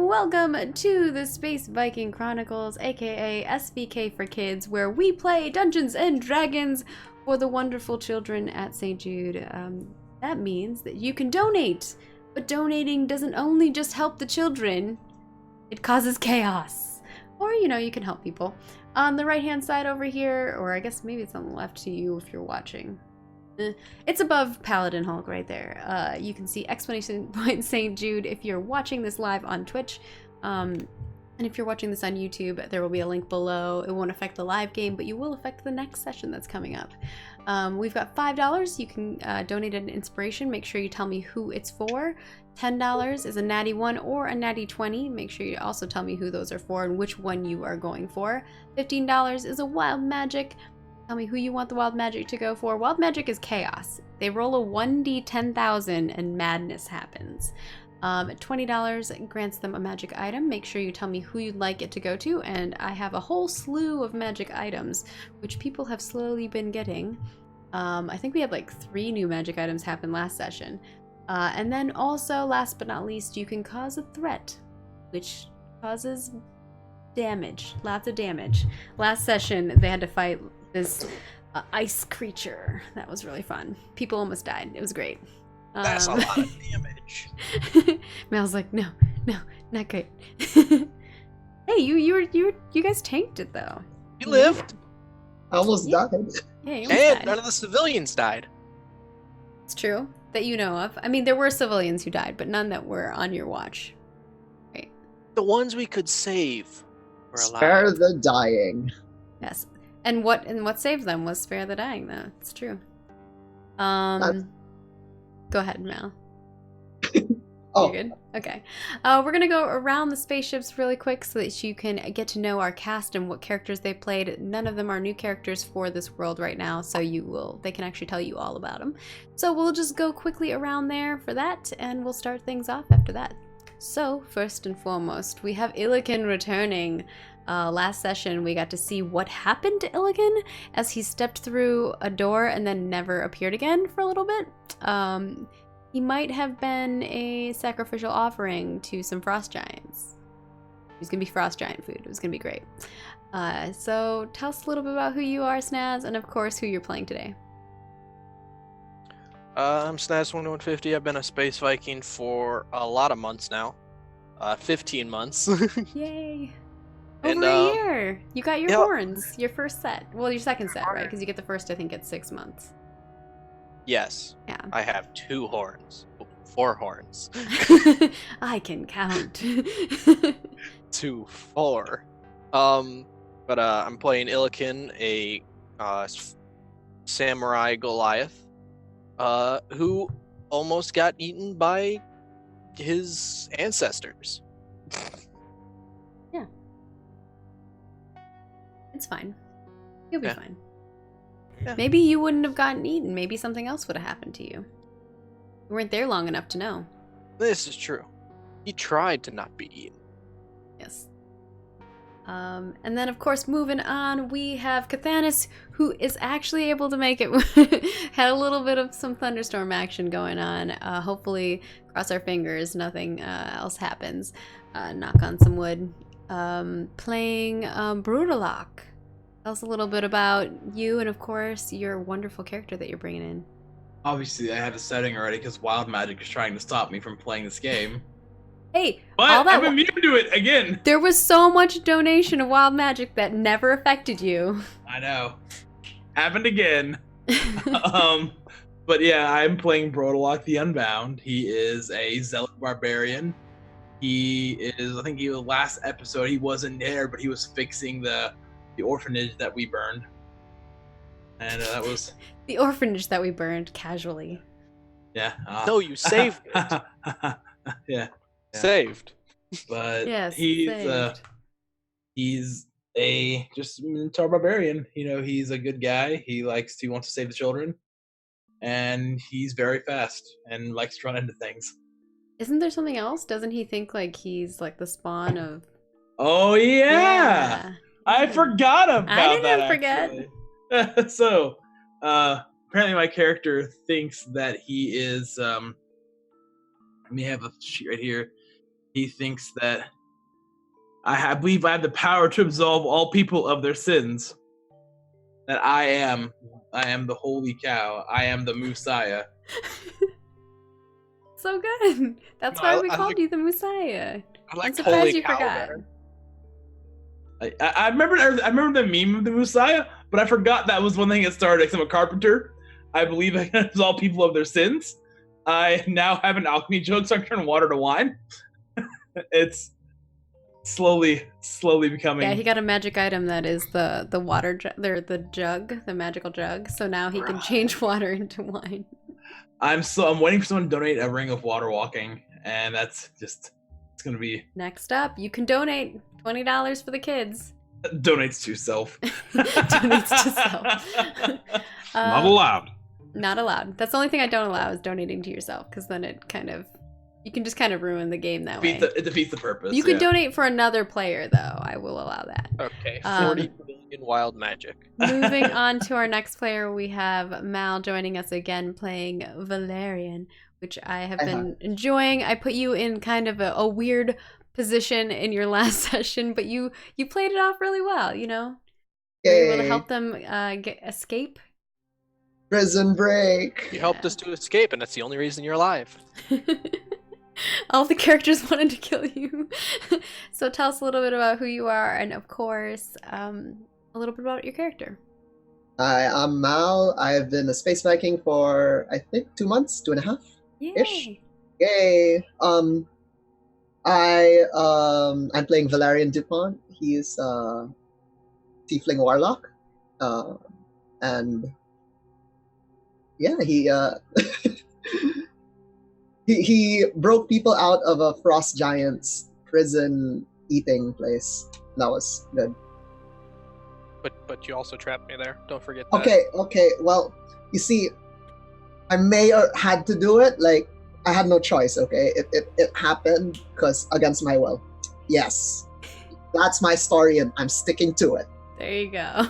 welcome to the Space Viking Chronicles, aka SVK4KIDS, where we play Dungeons and Dragons for the wonderful children at St Jude. That means that you can donate, but donating doesn't only just help the children, it causes chaos. Or, you can help people. On the right-hand side over here, or I guess maybe it's on the left to you if you're watching. It's above Paladin Hulk right there. You can see exclamation point St. Jude if you're watching this live on Twitch. And if you're watching this on YouTube, there will be a link below. It won't affect the live game, but you will affect the next session that's coming up. We've got $5. You can donate an inspiration. Make sure you tell me who it's for. $10 is a natty 1 or a natty 20. Make sure you also tell me who those are for and which one you are going for. $15 is a wild magic. Tell me who you want the wild magic to go for. Wild magic is chaos. They roll a 1d10,000 and madness happens. $20 grants them a magic item. Make sure you tell me who you'd like it to go to, and I have a whole slew of magic items, which people have slowly been getting. I think we had like 3 new magic items happen last session. And then also, last but not least, you can cause a threat, which causes damage, lots of damage. Last session, they had to fight this ice creature. That was really fun. People almost died. It was great. That's a lot of damage. Mel's like, no, not great. Hey, you guys tanked it though. You lived. I almost died. Yeah, you almost And died. none of the civilians died. It's true that you know of. I mean, there were civilians who died, but none that were on your watch. Right. The ones we could save were alive. Spare the dying. Yes. And what saved them was spare the dying, though. It's true. Go ahead, Mel. Oh. You're good? Okay. We're going to go around the spaceships really quick so that you can get to know our cast and what characters they played. None of them are new characters for this world right now, so they can actually tell you all about them. So we'll just go quickly around there for that, and we'll start things off after that. So, first and foremost, we have Illiken returning. Last session, we got to see what happened to Illiken as he stepped through a door and then never appeared again for a little bit. He might have been a sacrificial offering to some frost giants. It was gonna be frost giant food. It was gonna be great. So tell us a little bit about who you are, Snaz, and of course who you're playing today. I'm Snaz2150. I've been a space Viking for a lot of months now. 15 months. Yay! And, Over a year! You got your yeah. horns. Your first set. Well, your second set, right? Because you get the first, I think, at 6 months. Yes. Yeah. I have 2 horns. 4 horns. I can count. 2, 4. But I'm playing Illiken, a samurai Goliath, who almost got eaten by his ancestors. Yeah. It's fine. You'll be Yeah. fine. Yeah. Maybe you wouldn't have gotten eaten. Maybe something else would have happened to you. You weren't there long enough to know. This is true. He tried to not be eaten. Yes. And then, of course, moving on, we have Cathanis, who is actually able to make it. Had a little bit of some thunderstorm action going on. Hopefully, cross our fingers, nothing else happens. Knock on some wood. Playing Brutalok. Tell us a little bit about you and, of course, your wonderful character that you're bringing in. Obviously, I had a setting already because Wild Magic is trying to stop me from playing this game. Hey, But all that I'm immune to it again. there was so much donation of wild magic that never affected you. I know. Happened again. But yeah, I'm playing Brodalok the Unbound. He is a zealot barbarian. He is, I think he was last episode, he wasn't there, but he was fixing the orphanage that we burned. And that was... The orphanage that we burned casually. Yeah. No, you saved it. Yeah. Saved. But Yes, he's a just Minotaur barbarian. He's a good guy. He wants to save the children, and he's very fast and likes to run into things. Isn't there something else? Doesn't he think like he's like the spawn of... Oh yeah, I forgot about I didn't that. forget. Actually. So apparently my character thinks that he is let me have a sheet right here. He thinks that I believe I have the power to absolve all people of their sins. That I am the holy cow. I am the Messiah. So good. That's No, why we I called like- you the Messiah. I like I'm surprised holy you cow forgot. better. I remember the meme of the Messiah, but I forgot that was one thing that started. Because I'm a carpenter, I believe I can absolve people of their sins. I now have an alchemy joke, so I turn water to wine. It's slowly becoming. Yeah, he got a magic item that is the water the jug, the magical jug. So now he can change water into wine. I'm waiting for someone to donate a ring of water walking, and that's just it's gonna be Next up, you can donate $20 for the kids. donates to self. Donates to self. Not allowed. Not allowed. That's the only thing I don't allow is donating to yourself, because then you can just kind of ruin the game that way. It defeats the purpose. You can donate for another player, though. I will allow that. Okay, 40 Um, billion wild magic. Moving on to our next player, we have Mal joining us again, playing Valerian, which I have been enjoying. I put you in kind of a weird position in your last session, but you played it off really well. You know, you were able to Yay. help them escape. Prison break. You helped us to escape, and that's the only reason you're alive. All the characters wanted to kill you. So tell us a little bit about who you are, and of course, a little bit about your character. Hi, I'm Mal. I've been a space Viking for I think 2 months, 2.5. Yay! Yay! I'm playing Valerian Dupont. He's a tiefling warlock, and yeah, he broke people out of a frost giant's prison eating place. That was good. But you also trapped me there. Don't forget that. Okay. Well, you see, I may have had to do it. Like, I had no choice. Okay, it happened because against my will. Yes, that's my story, and I'm sticking to it. There you go.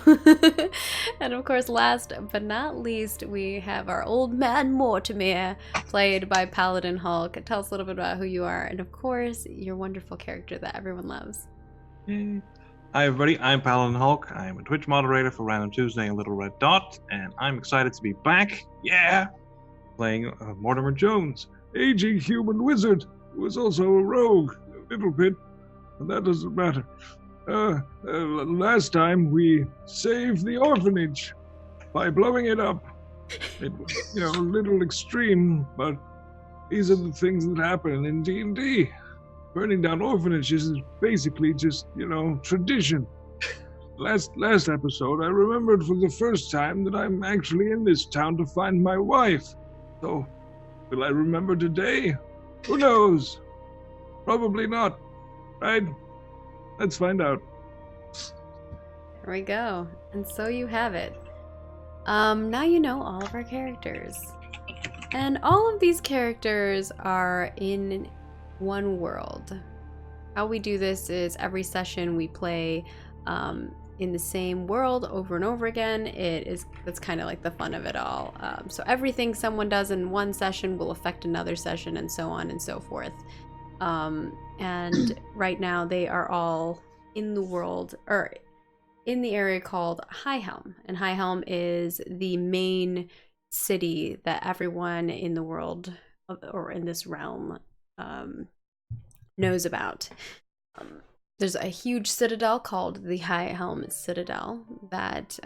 And of course, last but not least, we have our old man Mortimer, played by Paladin Hulk. Tell us a little bit about who you are, and of course, your wonderful character that everyone loves. Yay. Hi everybody, I'm Paladin Hulk. I'm a Twitch moderator for Random Tuesday and Little Red Dot, and I'm excited to be back. Yeah! Playing Mortimer Jones, aging human wizard, who is also a rogue, a little bit, but that doesn't matter. Last time we saved the orphanage by blowing it up. It was, a little extreme, but these are the things that happen in D&D. Burning down orphanages is basically just, tradition. Last episode, I remembered for the first time that I'm actually in this town to find my wife. So, will I remember today? Who knows? Probably not, right? Let's find out. There we go. And so you have it. Now you know all of our characters. And all of these characters are in one world. How we do this is every session we play in the same world over and over again. That's kind of like the fun of it all. So everything someone does in one session will affect another session, and so on and so forth. And right now they are all in the world, or in the area called Highhelm. And Highhelm is the main city that everyone in the world, or in this realm, knows about. There's a huge citadel called the Highhelm Citadel that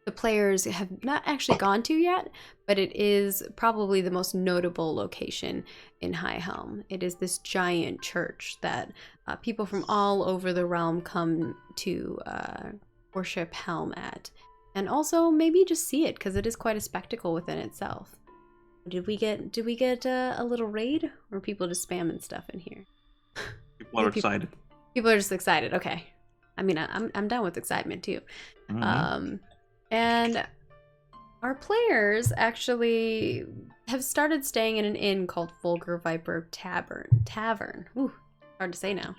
the players have not actually gone to yet, but it is probably the most notable location in Highhelm. It is this giant church that people from all over the realm come to worship Helm at, and also maybe just see it, because it is quite a spectacle within itself. Did we get a little raid, or are people just spamming stuff in here? People are excited. People are just excited. Okay, I mean, I'm down with excitement too. Mm-hmm. And our players actually have started staying in an inn called Vulgar Viper Tavern. Ooh, hard to say now.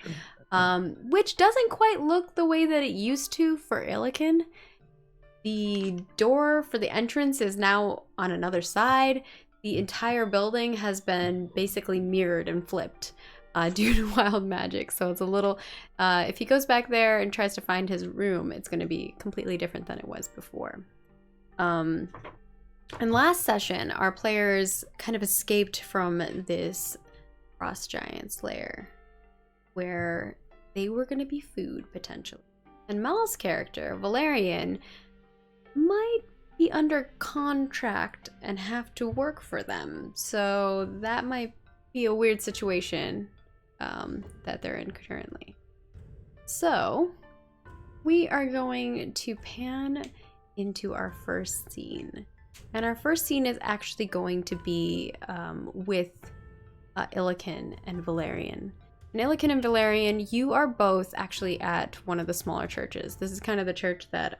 Which doesn't quite look the way that it used to for Illiken. The door for the entrance is now on another side. The entire building has been basically mirrored and flipped. due to wild magic. So it's a little, if he goes back there and tries to find his room, it's going to be completely different than it was before. And last session, our players kind of escaped from this frost giant's lair, where they were going to be food, potentially. And Mel's character, Valerian, might be under contract and have to work for them. So that might be a weird situation that they're in currently. So we are going to pan into our first scene. And our first scene is actually going to be with Illiken and Valerian. And Illiken and Valerian, you are both actually at one of the smaller churches. This is kind of the church that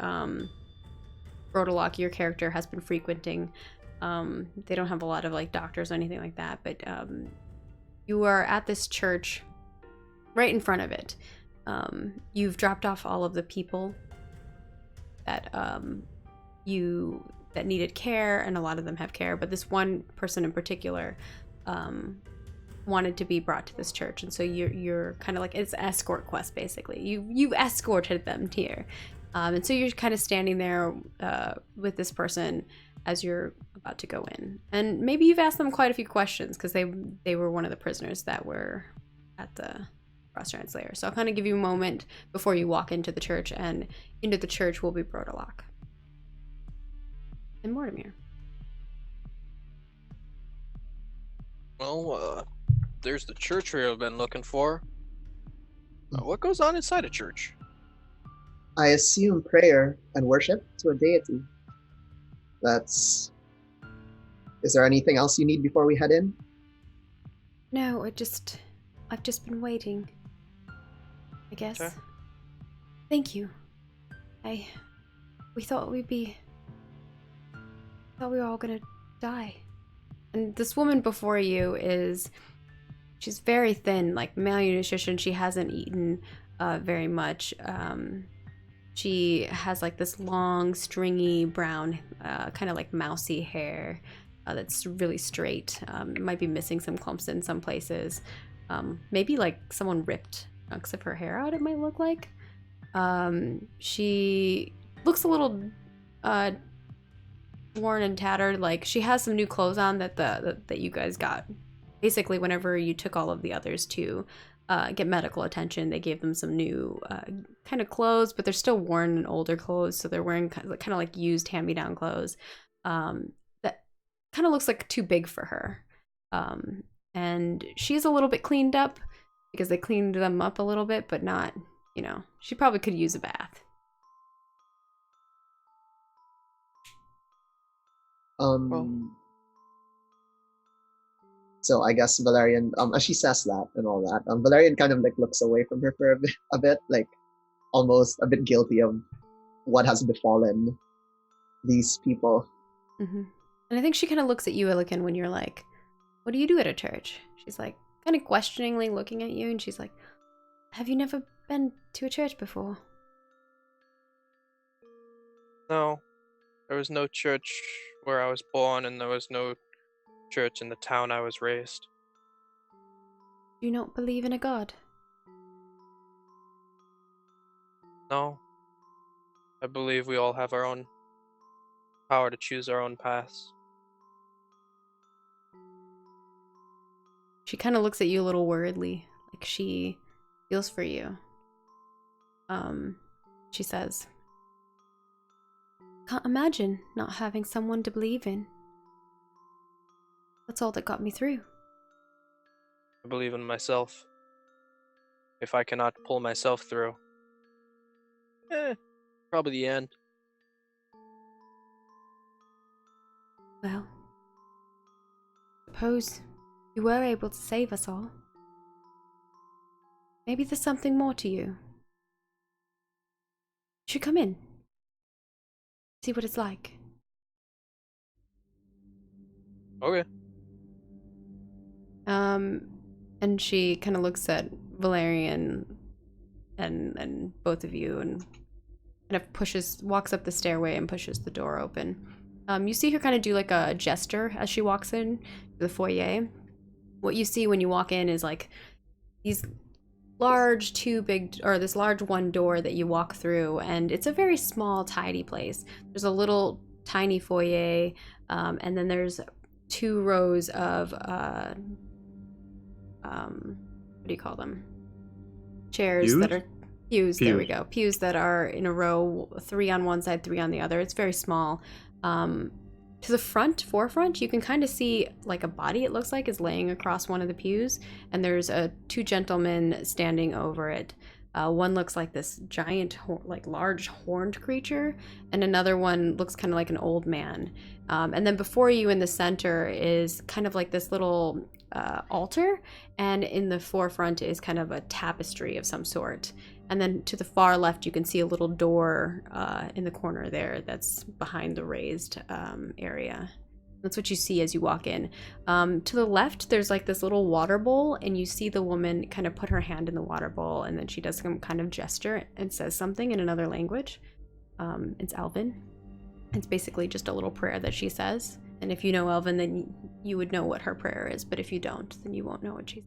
Brodalock, your character, has been frequenting. They don't have a lot of like doctors or anything like that, but you are at this church right in front of it. You've dropped off all of the people that that needed care, and a lot of them have care, but this one person in particular wanted to be brought to this church, and so you're kind of like, it's an escort quest basically. You've escorted them here, and so you're kind of standing there with this person as you're about to go in, and maybe you've asked them quite a few questions because they were one of the prisoners that were at the Frost Giant's lair. So I'll kind of give you a moment before you walk into the church, and into the church will be Brodalock and Mortimer. Well, there's the church we have been looking for. What goes on inside a church? I assume prayer and worship to a deity. Is there anything else you need before we head in? No, I've just been waiting, I guess. Okay. Thank you. We thought we were all gonna die. And this woman before you she's very thin, like malnutrition. She hasn't eaten very much. She has like this long, stringy, brown, kind of like mousy hair that's really straight. It might be missing some clumps in some places. Maybe like someone ripped chunks of her hair out, it might look like. She looks a little worn and tattered. Like she has some new clothes on that you guys got. Basically, whenever you took all of the others to get medical attention, they gave them some new kind of clothes, but they're still worn and older clothes, so they're wearing kind of like used hand-me-down clothes that kind of looks like too big for her. And she's a little bit cleaned up because they cleaned them up a little bit, but not, she probably could use a bath. So I guess Valerian, as she says that and all that, Valerian kind of like looks away from her for a bit, like almost a bit guilty of what has befallen these people. Mm-hmm. And I think she kind of looks at you, Illiken, when you're like, what do you do at a church? She's like kind of questioningly looking at you, and she's like, have you never been to a church before? No. There was no church where I was born, and there was no church in the town I was raised. Do you not believe in a god? No. I believe we all have our own power to choose our own paths. She kind of looks at you a little worriedly, like she feels for you. She says, can't imagine not having someone to believe in. That's all that got me through. I believe in myself. If I cannot pull myself through, probably the end. Well, suppose you were able to save us all. Maybe there's something more to you. You should come in. See what it's like. Okay. And she kind of looks at Valerian and both of you and kind of walks up the stairway and pushes the door open. You see her kind of do like a gesture as she walks in the foyer. What you see when you walk in is like these large this large one door that you walk through, and it's a very small, tidy place. There's a little tiny foyer, and then there's 2 rows of what do you call them? Chairs Pews? that are pews. There we Pews. go. Pews that are in a row, 3 on one side, 3 on the other. It's very small. To the forefront, you can kind of see like a body, it looks like, is laying across one of the pews, and there's 2 gentlemen standing over it. One looks like this giant, large horned creature, and another one looks kind of like an old man. And then before you in the center is kind of like this little altar, and in the forefront is kind of a tapestry of some sort. And then to the far left, you can see a little door in the corner there that's behind the raised area. That's what you see as you walk in. To the left, there's like this little water bowl, and you see the woman kind of put her hand in the water bowl, and then she does some kind of gesture and says something in another language. It's Elven. It's basically just a little prayer that she says. And if you know Elven, then you would know what her prayer is. But if you don't, then you won't know what she's.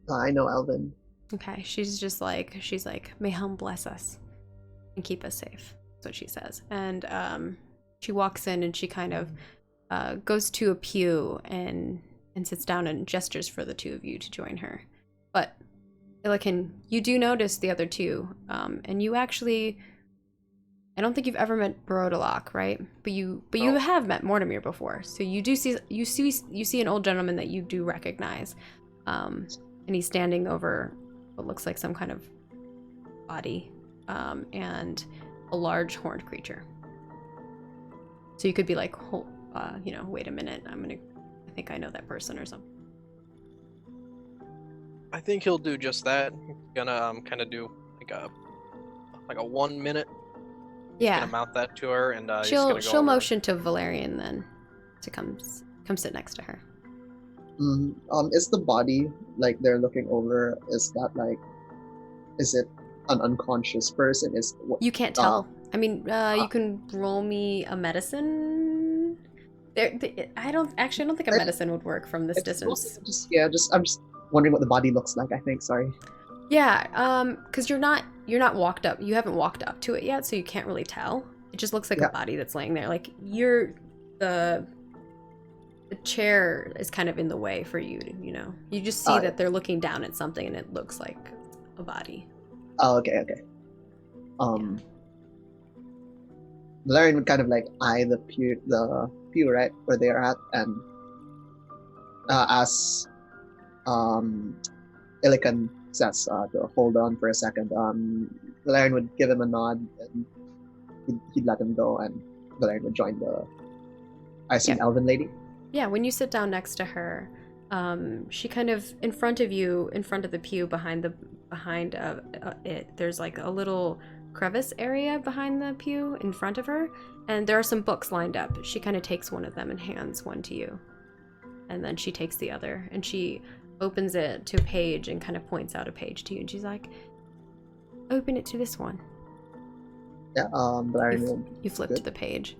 I know Elven. Okay, she's like, may Helm bless us and keep us safe. That's what she says. And she walks in, and she kind of goes to a pew and sits down and gestures for the 2 of you to join her. But Illican, you do notice the other 2, and you actually, I don't think you've ever met Brodalok, right? But you have met Mortimer before, so you see an old gentleman that you do recognize, and he's standing over what looks like some kind of body, and a large horned creature. So you could be like, wait a minute, I think I know that person or something. I think he'll do just that. He's gonna kind of do like a 1 minute. Yeah. Gonna mount that to her, and she'll he's gonna go motion to Valerian then to come sit next to her. Is the body, like they're looking over, is it an unconscious person? You can't tell. I mean, you can roll me a medicine. I don't think a medicine would work from this distance. I'm just wondering what the body looks like. I think. Sorry. Yeah, because you're not walked up. You haven't walked up to it yet, so you can't really tell. It just looks like a body that's laying there. Like the chair is kind of in the way for you to, you just see that they're looking down at something, and it looks like a body. Oh, okay. Valerian would kind of like eye the pew right where they're at, and as Illican says to hold on for a second, Valerian would give him a nod, and he'd let him go, and Valerian would join the Elven lady. Yeah, when you sit down next to her, she kind of in front of the pew behind it, there's like a little crevice area behind the pew in front of her, and there are some books lined up. She kind of takes one of them and hands one to you, and then she takes the other, and she opens it to a page and kind of points out a page to you, and she's like, open it to this one. Yeah, Valerian. You flip to the page.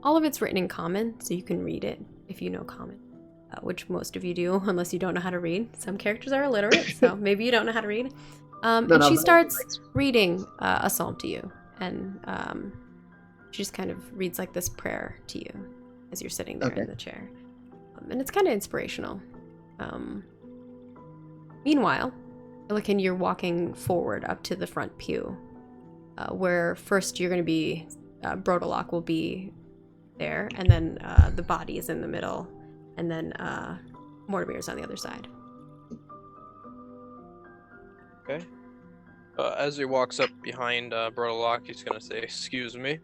All of it's written in Common, so you can read it if you know Common, which most of you do, unless you don't know how to read. Some characters are illiterate, so maybe you don't know how to read. She starts reading a psalm to you, and she just kind of reads like this prayer to you as you're sitting there in the chair. And it's kind of inspirational. Meanwhile, Illican, you're walking forward up to the front pew, where first you're going to be, Brodalok will be there, and then the body is in the middle, and then Mortimer's on the other side. Okay. As he walks up behind Brodalok, he's gonna say, "Excuse me,"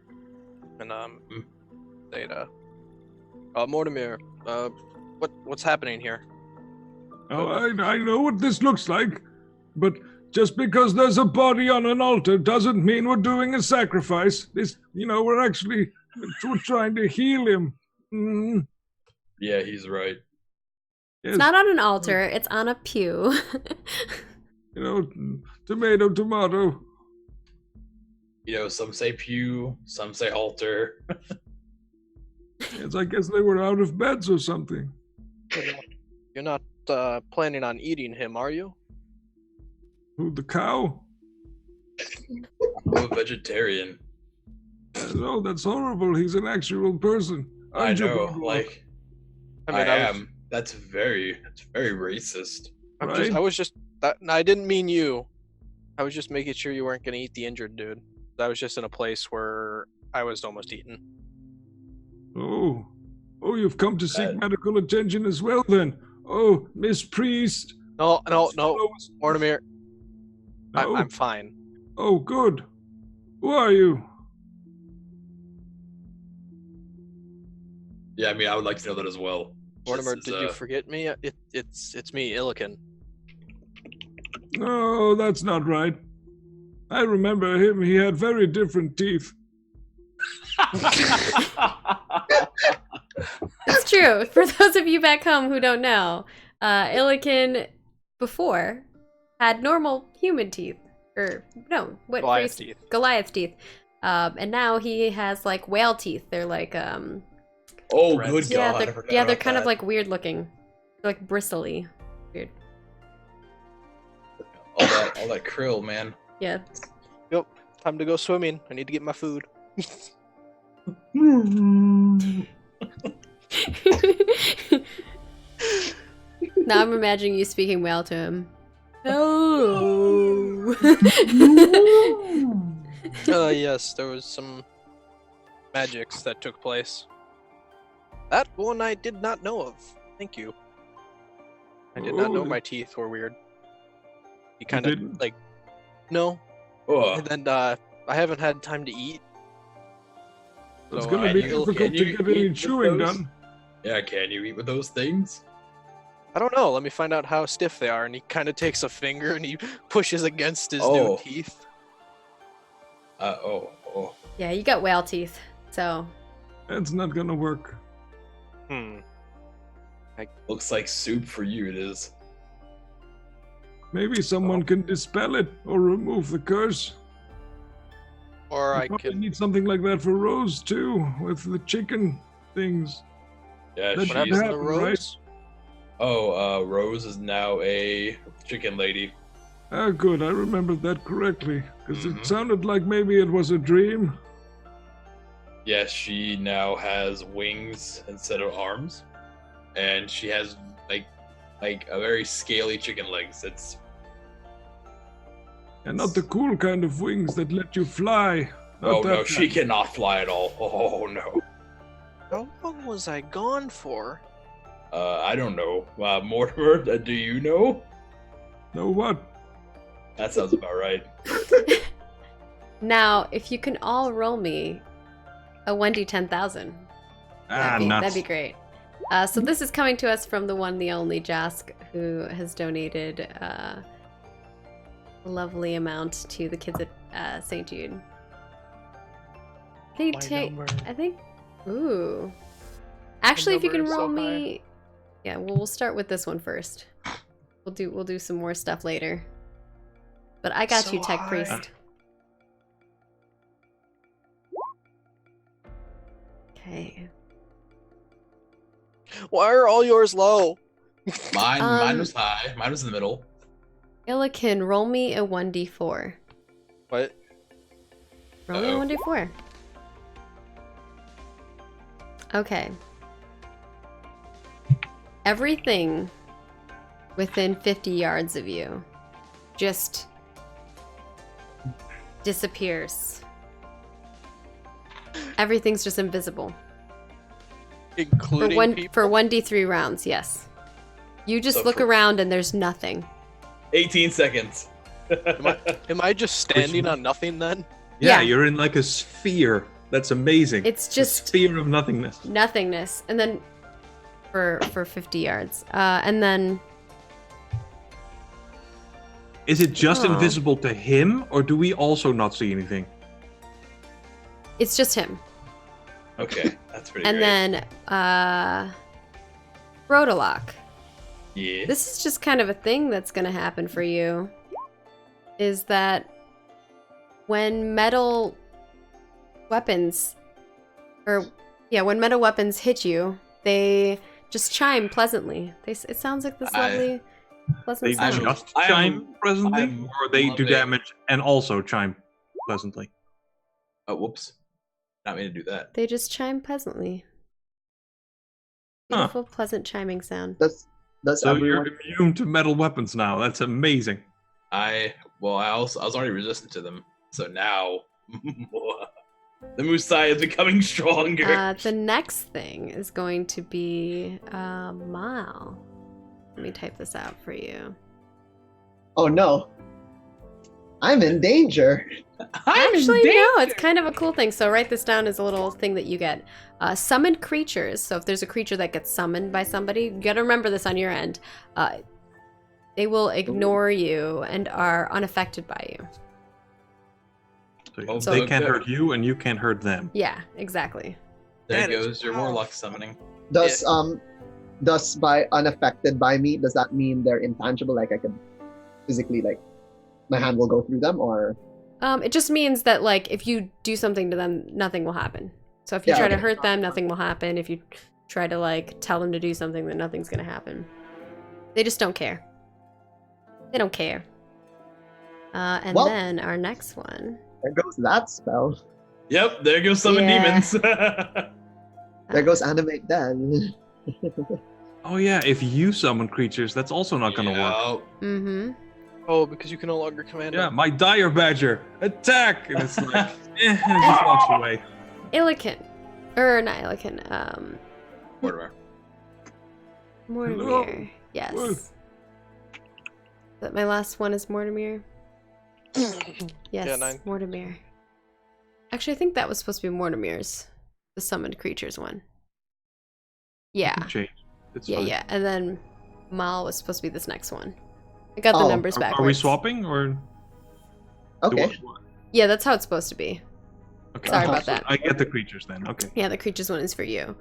and say to Mortimer, what's happening here? Oh, I know what this looks like, but just because there's a body on an altar doesn't mean we're doing a sacrifice. We're trying to heal him. Mm. Yeah, he's right. Yes. It's not on an altar, it's on a pew. Tomato, tomato. Some say pew, some say altar. Yes, I guess they were out of beds or something. You're not planning on eating him, are you? Who, the cow? I'm a vegetarian. Oh, that's horrible. He's an actual person. I Aren't you, know, Bobo? like I I, mean, am. That's very racist. Right? I was just that. No, I didn't mean you. I was just making sure you weren't gonna eat the injured dude. I was just in a place where I was almost eaten. Oh. Oh, you've come to seek Uh, medical attention as well, then. Oh, Miss Priest. No, Miss no, Rose. Mortimer, No? I'm fine. Oh, good. Who are you? Yeah, I mean, I would like to know that as well. Mortimer, This is, did you forget me? It's me, Illiken. No, that's not right. I remember him. He had very different teeth. It's true. For those of you back home who don't know, Illiken before had normal human teeth. Or, no, what? Goliath teeth. Goliath teeth. And now he has, like, whale teeth. They're like, Oh, Threads. good yeah, God! I they're, forgot yeah, they're about kind of that. like weird looking. They're like bristly. Weird. all that krill, man. Yeah. Yep, time to go swimming. I need to get my food. Now I'm imagining you speaking whale to him. Hello. Yes, there was some magics that took place. That one I did not know of. Thank you. I did not know Oh. my teeth were weird. He You kind of didn't? like, no. Oh, And then I haven't had time to eat. It's So gonna I- be you'll- difficult can to you get eat any with chewing those? done. yeah. Can you eat with those things? I don't know. Let me find out how stiff they are. And he kind of takes a finger and he pushes against his Oh. new teeth. Oh. Yeah, you got whale teeth. So, That's not gonna work. Looks like soup for you. It is. Maybe someone can dispel it or remove the curse. Or I I probably could. need something like that for Rose too, with the chicken things. Yeah, That What she's. happened to the happened, right? rose? Oh, Rose is now a chicken lady. Ah, good. I remembered that correctly, because Mhm. it sounded like maybe it was a dream. Yes, she now has wings instead of arms, and she has like a very scaly chicken legs. It's And not the cool kind of wings that let you fly. Not oh that no, she kind. cannot fly at all. Oh no. How long was I gone for? I don't know. Mortimer, do you know? Know what? That sounds about right. now, if you can all roll me a 1d10,000. Ah, That'd nuts. be great. So this is coming to us from the one, the only Jask, who has donated a lovely amount to the kids at St Jude. Can you My take? number. I think. Ooh. Actually, if you can number is roll so me, yeah. Well, we'll start with this one first. We'll do some more stuff later. But I got So you, Tech high. Priest. Okay. Why are all yours low? Mine was high. Mine was in the middle. Illiken, roll me a 1d4. What? Roll me a 1d4. Okay. Everything within 50 yards of you just disappears. Everything's just invisible. Including people? For 1d3 rounds, yes. You just So look for- around and there's nothing. 18 seconds. Am I just standing on nothing then? Yeah. Yeah, you're in like a sphere. That's amazing. It's A just sphere of nothingness. nothingness. And then for 50 yards. And then Is it just Oh. invisible to him, or do we also not see anything? it's just him. Okay, that's pretty And great. then Brodalock. Yeah. This is just kind of a thing that's going to happen for you. Is that when metal weapons when metal weapons hit you, they just chime pleasantly. It sounds like this I- lovely Pleasant They sound. just I am- chime pleasantly, I'm or they do loving- damage and also chime pleasantly? Oh, whoops. Not mean to do that. They just chime pleasantly. Huh. Beautiful, pleasant chiming sound. Does So everyone? you're immune to metal weapons now. That's amazing. I was already resistant to them, so now the Musai is becoming stronger. The next thing is going to be Mal. Let me type this out for you. Oh no, I'm in danger. Actually, no, it's kind of a cool thing. So write this down as a little thing that you get. Summoned creatures. So if there's a creature that gets summoned by somebody, you gotta remember this on your end. They will ignore you and are unaffected by you. So So- they can't hurt you, and you can't hurt them. Yeah, exactly. There That is goes your warlock summoning. Does by unaffected by me, does that mean they're intangible? Like I can physically, like, my hand will go through them, or It just means that, like, if you do something to them, nothing will happen. So if you Yeah, try to okay. hurt them, nothing will happen. If you try to, like, tell them to do something, then nothing's gonna happen. They just don't care. They don't care. And Well- then our next one. there goes that spell. Yep, there goes summon Yeah. demons. There goes animate then. Oh yeah, if you summon creatures, that's also not gonna work. Mm-hmm. Oh, because you can no longer command Yeah, them. my dire badger, attack! And it's like, and it just walks away. Illican. Or not Illican. Mortimer. Mortimer. Hello. Yes. What? But my last one is Mortimer. Yes, Yeah, 9. Mortimer. Actually, I think that was supposed to be Mortimer's. The summoned creatures one. Yeah. Change. It's Yeah, fine. yeah. And then Mal was supposed to be this next one. I got the Oh, numbers backwards. Are we swapping or? Okay. Yeah, that's how it's supposed to be. Okay. Sorry Uh-huh. about that. I get the creatures then. Okay. Yeah, the creatures one is for you.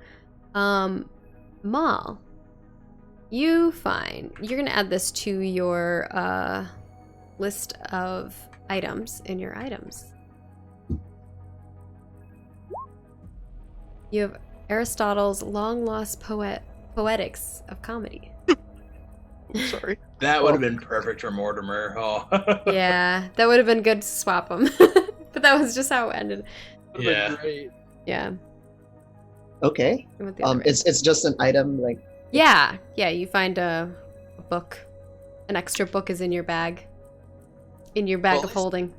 Mal, you're gonna add this to your list of items in your items. You have Aristotle's long lost poetics of comedy. I'm sorry. That would have been perfect for Mortimer. Oh. Yeah, that would have been good to swap them. But that was just how it ended. Would've been Yeah. great. Yeah. Okay. I went the other way. It's just an item, like, Yeah, you find a book. An extra book is in your bag. In your bag Well, of holding.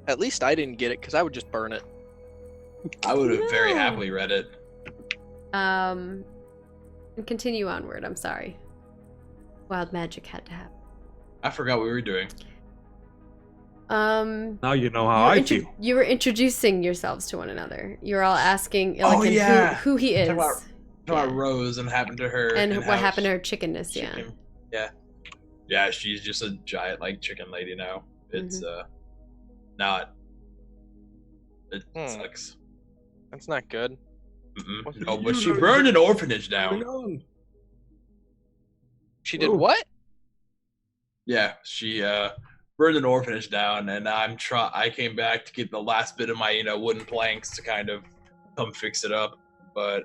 At least I didn't get it because I would just burn it. I would have very No. happily read it. And continue onward, I'm sorry. Wild magic had to happen. I forgot what we were doing. Now you know you how were I intro- feel. you were introducing yourselves to one another. You were all asking Oh, Illican yeah. who he is. Talk about- No, Yeah. Rose and happened to her. And how what happened to she- her chickenness, yeah. chicken- Yeah. Yeah, she's just a giant like chicken lady now. It's Mm-hmm. not. It Hmm. sucks. That's not good. Mm-mm. What's No, the but she usual- burned an orphanage Going down. on? She did Whoa. what? Yeah, she burned an orphanage down, and I came back to get the last bit of my wooden planks to kind of come fix it up. But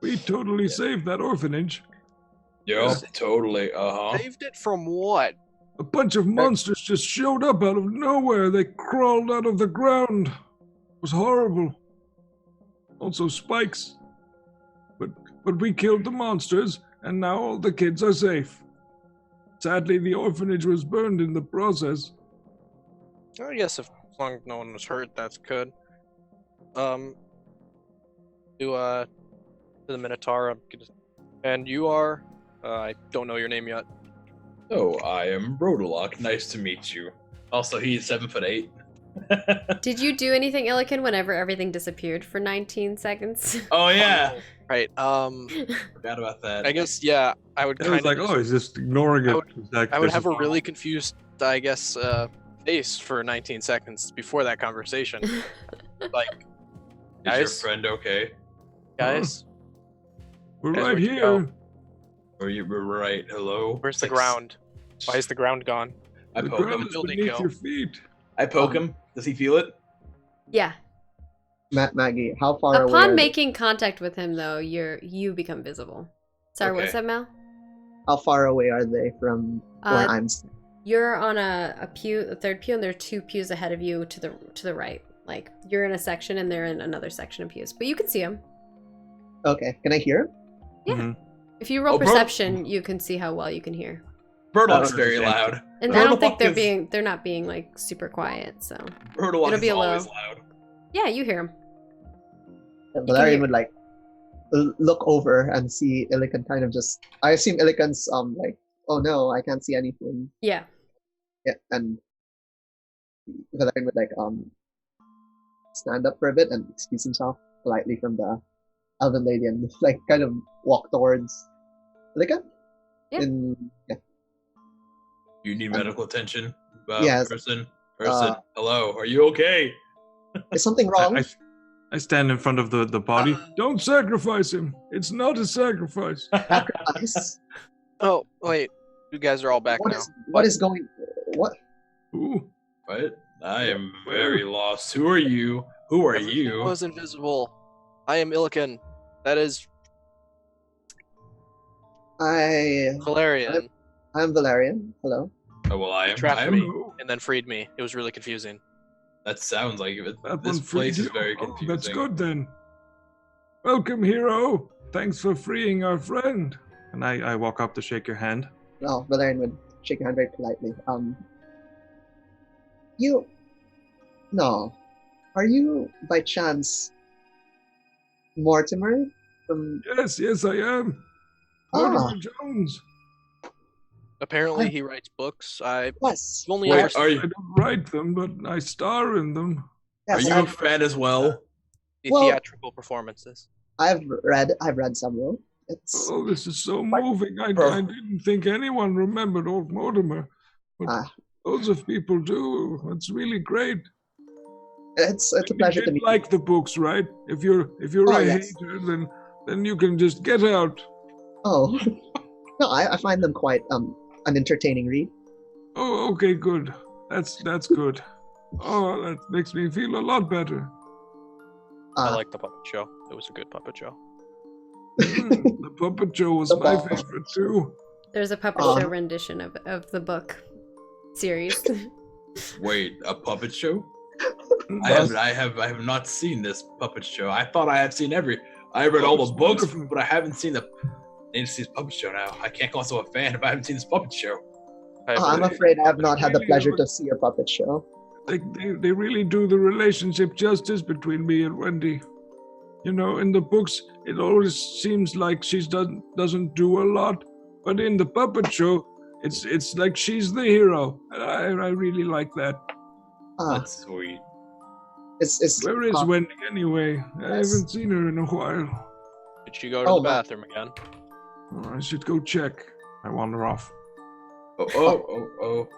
We totally saved that orphanage. yeah, totally. Saved it from what? A bunch of monsters just showed up out of nowhere. They crawled out of the ground. It was horrible. Also spikes. But we killed the monsters, and now all the kids are safe. Sadly, the orphanage was burned in the process. I guess as long as no one was hurt, that's good. To the Minotaur, and you are. I don't know your name yet. Oh, I am Brodalock. Nice to meet you. Also, he's 7'8". Did you do anything, Illican, whenever everything disappeared for 19 seconds? Oh yeah, Right. forgot about that. I guess yeah. I would It kind was like, of. oh, he's just ignoring I it. would- It's like, I would this have is a really confused, I guess, face for 19 seconds before that conversation. Like, Is your guys, friend okay? guys, We're Guys, right where'd you here. go? Or you were right? Hello. where's the Like, ground? Why is the ground gone? I The poke ground him. is building beneath go. your feet. I poke him. Does he feel it? Yeah. Maggie, how far away? Upon are making contact with him, though, you become visible. Sorry, what's Okay. that, Mal? How far away are they from where I'm? You're on a pew, the third pew, and there are 2 pews ahead of you to the right. Like you're in a section and they're in another section of pews, but you can see them. Okay, can I hear? Yeah. Mhm. If you roll perception, you can see how well you can hear. Birdlock's Oh, very loud. And I don't think Birdlock they're not being like super quiet, so Birdlock it'll be is a always low. loud. Yeah, you hear them. Valerian hear. would like look over and see Illican kind of just. I assume Illican's like, oh no, I can't see anything. Yeah. Yeah, and Valerian would like stand up for a bit and excuse himself politely from the elven lady and like kind of walk towards Illican. Yeah. Yeah. You need medical attention, Yes. person. Hello, are you okay? Is something wrong? I stand in front of the body. Don't sacrifice him. It's not a sacrifice. Sacrifice? Oh, wait. You guys are all back now. What is going? What? Ooh. What? I am very lost. Who are you? Who are Everything you? was invisible. I am Illican. That is Valerian. I'm Valerian. Hello. Oh, well, I am. Trapped me Hello. and then freed me. It was really confusing. That sounds like it. That This one freed place is you. very Oh, confusing. that's good then. Welcome, hero. Thanks for freeing our friend. And I walk up to shake your hand. Oh, Valerian would shake your hand very politely. You. No. Are you by chance Mortimer from? Yes, I am. Mortimer Jones. Apparently, he writes books. Yes. Only Wait, ever are I you don't write them, but I star in them. Yes, a fan as well? the Well- theatrical performances. I've read several. It's Oh, this is so What? moving. I Bro. didn't think anyone remembered old Mortimer. But Ah. loads of people do. It's really great. it's a You pleasure to did meet like the books, right? If you're Oh, a yes. hater, then you can just get out. you. Oh. No, I find them quite an entertaining read. Oh, okay, good. That's good. Oh, that makes me feel a lot better. I like the puppet show. It was a good puppet show. The puppet show was The my ball. favorite too. There's a puppet show rendition of the book series. Wait, a puppet show? That's- I have not seen this puppet show. I thought I have seen I read all the it's books, wonderful. but I haven't seen the. I need to see this puppet show now. I can't call myself a fan if I haven't seen this puppet show. I'm afraid I have not had the Really pleasure haven't- to see your puppet show. They really do the relationship justice between me and Wendy. You know, in the books, it always seems like she doesn't do a lot, but in the puppet show, it's like she's the hero. And I really like that. That's sweet. It's Where is Wendy anyway? I Yes. haven't seen her in a while. Did she go to Oh, the my- bathroom again? I should go check. I wander off. Oh.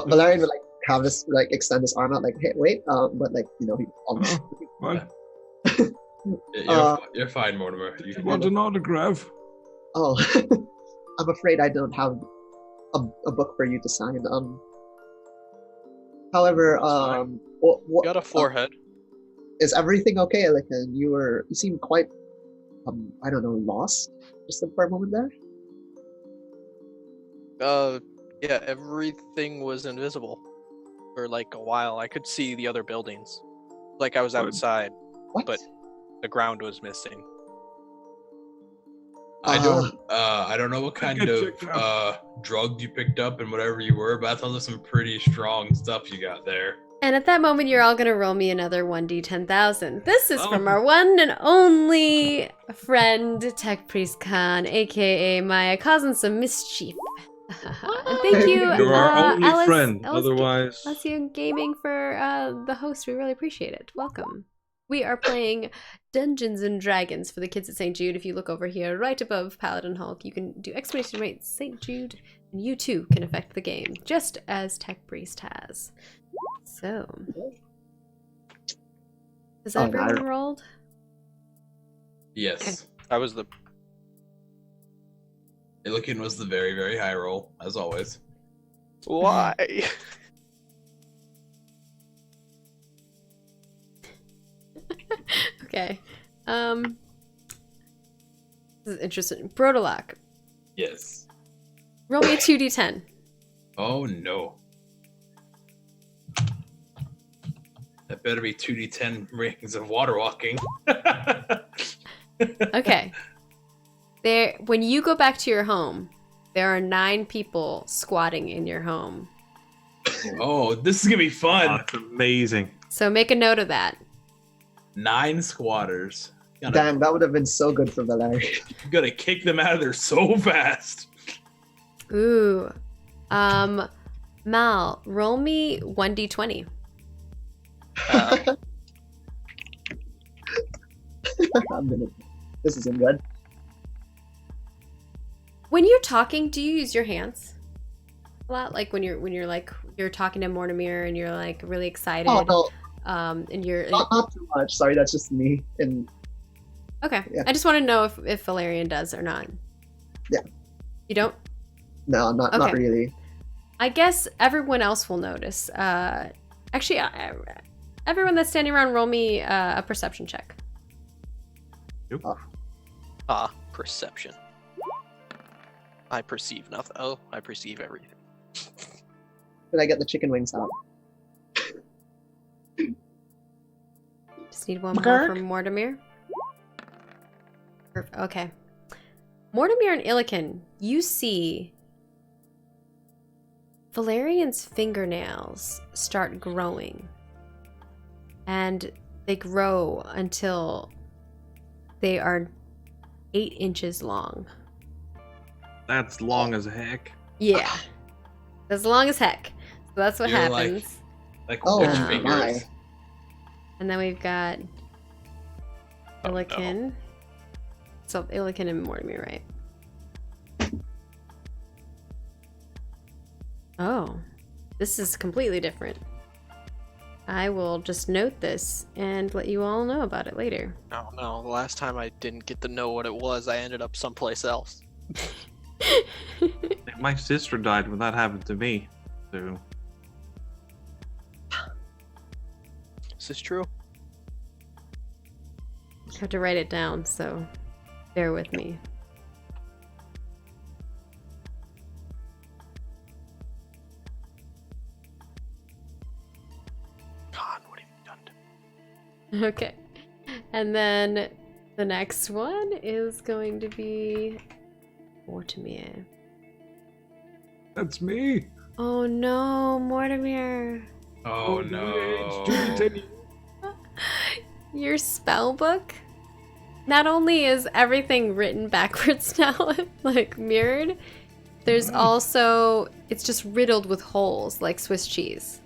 Valerian would like have this like extend his arm out like, hey, wait, but like he almost. What? You're fine, Mortimer. You You can want an autograph? Oh, I'm afraid I don't have a book for you to sign. However, That's fine. You got a forehead. is everything okay? Like, you seem quite, I don't know, lost just for a moment there. Yeah, everything was invisible for like a while. I could see the other buildings, like I was What? outside. What? But the ground was missing. I don't know what kind get of checked drug you picked up and whatever you were, but that sounds like some pretty strong stuff you got there. And at that moment, you're all gonna roll me another 1d10,000. This is from Oh. our one and only friend, Tech Priest Khan, aka Maya, causing some mischief. And thank you, You're our only Alice, friend. Alice Otherwise, Gaming for the host. We really appreciate it. Welcome. We are playing Dungeons and Dragons for the kids at St. Jude. If you look over here, right above Paladin Hulk, you can do exclamation rate St. Jude, and you too can affect the game, just as Tech Priest has. So, has Oh, everyone no. rolled? Yes. I was the Illican was the very, very high roll, as always. why? Okay. This is interesting. Brodolak, Yes. Roll me a 2d10. Oh no. That better be 2d10 rings of water walking. Okay. When you go back to your home, there are 9 people squatting in your home. Oh, this is gonna be fun. That's amazing. So make a note of that. 9 squatters. Damn, that would have been so good for Valerian. Gotta kick them out of there so fast. Ooh. Mal, roll me 1d20. This isn't good. When you're talking, do you use your hands a lot? Like when you're like you're talking to Mortimer and you're like really excited. Oh no, and you're not too much. Sorry, that's just me. And okay. Yeah. I just want to know if Valerian does or not. Yeah. You don't? no, not Okay. really. I guess everyone else will notice. Actually, everyone that's standing around, roll me a perception check. Perception. I perceive nothing. Oh, I perceive everything. Did I get the chicken wings out? Just need one more from Mortimer. Okay. Mortimer and Illiken, you see Valerian's fingernails start growing. And they grow until they are 8 inches long. That's long as heck. Yeah. As long as heck. So that's what You're happens. Like Oh, which my. fingers? And then we've got Oh, no. Illiken. So Illiken and Mortimer, right? Oh. This is completely different. I will just note this and let you all know about it later. No. The last time I didn't get to know what it was, I ended up someplace else. My sister died when that happened to me. So Is this true? I have to write it down, so bear with me. God, what have you done to me? Okay. And then the next one is going to be Mortimer. That's me. Oh no, Mortimer. Oh It's no. 2d10. Your spell book? Not only is everything written backwards now, like mirrored, there's also, it's just riddled with holes like Swiss cheese.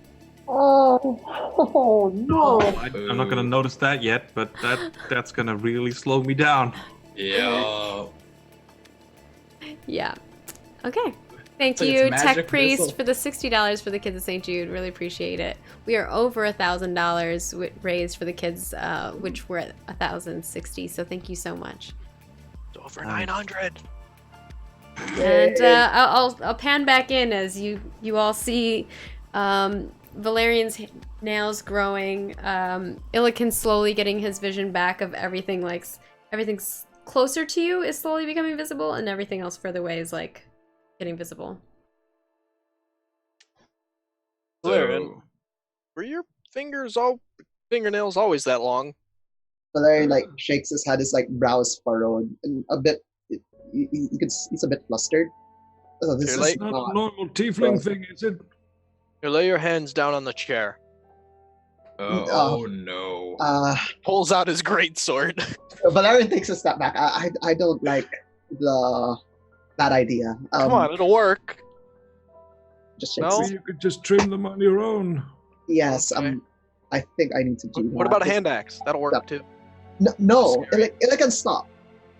Oh no! I'm not gonna notice that yet, but that's gonna really slow me down. Yeah. Yeah. Okay. Thank It's like you, it's Tech magic Priest, missile. for the $60 for the kids at St. Jude. Really appreciate it. We are over $1,000 raised for the kids, which were at $1,060. So thank you so much. It's over 900. And I'll pan back in as you all see Valerian's nails growing, Illiken slowly getting his vision back of everything, like everything's closer to you is slowly becoming visible, and everything else further away is like getting visible. Valerian, were your fingernails always that long? Valerian like shakes his head, his like brows furrowed, and a bit. You can. He's a bit flustered. Oh, this You're is late. Not not. a normal tiefling thing, is it? You lay your hands down on the chair. Oh no. Pulls out his greatsword. Valerian takes a step back. I don't like that idea. Come on, it'll work. Just shakes No? his- You could just trim them on your own. Yes. Okay. I think I need to do that. What about a hand axe? That'll work Yeah. too. No. It can stop.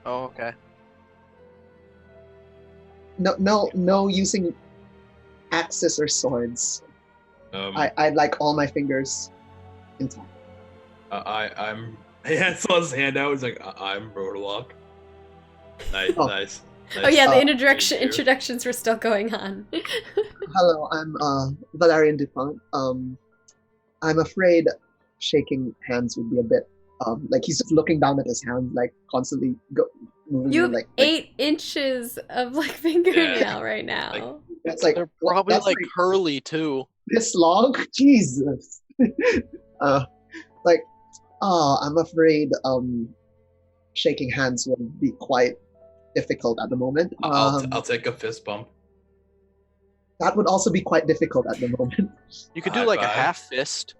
Oh, okay. No using axes or swords. I'd like all my fingers intact. I'm. Yeah, saw his hand out. He's like, I'm Brodalock. Nice, Oh. nice. Oh yeah, the Oh, introduction thank you. introductions were still going on. Hello, I'm Valerian Dupont. I'm afraid shaking hands would be a bit like he's just looking down at his hand, like constantly You have like 8 inches of like fingernail right now. Like, that's like They're probably that's like curly too. this long. Jesus. Like, I'm afraid shaking hands would be quite difficult at the moment. I'll take a fist bump. That would also be quite difficult at the moment. You could do High like a five. half fist.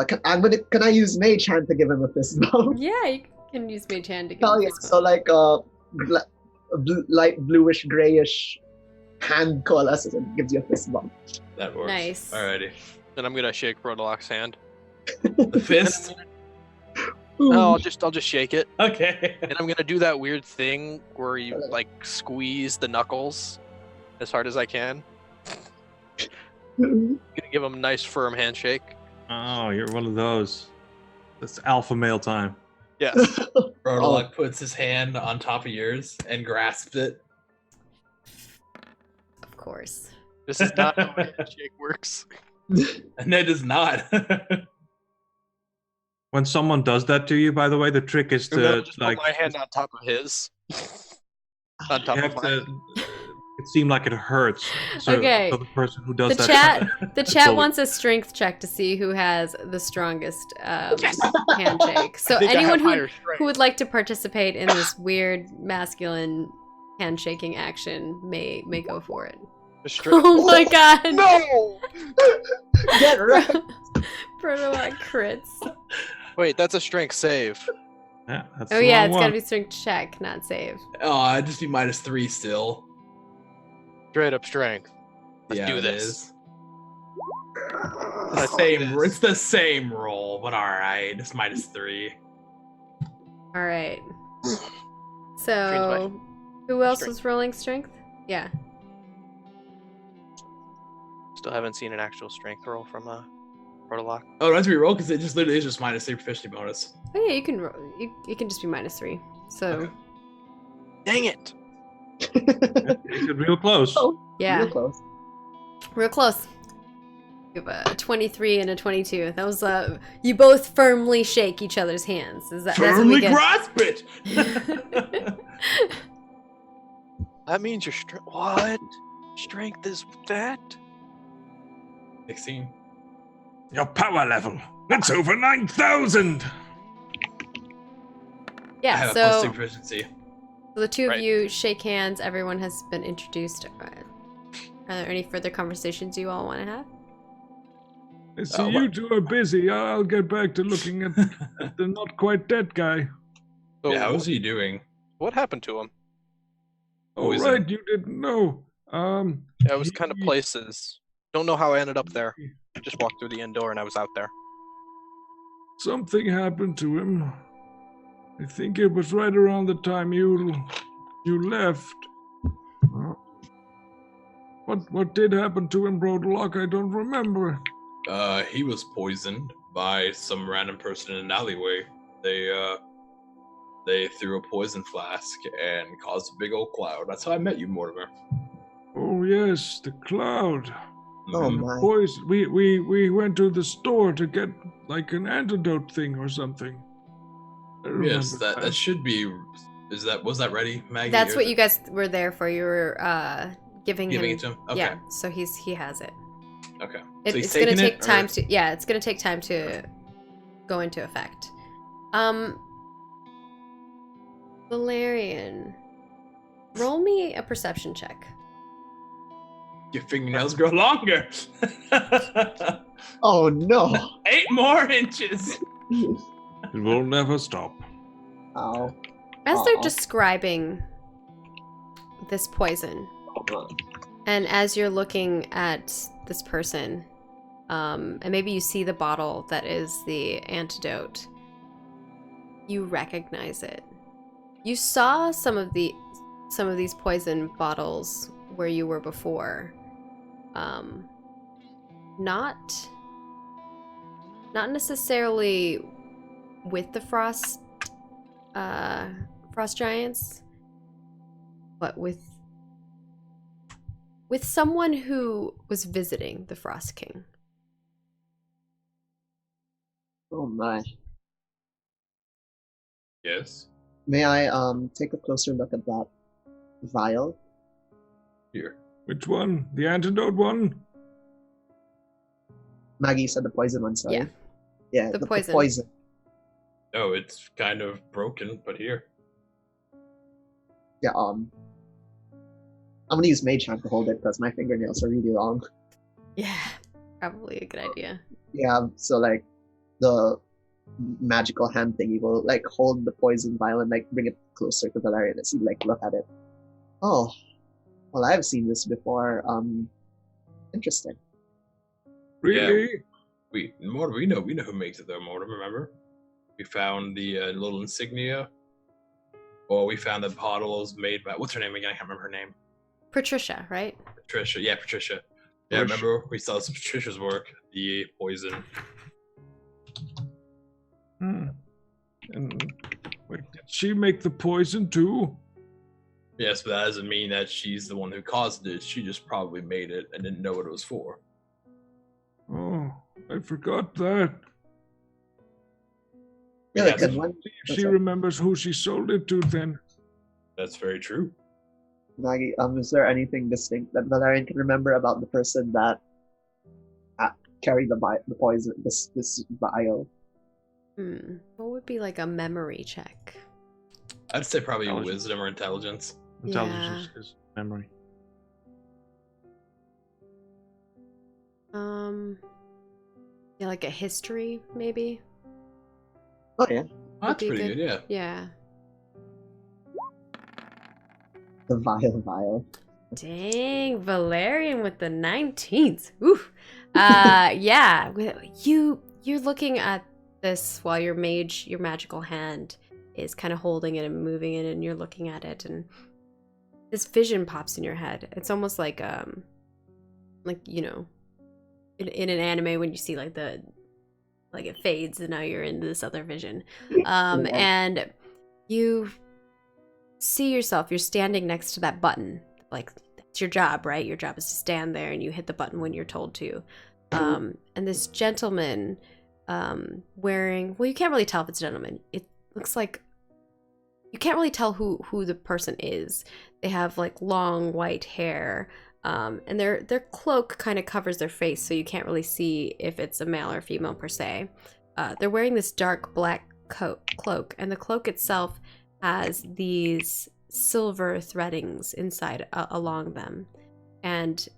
Can I use Mage Hand to give him a fist bump? Yeah, you can use Mage Hand to give Oh him yeah, fist so bump. like light bluish grayish hand coalesces and gives you a fist bump. That works. Nice. Alrighty. Then I'm gonna shake Brodolok's hand. The fist? No, I'll just shake it. Okay. And I'm gonna do that weird thing where you like squeeze the knuckles as hard as I can. Gonna give him a nice firm handshake. Oh, you're one of those. That's alpha male time. Yes. Brodolok puts his hand on top of yours and grasps it. Of course. This is not how a handshake works. And it is not. When someone does that to you, by the way, the trick is And then I'll to just like put my hand on top of his. On top you of have mine. to it seem like it hurts. So, Okay. so the person who does The that chat Fully. wants a strength check to see who has the strongest handshake. So I think I anyone have higher who strength. would like to participate in this weird masculine handshaking action may go for it. Just straight- Oh my god! No! Get right. Protolog crits. Wait, that's a strength save. Yeah, that's Oh the yeah, wrong it's gotta one. be strength check, not save. Oh, it'd just be -3 still. Straight up strength. Let's Yeah, do it this. is. Let's do Same, this. it's the same roll, but alright. It's -3. All right. Strength So, who else Strength. was rolling strength? Yeah. Still haven't seen an actual strength roll from Brodolok. Oh, it has to be roll because it just literally is just -3 proficiency bonus. Oh yeah, you can roll. You can just be -3. So Okay. Dang it! Makes it real close. Oh. yeah, Real close. real close. You have a 23 and a 22. That was you both firmly shake each other's hands. Is that that's what we Firmly get? grasp it! That means your strength. What? Strength is that? 16. Your power level. It's over 9,000. I Yeah. have a So +2 proficiency. the two of Right. you shake hands. Everyone has been introduced. Are there any further conversations you all want to have? I see what- you two are busy. I'll get back to looking at the not quite dead guy. So Yeah, how's he doing? what happened to him? Oh, Poison. right, you didn't know. I was kind of he- places. Don't know how I ended up there. Just walked through the inn door and I was out there. Something happened to him. I think it was right around the time you left. What did happen to him, Brodolok? I don't remember. He was poisoned by some random person in an alleyway. They threw a poison flask and caused a big old cloud. That's how I met you, Mortimer. Oh yes, the cloud. Oh Mhm. my. Boys, we went to the store to get like an antidote thing or something. I Yes, remember that should be. Was that ready, Maggie? That's or what is you guys were there for. You were giving giving him. it to him? Okay. Yeah. So he has it. Okay. It's taking gonna take it, time or- to. Yeah, it's gonna take time to go into effect. Valerian, roll me a perception check. Your fingernails grow longer. Oh no. 8 more inches. It will never stop. Ow. As they're Aw. describing this poison, and as you're looking at this person, and maybe you see the bottle that is the antidote, you recognize it. You saw some of these poison bottles where you were before. Not necessarily with the frost giants, but with someone who was visiting the Frost King. Oh my. Yes. May I take a closer look at that vial? Here. Which one? The antidote one? Maggie said the poison one, sorry. Yeah. Yeah, The the poison. poison. Oh, it's kind of broken, but here. Yeah, I'm gonna use Mage Hand to hold it because my fingernails are really long. Yeah, probably a good idea. Yeah, so like the magical hand thingy will like hold the poison vial and like bring it closer to Valerian as he like look at it. Oh, well, I've seen this before. Interesting. Really? Mortimer, we know who makes it though, Mortimer, remember? We found the little insignia. Or we found the bottles made by, what's her name again? I can't remember her name. Patricia, right? Patricia. Yeah, Patricia. Yeah, remember we saw some Patricia's work, the poison. Hmm. And wait, did she make the poison too? Yes, but that doesn't mean that she's the one who caused it. She just probably made it and didn't know what it was for. Oh, I forgot that. Yeah, like, and when, If she remembers who she sold it to, then. That's very true. Maggie, is there anything distinct that Valerian can remember about the person that carried the poison, this vial? What would be like a memory check? I'd say probably Intelligence. wisdom or intelligence. Intelligence is memory. Yeah, like a history, maybe. Oh yeah, That's be pretty good. good, yeah. Yeah. the vial. Dang, Valerian with the 19th. Ooh. Yeah. You're looking at this while your magical hand is kind of holding it and moving it, and you're looking at it, and this vision pops in your head. It's almost like you know, in an anime when you see like it fades and now you're in this other vision. And you see yourself, you're standing next to that button. Like, that's your job, right? Your job is to stand there and you hit the button when you're told to. And this gentleman wearing, well, you can't really tell if it's a gentleman. It looks like you can't really tell who the person is. They have like long white hair. And their cloak kind of covers their face, so you can't really see if it's a male or female per se. They're wearing this dark black cloak, and the cloak itself has these silver threadings inside along them. And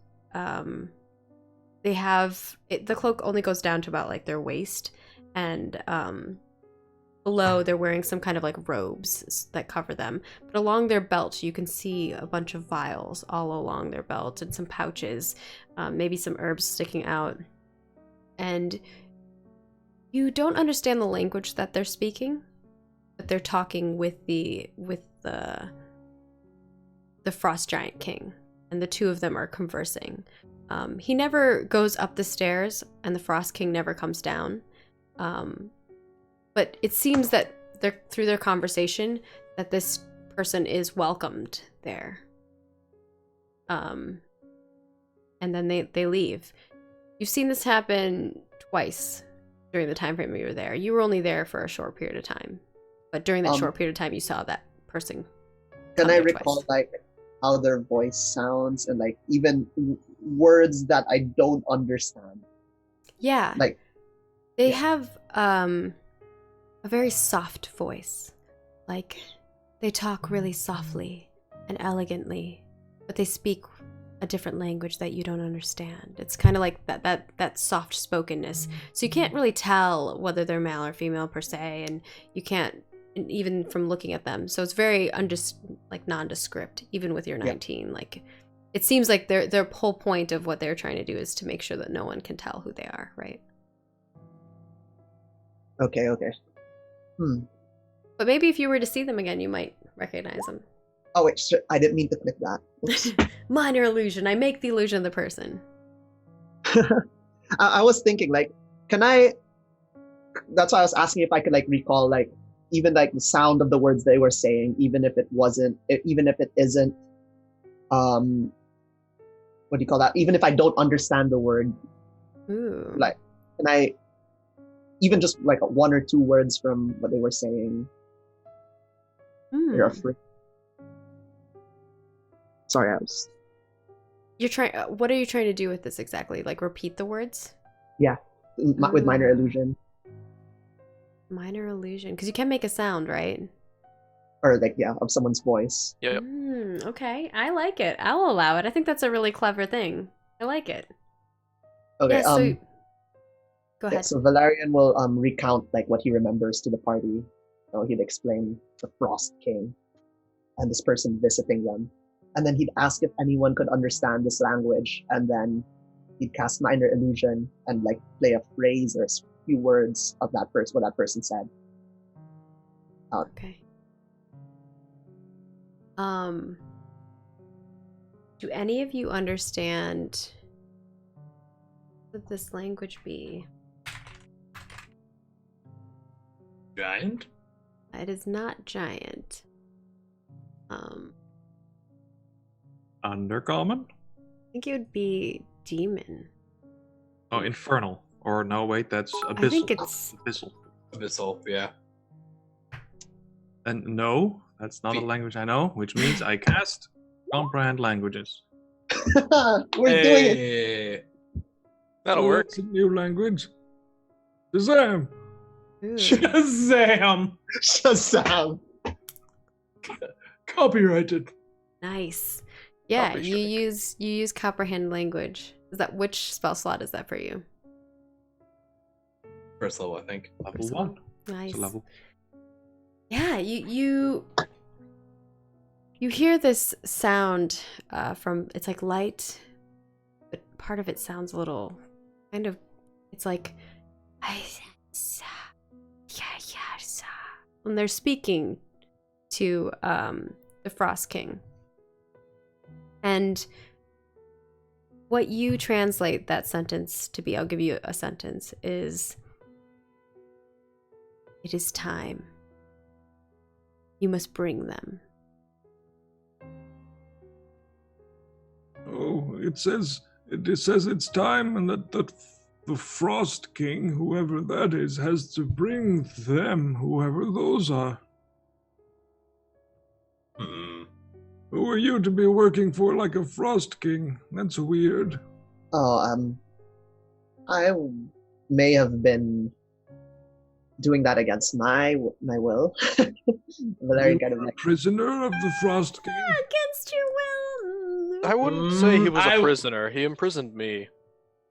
they have the cloak only goes down to about like their waist, and below they're wearing some kind of like robes that cover them, but along their belt you can see a bunch of vials all along their belt and some pouches, maybe some herbs sticking out, and you don't understand the language that they're speaking, but they're talking with the Frost Giant King, and the two of them are conversing. He never goes up the stairs, and the Frost King never comes down. But it seems that through their conversation that this person is welcomed there. And then they leave. You've seen this happen twice during the time frame you were there. You were only there for a short period of time, but during that short period of time, you saw that person. Can I recall like how their voice sounds and like even words that I don't understand? Yeah, like they have a very soft voice. Like, they talk really softly and elegantly, but they speak a different language that you don't understand. It's kind of like that soft spokenness. So you can't really tell whether they're male or female per se, and you can't even from looking at them. So it's very nondescript, even with your 19. Like, it seems like their whole point of what they're trying to do is to make sure that no one can tell who they are, right? Okay. But maybe if you were to see them again, you might recognize them. Oh wait, I didn't mean to click that. Oops. Minor illusion. I make the illusion of the person. I was thinking like, can I? That's why I was asking if I could like recall like even like the sound of the words they were saying, even if it isn't, what do you call that? Even if I don't understand the word, Ooh. like, can I? Even just like one or two words from what they were saying. You're afraid. Sorry, I was. You're trying. What are you trying to do with this exactly? Like repeat the words? With minor illusion. Minor illusion, because you can make a sound, right? Or like, yeah, of someone's voice. Yep. Okay, I like it. I'll allow it. I think that's a really clever thing. I like it. Okay, Yeah, so... Go yeah, ahead. so Valerian will recount like what he remembers to the party. So he'd explain the Frost King and this person visiting them. And then he'd ask if anyone could understand this language, and then he'd cast minor illusion and like play a phrase or a few words of that person, what that person said. Okay. Do any of you understand what would this language be? Giant? It is not giant. Undercommon? I think it would be demon. Oh, infernal. Or no, wait, that's abyssal. I think it's abyssal. Abyssal, yeah. And no, that's not a language I know, which means I cast comprehend languages. We're doing it. That'll Oh, work. that's a new language. Shazam! Ooh. Shazam! Shazam! Copyrighted. Nice. Yeah, Copy you strike. use comprehend language. Is that which spell slot is that for you? First level, I think. Level First 1. one. Nice. It's a level. Yeah, you hear this sound from, it's like light, but part of it sounds a little kind of, it's like when they're speaking to the Frost King. And what you translate that sentence to be, I'll give you a sentence, is, "It is time. You must bring them." Oh, it says it's time, and that the Frost King, whoever that is, has to bring them, whoever those are. Who are you to be working for like a Frost King? That's weird. Oh, I may have been doing that against my will. Valerian kind of You're a like, prisoner of the Frost King. Against your will. I wouldn't say he was I a w- prisoner. He imprisoned me.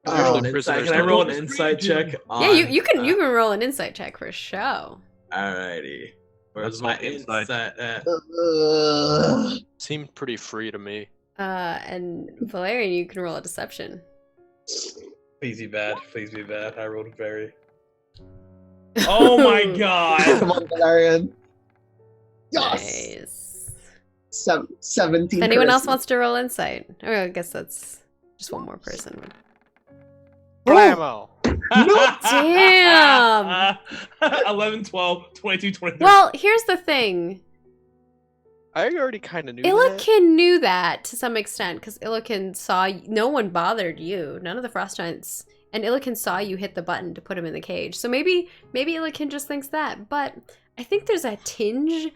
Oh, Usually an prisoners Can I don't roll an do- insight check? Yeah, you can roll an insight check for show. Alrighty. Where's Let's my roll insight. insight at? Seemed pretty free to me. And Valerian, you can roll a deception. Please be bad. Please be bad. I rolled very. Oh my god! come on, Valerian. Yes! Nice. 17. If anyone else charisma. wants to roll insight, or I guess that's just one more person. Blammo! Damn! 11, 12, 22, 23. Well, here's the thing. I already kind of knew that. Illakin knew that to some extent, because Illakin saw no one bothered you, none of the Frost Giants, and Illakin saw you hit the button to put him in the cage. So maybe Illakin just thinks that, but I think there's a tinge,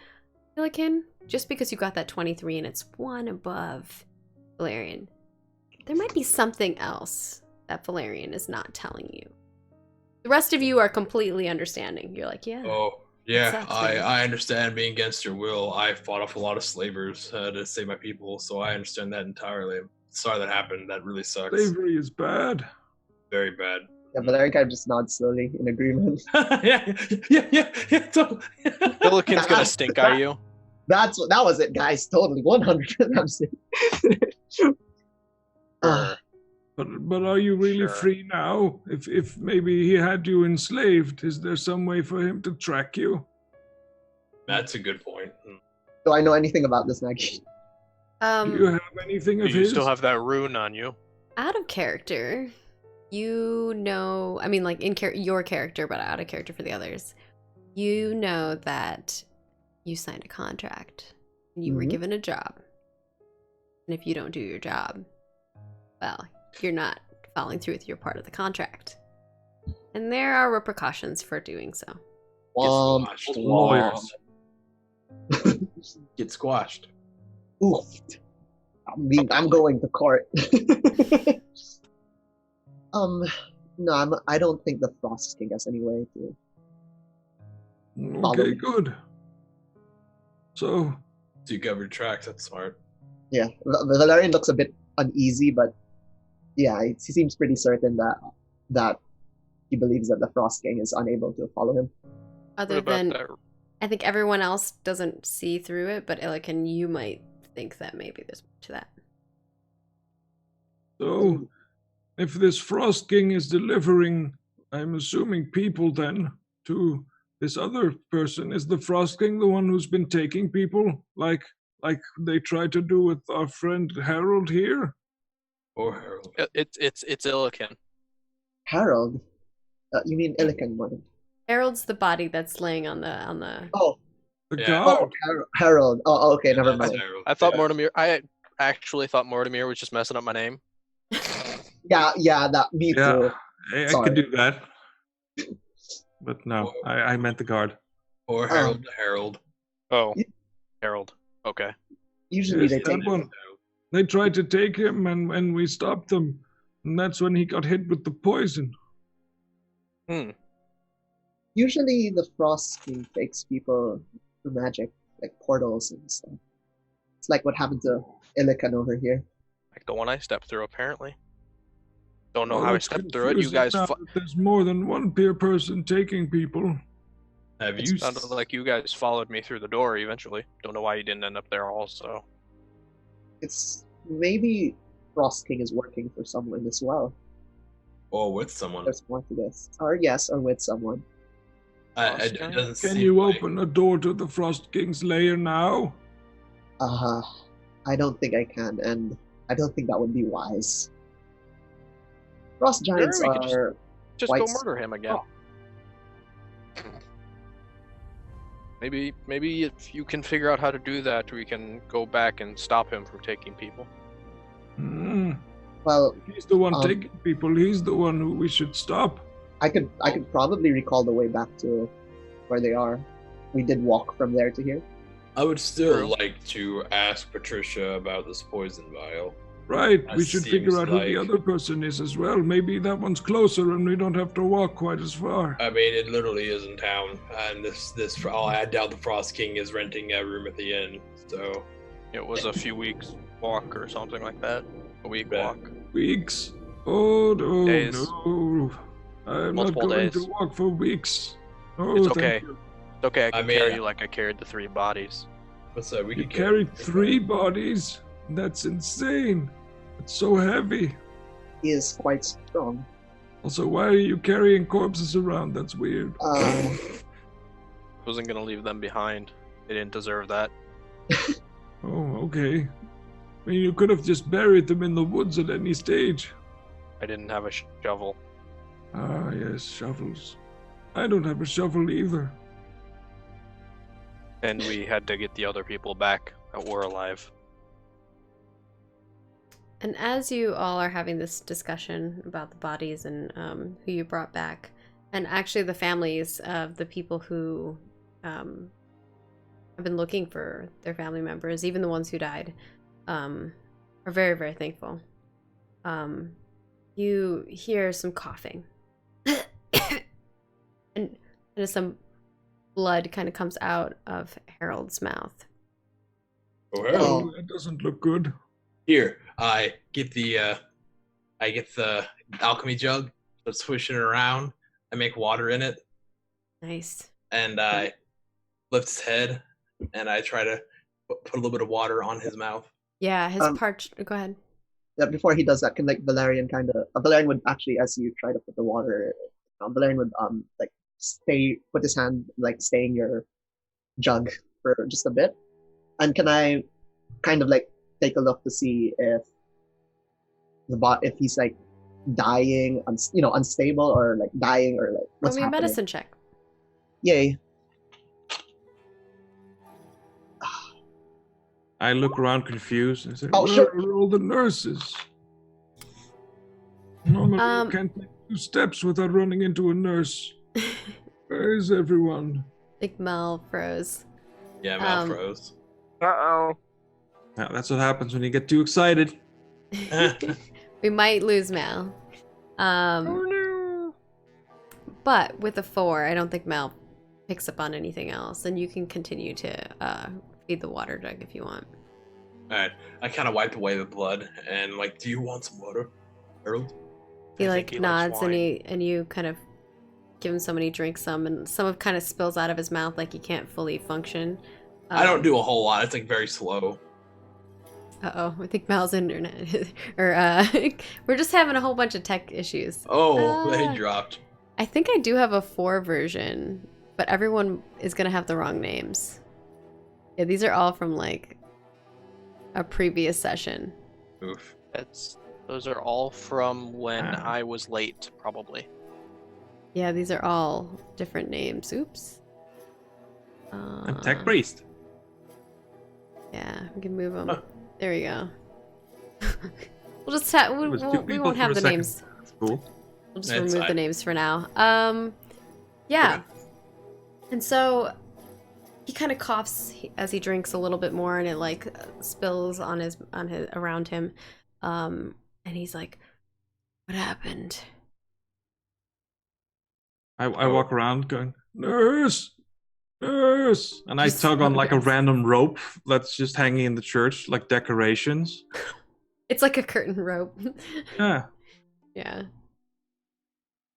Illakin, just because you got that 23 and it's one above Valerian. There might be something else that Valerian is not telling you. The rest of you are completely understanding. You're like, yeah. Oh, yeah, sucks, man. I understand being against your will. I fought off a lot of slavers to save my people, so I understand that entirely. Sorry that happened. That really sucks. Slavery is bad. Very bad. Yeah, Valerian kind of just nods slowly in agreement. yeah, totally. Illikin's gonna stink eye you. That was it, guys. Totally, 100%. But are you really Sure. free now? If maybe he had you enslaved, is there some way for him to track you? That's a good point. Do I know anything about this, Maggie? Do you have anything of You his? still have that rune on you. Out of character, you know, I mean, like in your character, but out of character for the others, you know that you signed a contract and you were Mhm. given a job. And if you don't do your job, well, you're not following through with your part of the contract. And there are repercussions for doing so. Womp, Watched. womp. get squashed. Oof. I'm going to court. No, I don't think the Frost King has any way to. Okay, good. So, you covered tracks. That's smart. Yeah, Valerian looks a bit uneasy, but yeah, he seems pretty certain that he believes that the Frost King is unable to follow him. Other What about than, that? I think everyone else doesn't see through it, but Illican, you might think that maybe there's more to that. so if this Frost King is delivering, I'm assuming people then to this other person. Is the Frost King the one who's been taking people, like they tried to do with our friend Harold here? Or Harold. It's Illican. Harold? You mean Illican one? Harold's the body that's laying on the. Oh, The Yeah. guard? Harold. Oh, okay, never That's mind. Harold. I thought Yeah. Mortimer. I actually thought Mortimer was just messing up my name. Yeah, that me Yeah, too. I Sorry. could do that. But no, I meant the guard. Or Harold to Harold. Oh, Harold. Okay. Usually Yes, they that take. one. They tried to take him, and we stopped them, and that's when he got hit with the poison. Usually the Frost King takes people through magic, like portals and stuff. It's like what happened to Illican over here. Like the one I stepped through, apparently. Don't know Well, how I it's stepped through it. You confusing guys. now that there's more than one peer person taking people. Have It you? sounded like you guys followed me through the door eventually. Don't know why you didn't end up there also. It's maybe Frost King is working for someone as well. Or with someone? There's more to this. Or with someone. It doesn't Can seem you like- open a door to the Frost King's lair now? I don't think I can, and I don't think that would be wise. Frost Giants we could are Just White go murder him again. Maybe if you can figure out how to do that, we can go back and stop him from taking people. well. He's the one taking people. He's the one who we should stop. I could probably recall the way back to where they are. We did walk from there to here. I would still True. like to ask Patricia about this poison vial. Right, That we should figure seems out who the like- other person is as well. Maybe that one's closer and we don't have to walk quite as far. I mean, it literally is in town, and I doubt the Frost King is renting a room at the inn. So It was a few weeks walk or something like that. A week Yeah. walk. Weeks? Oh, no, Days. no. I'm Multiple not going days. to walk for weeks. Oh, It's thank okay. you. It's okay, I can mean- carry you like I carried the 3 bodies. what's that? We You could carried 3 bodies? That's insane. It's so heavy. He is quite strong. Also, why are you carrying corpses around? That's weird. Wasn't gonna leave them behind. They didn't deserve that. Oh, okay. I mean, you could have just buried them in the woods at any stage. I didn't have a shovel. Ah, yes, shovels. I don't have a shovel either. And we had to get the other people back that were alive. And as you all are having this discussion about the bodies and who you brought back, and actually the families of the people who have been looking for their family members, even the ones who died, are very, very thankful. You hear some coughing. and some blood kind of comes out of Harold's mouth. Oh, Harold. Oh. That doesn't look good. Here, I get the alchemy jug, so swishing it around. I make water in it, Nice. and I lift his head, and I try to put a little bit of water on his mouth. Yeah, his Um, parched. Go ahead. Before he does that, can like Valerian Valerian would actually, as you try to put the water, Valerian would like put his hand like staying your jug for just a bit, and can I kind of like take a look to see if if he's like dying, unstable, or like dying, or like what's Roll me a happening? medicine check. Yay! I look around confused and say, Oh, Where sure. are all the nurses? Normally, Um, you can't take 2 steps without running into a nurse. Where is everyone? Like Mel froze. Yeah, mouth Um, froze. Uh-oh. Yeah, that's what happens when you get too excited. We might lose Mal. No. But with a 4, I don't think Mal picks up on anything else, and you can continue to feed the water jug if you want. Alright, I kind of wiped away the blood and like, do you want some water, Harold? He I like think he likes nods and wine. you kind of give him some and he drinks some, and some of kind of spills out of his mouth like he can't fully function. I don't do a whole lot. It's like very slow. Uh-oh, I think Mal's internet or we're just having a whole bunch of tech issues. Oh, they Ah. dropped. I think I do have a 4 version, but everyone is gonna have the wrong names. Yeah, these are all from like a previous session. Oof. Those are all from when Ah. I was late, probably. Yeah, these are all different names. Oops. And Tech Priest. Yeah, we can move them. Huh. There we go. We'll just have It was two we people won't for have a the second. names. That's cool. We'll just That's remove the fine. names for now. Yeah. And so he kind of coughs as he drinks a little bit more, and it like spills on his around him. And he's like, "What happened?" I walk around going, nurse, nurse, and I Just tug on so like a yes. random rope that's just hanging in the church, like decorations. It's like a curtain rope. Yeah. Yeah.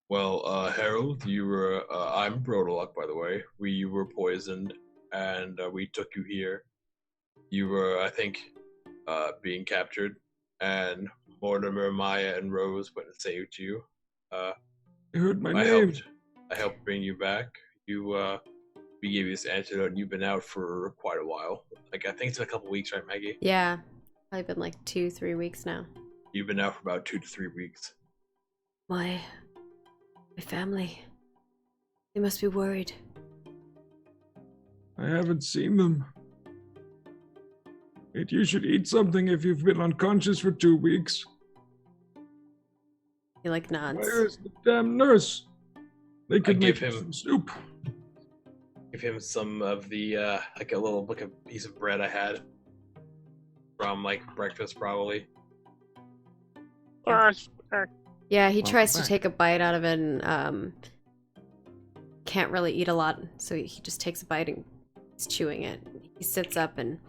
Well, Harold, you were. I'm Brodalock, by the way. We were poisoned, and we took you here. You were, I think, being captured, and Mortimer, Maya, and Rose went and saved you. You heard my I name. helped bring you back. We gave you this antidote, and you've been out for quite a while. Like I think it's a couple weeks, right, Maggie? Yeah. Probably been like 2-3 weeks now. You've been out for about 2 to 3 weeks. My family. They must be worried. I haven't seen them. You should eat something if you've been unconscious for 2 weeks. He like nods. Where is the damn nurse? They could give make him- some soup. Give him some of the like a piece of bread I had from like breakfast, probably. Yeah, he Welcome tries to back. take a bite out of it and can't really eat a lot, so he just takes a bite and he's chewing it. He sits up and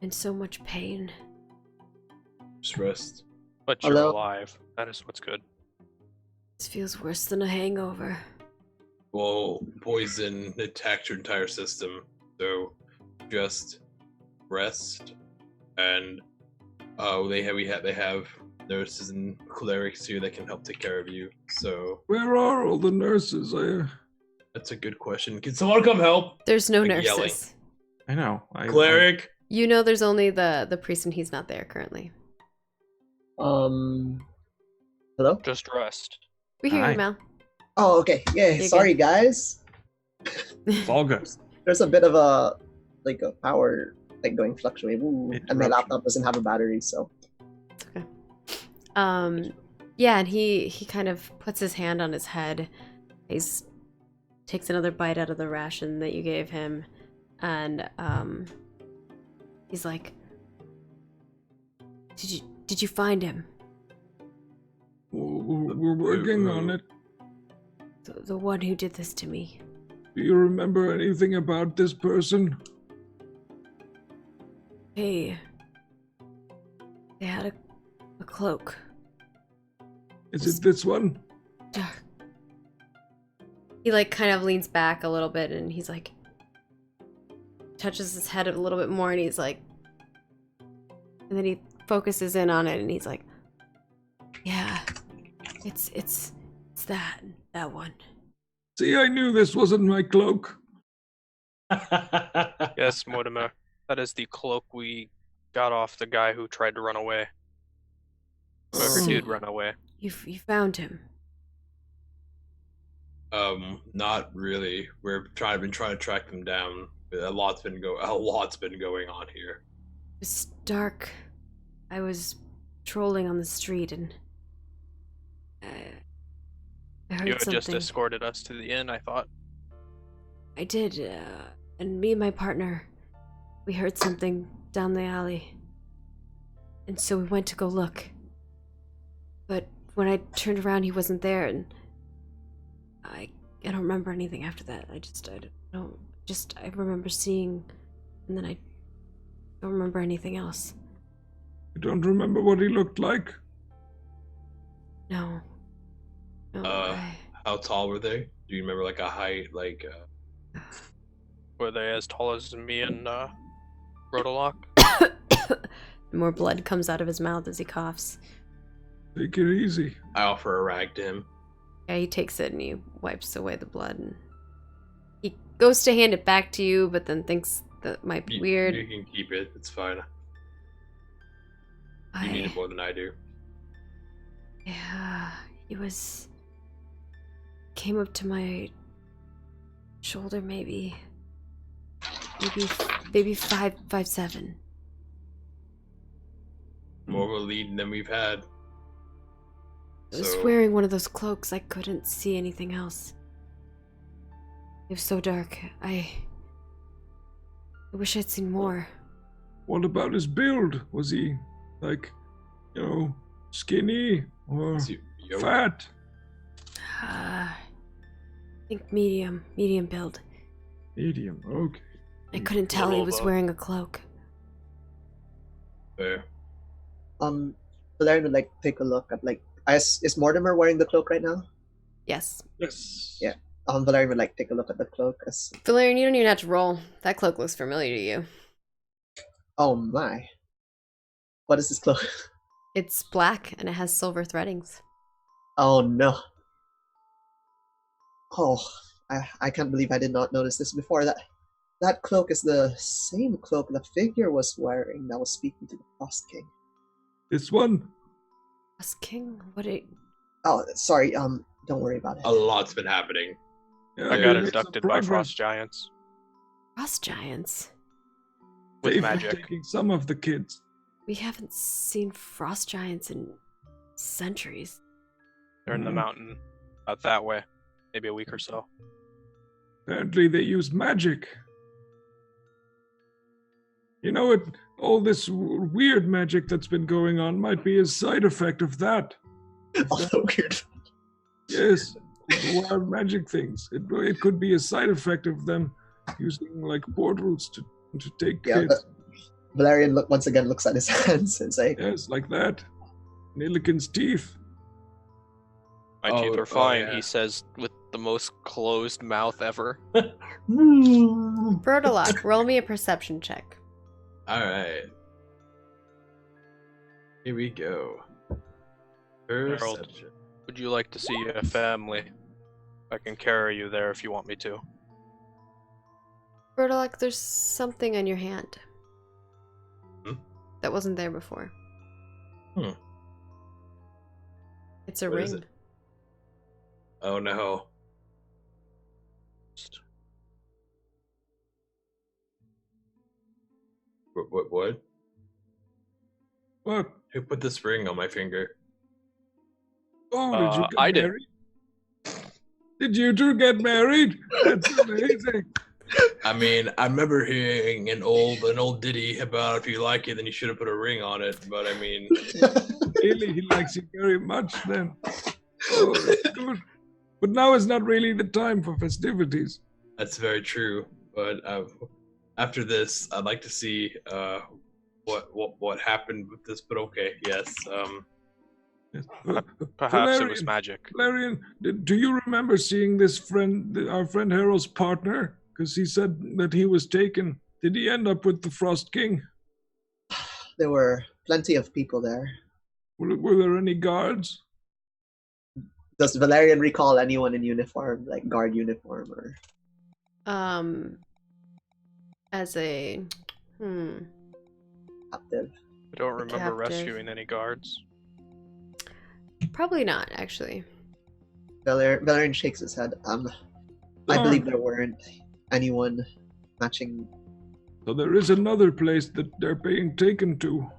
in so much pain. Just rest. But you're Hello? alive. That is what's good. This feels worse than a hangover. Well, poison attacked your entire system, so just rest. And they have nurses and clerics here that can help take care of you. So Where are all the nurses? that's a good question. Can someone come help? There's no Like nurses. yelling. I know. Cleric. You know there's only the priest and he's not there currently. Hello? Just rest. We hear Hi. you, Mel. Oh, okay. Yeah, You're sorry guys. It's all good. There's a bit of a power going fluctuate. Ooh, and my Interruption. laptop doesn't have a battery, so Yeah, and he kind of puts his hand on his head. He's takes another bite out of the ration that you gave him, and he's like, Did you find him? We're working on it. The one who did this to me. Do you remember anything about this person? Hey. They had a cloak. Is it this one? He like kind of leans back a little bit and he's like touches his head a little bit more and he's like, and then he focuses in on it and he's like, yeah, it's that one. See, I knew this wasn't my cloak. Yes, Mortimer. That is the cloak we got off the guy who tried to run away. Whoever So- did run away. You found him. Not really. Been trying to track them down. A lot's been going on here. It's dark. I was trolling on the street and I heard You had something. just escorted us to the inn, I thought. I did, and me and my partner, we heard something down the alley. And so we went to go look. But when I turned around, he wasn't there, and I don't remember anything after that. I remember seeing, and then I don't remember anything else. You don't remember what he looked like? No. How tall were they? Do you remember like a height, like? Were they as tall as me and Rhodolock? More blood comes out of his mouth as he coughs. Take it easy. I offer a rag to him. Yeah, he takes it and he wipes away the blood. And he goes to hand it back to you, but then thinks that might be weird. You can keep it. It's fine. You need it more than I do. Yeah, he came up to my shoulder, maybe 5'7". More of a lead than we've had. I was wearing one of those cloaks. I couldn't see anything else. It was so dark. I wish I'd seen more. What about his build? Was he, like, skinny or fat? I think medium build. Medium, okay. I couldn't tell he was wearing a cloak. Fair. Valerian would like take a look at is Mortimer wearing the cloak right now? Yes. Yes. Yeah. Valerian would like take a look at the cloak. Valerian, you don't even have to roll. That cloak looks familiar to you. Oh my. What is this cloak? It's black and it has silver threadings. Oh no. Oh, I can't believe I did not notice this before. That cloak is the same cloak the figure was wearing that was speaking to the Frost King. This one? Frost King? Oh, sorry, don't worry about it. A lot's been happening. Yeah, I got abducted by frost giants. Frost giants? With They've magic. been taking some of the kids. We haven't seen frost giants in centuries. They're in the mountain, out that way, maybe a week or so. Apparently they use magic. All this weird magic that's been going on might be a side effect of that. All the weird. Yes, wild magic things. It could be a side effect of them using like portals to take kids. Valerian once again looks at his hands and say, Yes, like that. Nilikin's teeth. My teeth are fine, he says with the most closed mouth ever. Bertolock, roll me a perception check. Alright. Here we go. Harold, Perception. would you like to see a family? I can carry you there if you want me to. Bertolock, there's something on your hand. That wasn't there before. It's a What is ring. it? Oh no. What? What? Who put this ring on my finger? Oh, did you get I did. married? Did you two get married? That's amazing. I mean, I remember hearing an old ditty about if you like it, then you should have put a ring on it. But I mean, Really, he likes you very much then. Oh, that's good. But now is not really the time for festivities. that's very true. But after this, I'd like to see what happened with this. But okay, yes. Yes. Perhaps it was Valerian, magic. Valerian, do you remember seeing this our friend Harold's partner? Because he said that he was taken. Did he end up with the Frost King? there were plenty of people there. Were there any guards? Does Valerian recall anyone in uniform, like guard uniform or? As a Captive. I don't remember captive. rescuing any guards. Probably not, actually. Valerian shakes his head. I believe there weren't anyone matching. So there is another place that they're being taken to.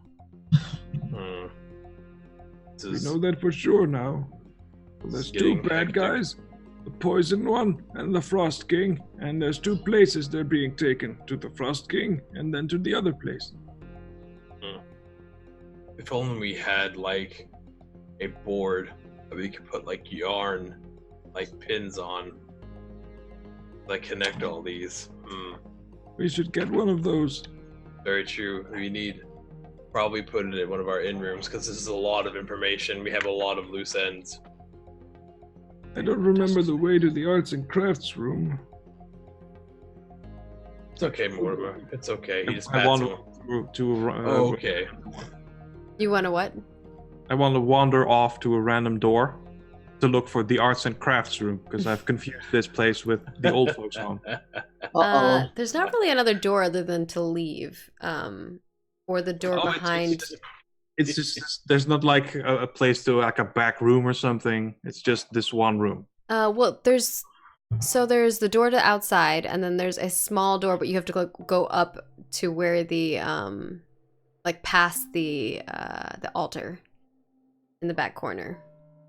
We know that for sure now. So there's two getting bad hectic. guys. the Poison One and the Frost King, and there's 2 places they're being taken, to the Frost King and then to the other place. If only we had like a board that we could put like yarn, like pins on, like connect all these. We should get one of those. Very true. We need probably put it in one of our in rooms because this is a lot of information. We have a lot of loose ends. I don't remember the way to the arts and crafts room. It's okay, Mortimer. It's okay. He just I passed want to okay. You want to what? I want to wander off to a random door to look for the arts and crafts room because I've confused this place with the old folks' home. There's not really another door other than to leave, or the door behind. It's just there's not like a place to like a back room or something. It's just this one room. Well, there's the door to outside, and then there's a small door, but you have to go up to where the like past the altar in the back corner.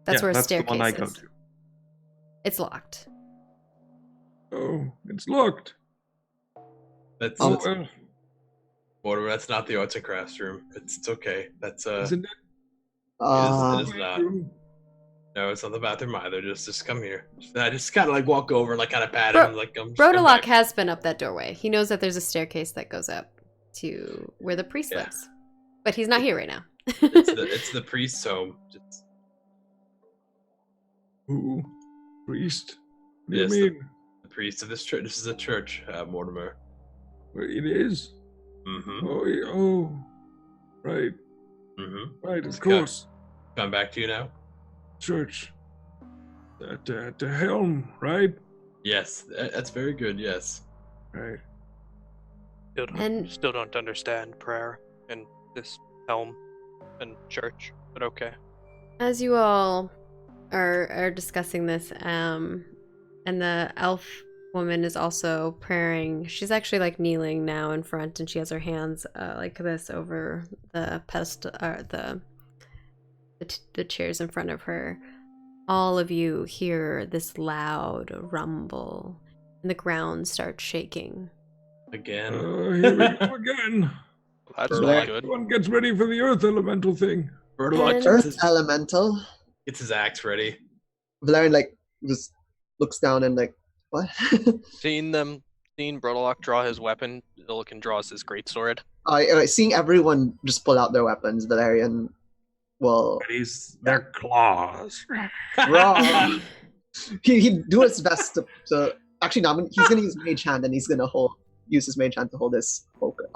That's where a staircase the one I is. go to. It's locked. Oh, it's locked. That's well. Mortimer, that's not the arts and crafts room. It's okay. That's Isn't it? it is not. No, it's not the bathroom either. Just come here. I just kind of like walk over and like kind of pat him. Like Brodalock has been up that doorway. He knows that there's a staircase that goes up to where the priest lives, but he's not here right now. it's the priest's home. Ooh, priest? What do Yes, you mean? The priest of this church. This is a church, Mortimer. It is? Mm-hmm. Oh, right. Mm-hmm. Right, of course. Come back to you now? Church. At the helm, right? Yes, that's very good, yes. Right. Still don't understand prayer in this helm and church, but okay. As you all are discussing this, and the elf woman is also praying. She's actually like kneeling now in front, and she has her hands like this over the pedestal, the chairs in front of her. All of you hear this loud rumble, and the ground starts shaking. Again. Here we go again. That's not good. Everyone gets ready for the earth elemental thing. Earth elemental. Gets his axe ready. Valerian like just looks down and like, what? Seeing Brodalock draw his weapon, Illican draws his greatsword. Seeing everyone just pull out their weapons, Valerian will their claws. raw. He'd do his best to actually no, he's gonna use Mage Hand and he's gonna use his Mage Hand to hold this focus,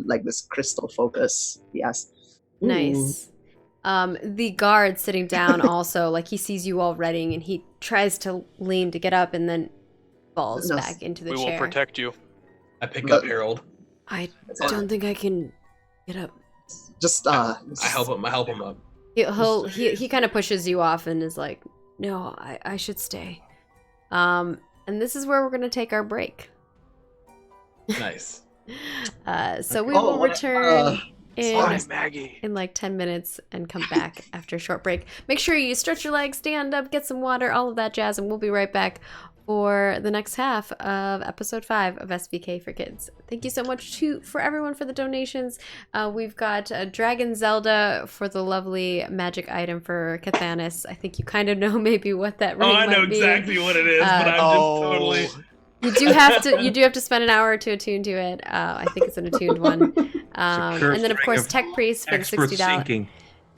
like this crystal focus. Yes. Nice. The guard sitting down also, like he sees you all readying, and he tries to lean to get up and then falls back into the chair. We will protect you. I pick up Harold. I don't think I can get up. Just I help him. I help him up. He kind of pushes you off and is like, "No, I should stay." And this is where we're gonna take our break. Nice. So we will return Maggie. in like 10 minutes and come back after a short break. Make sure you stretch your legs, stand up, get some water, all of that jazz, and we'll be right back for the next half of episode 5 of SVK for Kids. Thank you so much for everyone for the donations. We've got Dragon Zelda for the lovely magic item for Cathanis. I think you kind of know maybe what that ring I know might be. exactly what it is, but I'm just totally. You do have to spend an hour or two attuned to it. I think it's an attuned one. And then of course Tech Priest for the $60.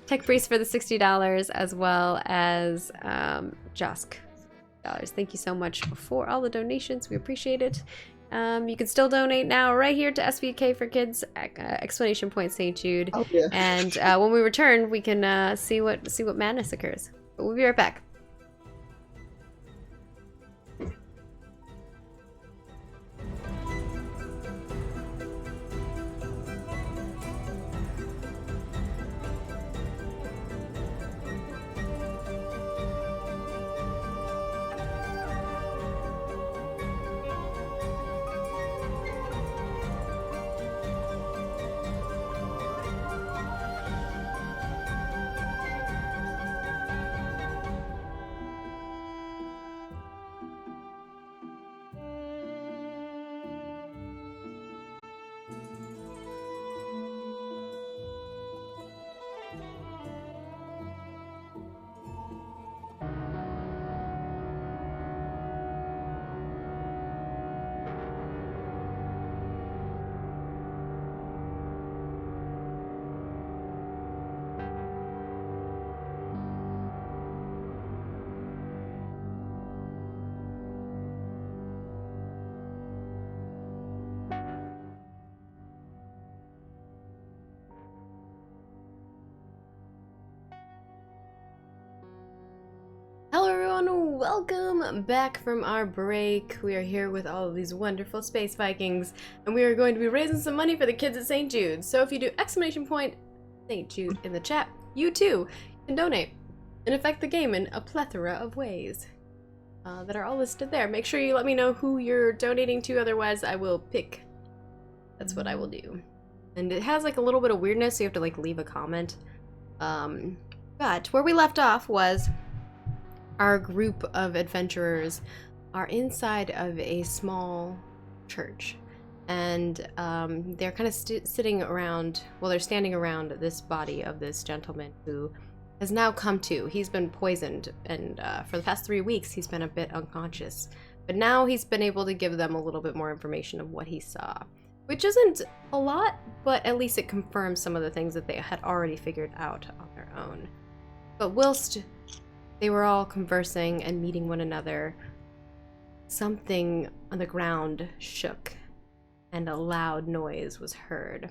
Tech Priest for the $60, as well as Josk. Thank you so much for all the donations. We appreciate it. You can still donate now right here to SVK for Kids, exclamation point St Jude. Oh, yeah. And when we return, we can see what madness occurs. But we'll be right back. Welcome back from our break. We are here with all of these wonderful space Vikings, and we are going to be raising some money for the kids at St. Jude. So if you do !St Jude in the chat, you too can donate and affect the game in a plethora of ways that are all listed there. Make sure you let me know who you're donating to, otherwise I will pick. That's what I will do. And it has like a little bit of weirdness, so you have to like leave a comment. But where we left off was our group of adventurers are inside of a small church, and they're kind of sitting around, well, they're standing around this body of this gentleman who has now come to. He's been poisoned, and for the past 3 weeks he's been a bit unconscious, but now he's been able to give them a little bit more information of what he saw, which isn't a lot, but at least it confirms some of the things that they had already figured out on their own. But whilst they were all conversing and meeting one another, something on the ground shook, and a loud noise was heard.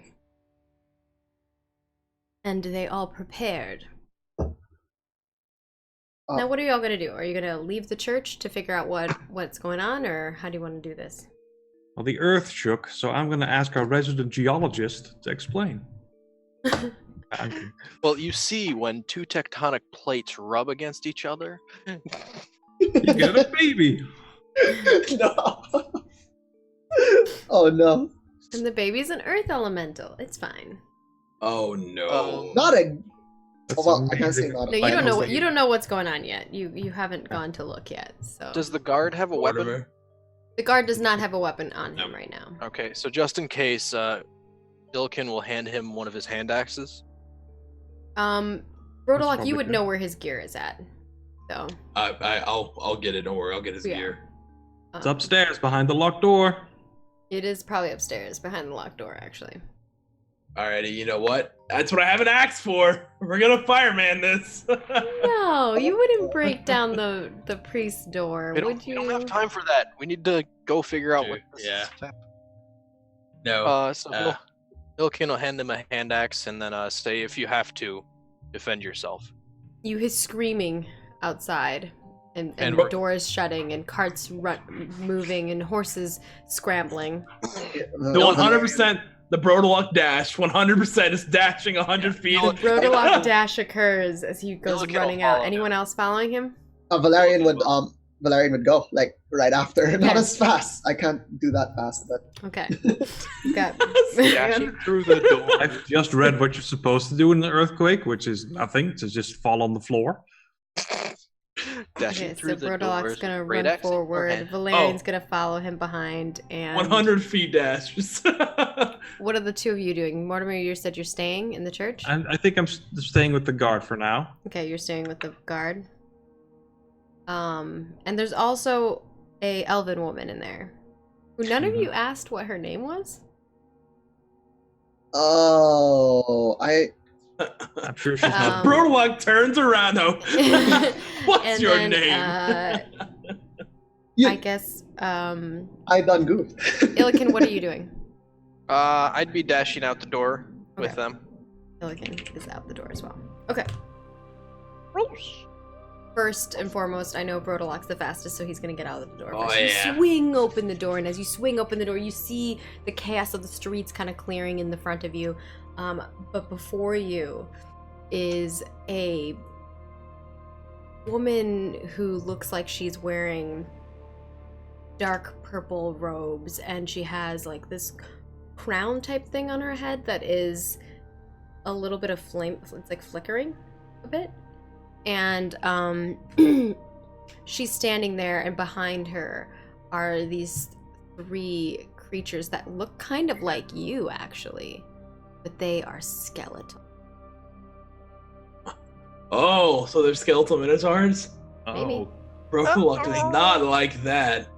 And they all prepared. Now, what are y'all gonna do? Are you gonna leave the church to figure out what's going on, or how do you want to do this? Well, the earth shook, so I'm going to ask our resident geologist to explain. Well, you see, when two tectonic plates rub against each other, You get a baby. No. Oh no. And the baby's an earth elemental. It's fine. Oh no. Not a. That's Well, I can't say amazing. not. No, you a- don't know you don't know what's going on yet. You haven't gone to look yet. So does the guard have a weapon? Mortimer? the guard does not have a weapon on him right now. Okay, so just in case, Dilkin will hand him one of his hand axes. Brodalok, probably you would good. know where his gear is at. So I'll get it. Don't worry. I'll get his Yeah. gear. It's upstairs behind the locked door. It is probably upstairs behind the locked door, actually. Alrighty. You know what? That's what I have an axe for. We're gonna fireman this. No, you wouldn't break down the priest's door, We would you? don't have time for that. We need to go figure out what this Yeah. is happening. No. So Dilkin will hand him a hand axe and then say, if you have to, defend yourself. You hear screaming outside, and And the doors shutting, and carts moving, and horses scrambling. The 100%. The Brodalok dash. 100% is dashing 100 feet. No, Brodalok dash occurs as he goes Dilkin will running out. follow Anyone else following him? Valerian would go like right after. Not as fast. I can't do that fast, but Okay. Got Dashing through the door. I've just read what you're supposed to do in an earthquake, which is nothing, to just fall on the floor. Dashing Okay, so through the Brodalok's doors. gonna Great run axe. forward. Okay. Valerian's gonna follow him behind, and 100 feet dash. what are the two of you doing? Mortimer, you said you're staying in the church? And I think I'm staying with the guard for now. Okay, you're staying with the guard. And there's also a elven woman in there. Who none of you asked what her name was? I'm sure she's not. Brodalok turns around though. What's And your then, name? Yeah. I guess, I done good. Illiken, what are you doing? I'd be dashing out the door with Okay. them. Illiken is out the door as well. Okay. First and foremost, I know Brodalok's the fastest, so he's gonna get out of the door. Oh, first. yeah. You swing open the door, and as you swing open the door, you see the chaos of the streets kind of clearing in the front of you. But before you is a woman who looks like she's wearing dark purple robes, and she has like this crown type thing on her head that is a little bit of flame. It's like flickering a bit. And she's standing there, and behind her are these 3 creatures that look kind of like you, actually, but they are skeletal. Oh, so they're skeletal minotaurs? Maybe. Oh, Brodalok does not like that.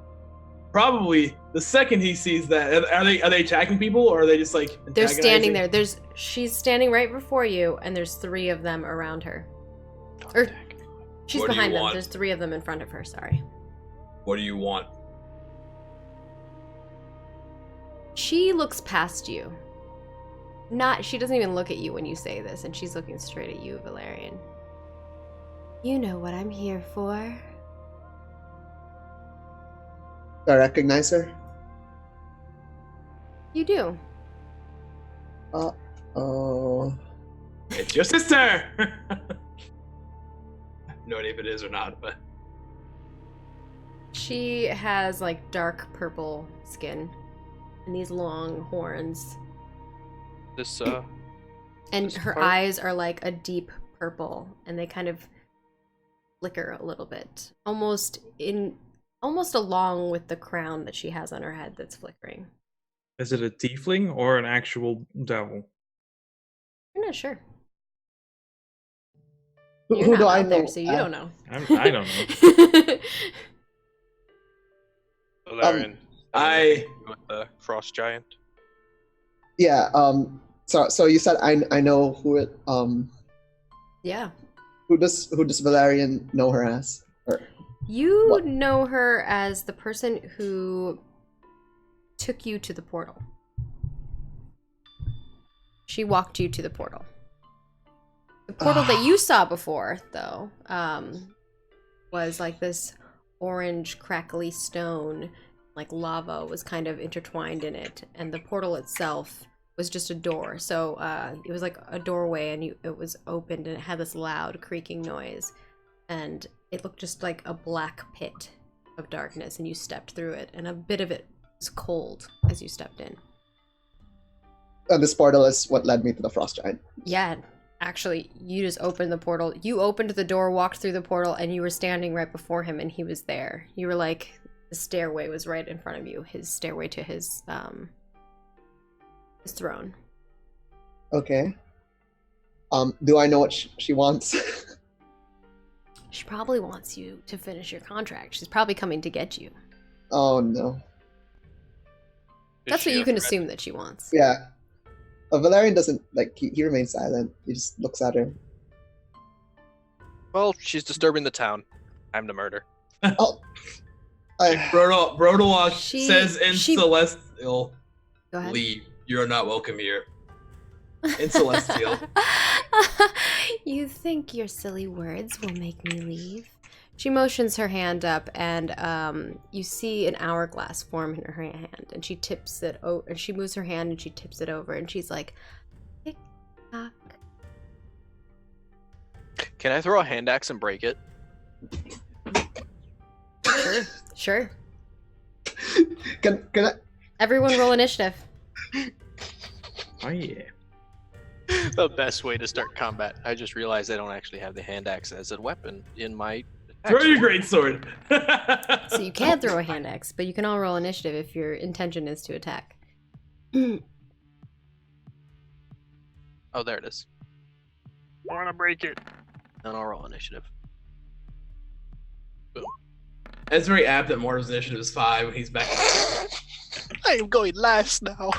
Probably the second he sees that, are they attacking people, or are they just like They're standing antagonizing? there. She's standing right before you, and there's 3 of them around her. Or she's What do you behind them. want? There's 3 of them in front of her. Sorry. What do you want? She looks past you. She doesn't even look at you when you say this, and she's looking straight at you, Valerian. You know what I'm here for. I recognize her? You do. Oh. It's your sister! No idea if it is or not, but... She has like dark purple skin and these long horns. This And This her part? eyes are like a deep purple and they kind of flicker a little bit. Almost along with the crown that she has on her head that's flickering. Is it a tiefling or an actual devil? I'm not sure. Who, You're who not do I out there, know? so you don't know. I don't know. Valerian. With the frost giant. Yeah. So you said I know who it. Yeah. Who does Valerian know her as? Or You what? know her as the person who took you to the portal. She walked you to the portal. The portal that you saw before, though, was like this orange crackly stone, like lava was kind of intertwined in it, and the portal itself was just a door. So it was like a doorway, and it was opened, and it had this loud creaking noise, and it looked just like a black pit of darkness, and you stepped through it, and a bit of it was cold as you stepped in. And this portal is what led me to the frost giant. Yeah, actually, you just opened the portal. You opened the door, walked through the portal, and you were standing right before him, and he was there. You were like, the stairway was right in front of you, his stairway to his throne. Okay. Do I know what she wants? She probably wants you to finish your contract. She's probably coming to get you. Oh no. That's what you can assume that she wants. Yeah. Valerian doesn't like. He remains silent. He just looks at her. Well, she's disturbing the town. Time to murder. Oh. Brodalok She- says in she- Celestial, Go ahead. leave. You're not welcome here. In Celestial. You think your silly words will make me leave? She motions her hand up, and you see an hourglass form in her hand, and she tips it over. And she moves her hand, and she tips it over, and she's like, "Tick tock." Can I throw a hand axe and break it? Sure, sure. Can I? Everyone, roll initiative. Oh yeah. The best way to start combat. I just realized I don't actually have the hand axe as a weapon in my. Throw your greatsword. So you can throw a hand axe, but you can all roll initiative if your intention is to attack. Oh, there it is. I want to break it. And I'll roll initiative. Boom. It's very apt that Mortar's initiative is 5 when he's back. I am going last now.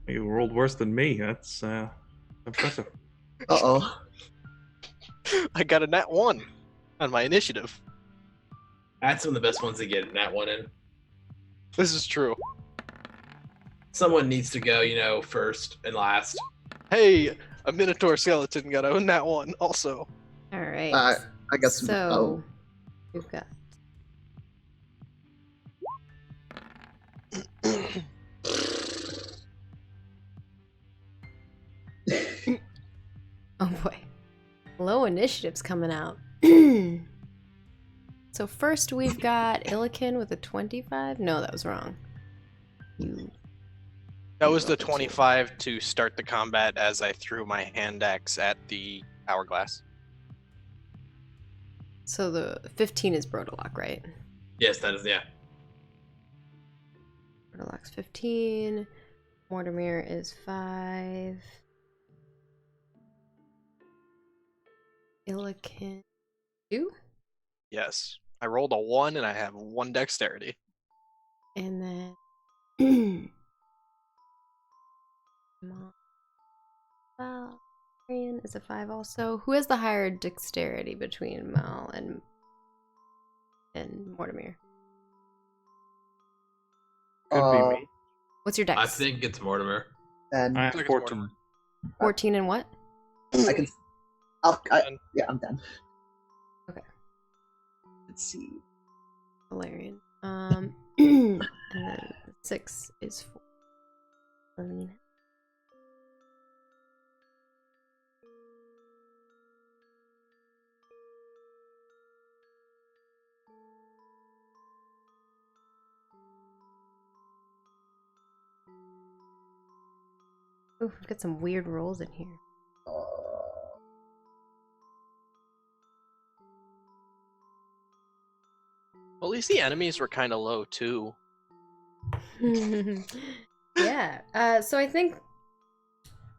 You rolled worse than me. That's impressive. Uh-oh. I got a nat 1 on my initiative. That's one of the best ones to get that one in. This is true. Someone needs to go, first and last. Hey, a Minotaur skeleton got a nat 1 also. All right. I guess. So we've got. Oh boy. Low initiative's coming out. So first we've got Illikin with a 25. No, that was wrong. That was the 25 to start the combat as I threw my hand axe at the hourglass. So the 15 is Brodalok, right? Yes, that is, yeah. Brodalok's 15. Mortimer is 5. Illikin 2. Yes. I rolled a 1 and I have 1 dexterity. And then Valerian is a 5 also. Who has the higher dexterity between Mal and Mortimer? Could be me. What's your dex? I think it's Mortimer. And I I have think it's 14. 14 and what? I can. Yeah, I'm done. Let's see. Valerian. And then 6 is for Alina. Ooh, we've got some weird rolls in here. Well, at least the enemies were kind of low too. Yeah. So I think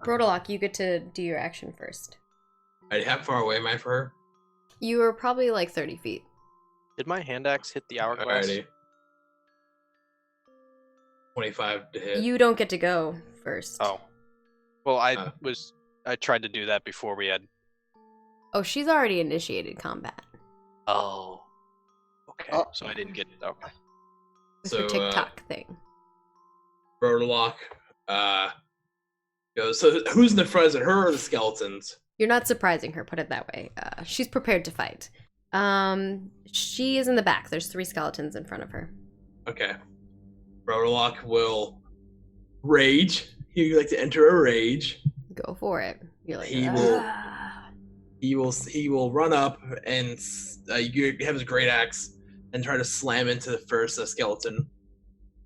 Brodalock, you get to do your action first. Alright, how far away am I for her? You were probably like 30 feet. Did my hand axe hit the hourglass? Alrighty. 25 to hit. You don't get to go first. Oh. Well, I tried to do that before we had. Oh, she's already initiated combat. Oh. Okay. Oh. So I didn't get. Okay. It's her TikTok thing. Brodalock goes, so who's in the front? Is it her or the skeletons? You're not surprising her, put it that way. She's prepared to fight. She is in the back. There's 3 skeletons in front of her. Okay. Brodalock will rage. He would like to enter a rage. Go for it. You're like, He will run up and have his great axe and try to slam into the first skeleton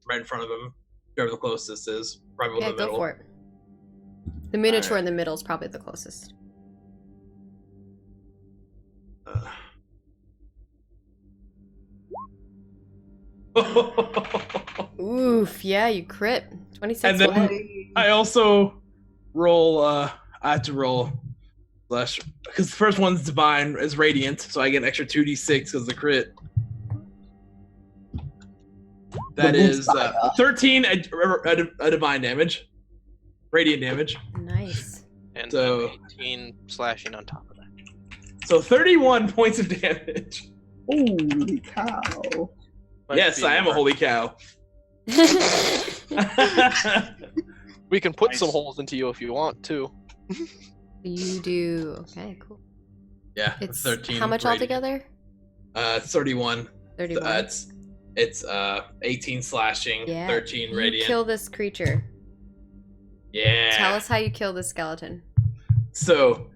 right in front of him. Whoever the closest is, probably in the middle. Go for it. The miniature in the middle is probably the closest. Oof, yeah, you crit. 26. And then I also roll, I have to roll slash, because the first one's divine, is radiant, so I get an extra 2d6 because of the crit. That is 13 a divine damage. Radiant damage. Nice. And So- 18 slashing on top of that. So 31 points of damage. Holy cow. Might Yes, be I am a more. holy cow. We can put Nice. some holes into you if you want to. You do. Okay, cool. Yeah, It's 13. how much radiant. altogether? 31. 31. It's 18 slashing, Yeah. 13 You radiant. kill this creature. Yeah. Tell us how you kill this skeleton. So,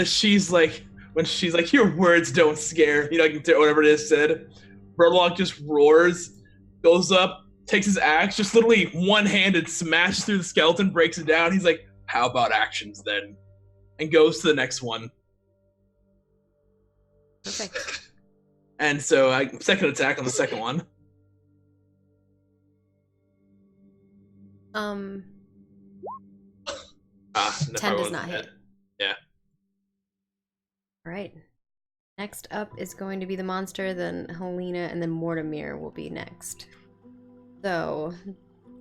she's like, when she's like, your words don't scare, like whatever it is said, Brodalock just roars, goes up, takes his axe, just literally one-handed smashes through the skeleton, breaks it down. He's like, how about actions then? And goes to the next one. Perfect. And so, second attack on the second one. That 10 probably does not wasn't hit. it. Yeah. All right. Next up is going to be the monster, then Helena, and then Mortimer will be next. So,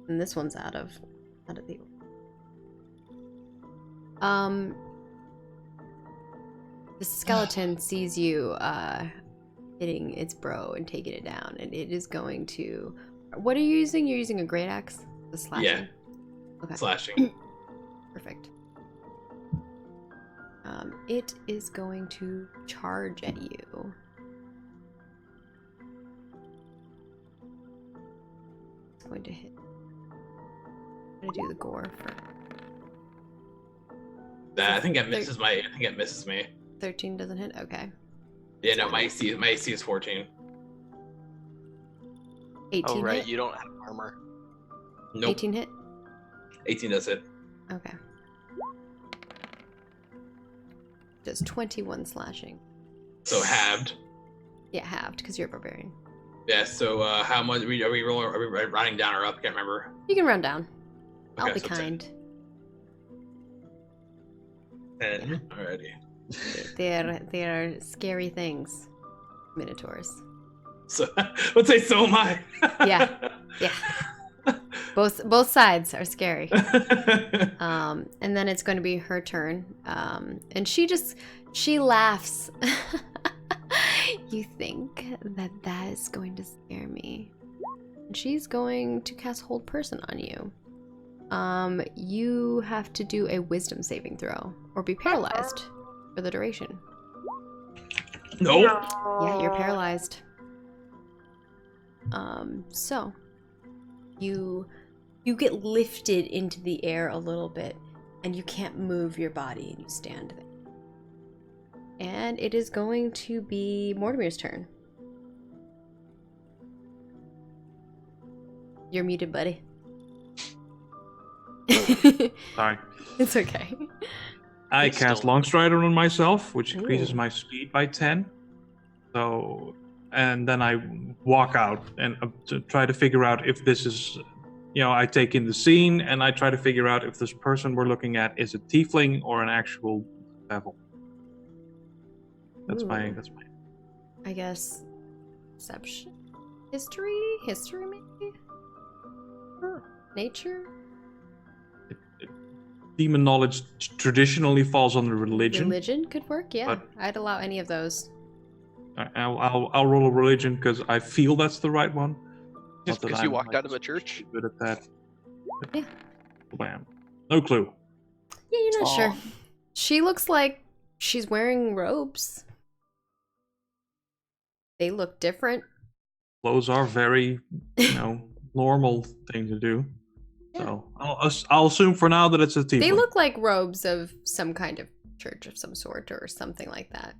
and this one's out of the the skeleton sees you hitting its bro and taking it down, and it is going to. What are you using? You're using a great axe? The slashing? Yeah. Okay. Slashing. Perfect. It is going to charge at you. It's going to hit. I'm gonna do the gore first. I think it misses me. 13 doesn't hit? Okay. Yeah, no, my AC is 14. 18 Oh, right. hit? You don't have armor. Nope. 18 hit? 18 does hit. Okay. Does 21 slashing. So halved. Yeah, halved, because you're a barbarian. Yeah, so how much are we rolling? Are we rounding down or up? I can't remember. You can run down. I'll Okay, be so kind. 10. Alrighty. They are scary things. Minotaurs. So, let's say so am I. Yeah. Yeah. Both sides are scary. And then it's going to be her turn. And she laughs. You think that is going to scare me. And she's going to cast Hold Person on you. You have to do a wisdom saving throw or be paralyzed for the duration. Nope. Yeah, you're paralyzed. So you get lifted into the air a little bit, and you can't move your body, and you stand there. And it is going to be Mortimer's turn. You're muted, buddy. Sorry. It's okay. I It's cast still- Longstrider on myself, which increases Ooh. my speed by 10. So, and then I walk out and to try to figure out if this is, I take in the scene and I try to figure out if this person we're looking at is a tiefling or an actual devil. That's my. Ooh. I guess perception, history maybe, nature. Demon knowledge traditionally falls under religion. Religion could work. Yeah, But- I'd allow any of those. I'll roll a religion because I feel that's the right one. Just Not that because you I'm, walked out of a church? good at that. Yeah. Bam. No clue. Yeah, you're not Aw. sure. She looks like she's wearing robes. They look different. Those are very, normal thing to do. So I'll assume for now that it's a tiefling. They look like robes of some kind of church of some sort or something like that.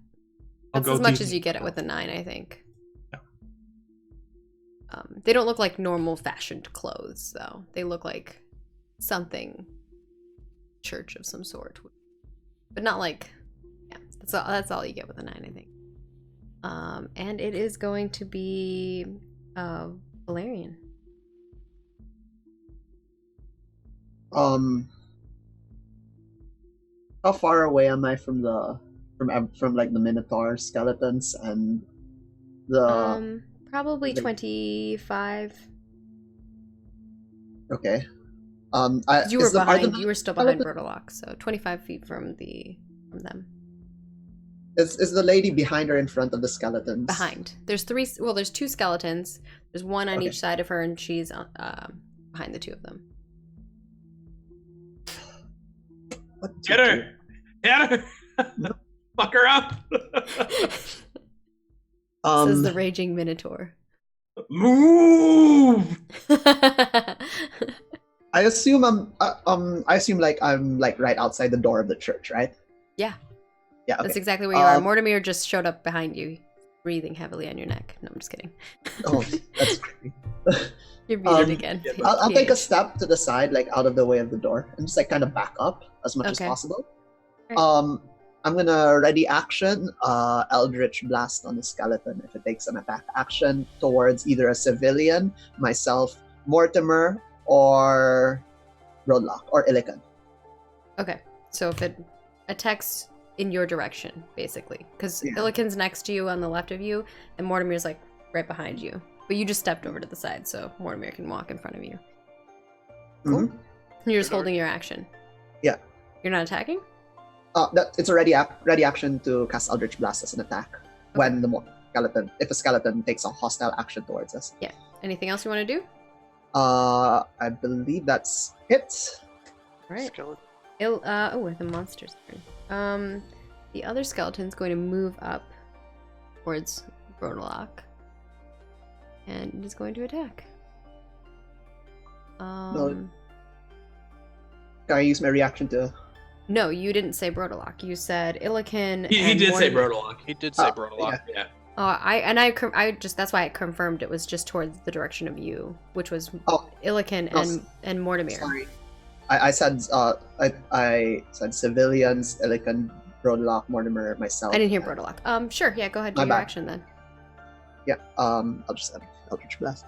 I'll That's go as much tiefling. as you get it with a 9, I think. Yeah. They don't look like normal fashioned clothes, though. They look like something church of some sort, but not like. Yeah, that's all you get with a 9, I think. And it is going to be Valerian. How far away am I from like the Minotaur skeletons and the? Probably the- 25. Okay. You were is the- are the- behind. You were still behind skeleton- Bertolock, so 25 feet from them. Is the lady behind or in front of the skeletons? Behind. There's 3. Well, there's 2 skeletons. There's one on Okay. each side of her, and she's behind the 2 of them. What Get did her! Get her! Fuck her up! Says the raging Minotaur. Move! I assume I'm like right outside the door of the church, right? Yeah. Yeah. Okay. That's exactly where you are. Um, Mortimer just showed up behind you, breathing heavily on your neck. No, I'm just kidding. Oh, that's creepy. You're muted Um, again. I'll take a PH. step to the side, like out of the way of the door, and just like kind of back up as much as Okay. possible. Alright. I'm gonna ready action, Eldritch Blast on the skeleton if it takes an attack action towards either a civilian, myself, Mortimer, or Roadlock, or Illican. Okay, so if it attacks in your direction, basically, because Yeah. Illican's next to you on the left of you, and Mortimer's like right behind you. But you just stepped over to the side, so Mortimer can walk in front of you. Cool. Mhm. You're just Good holding your action. Yeah. You're not attacking? It's a ready action to cast Eldritch Blast as an attack when if a skeleton takes a hostile action towards us. Anything else you want to do? I believe that's it. All right. Skeleton. The monster's turn. The other skeleton's going to move up towards Brodalock and is going to attack. Can I use my reaction to? No, you didn't say Brodalock. You said Illican. He and did say Mortimer. Brodalock. He did say Oh, Brodalock. Yeah. I just that's why I confirmed it was just towards the direction of you, which was Oh, Illican no, and Mortimer. sorry. I said I said civilians, Illican, Roadlock, Mortimer, myself. I didn't hear and- Brodalock. Sure, yeah, go ahead, do My your bad. action then. Yeah. I'll just add Eldritch Blast.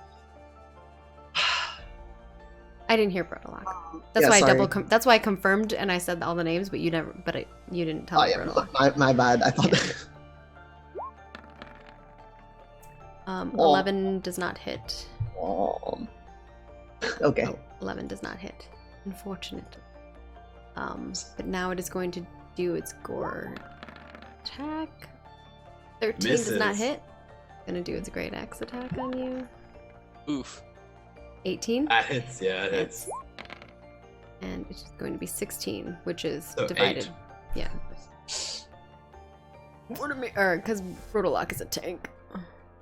I didn't hear Brodalock. That's Yeah, why sorry. that's why I confirmed and I said all the names, but you never. But you didn't tell Oh me yeah, Brodalock. my bad. I thought. 11 does not hit. Okay. Oh, 11 does not hit. Unfortunate. But now it is going to do its gore attack. 13 does not Misses. hit. Gonna do its great axe attack on you. Oof. 18. That hits, yeah, it hits. And it's just going to be 16, which is So divided. 8. Yeah. Or because Brutalock is a tank.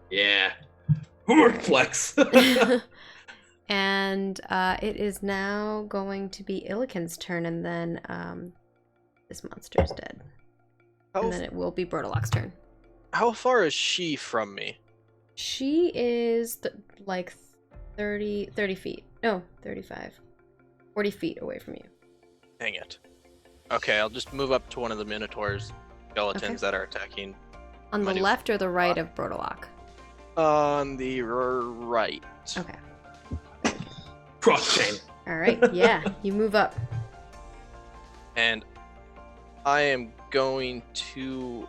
Yeah. Flex. And it is now going to be Illiken's turn, and then this monster's dead. And then it will be Brutalock's turn. How far is she from me? She is like 30 feet. No, 35. 40 feet away from you. Dang it. Okay, I'll just move up to one of the Minotaur's skeletons that are attacking. On the new left or the right of Brutalock? On the right. Okay. Cross chain. Alright, yeah, you move up. And I am going to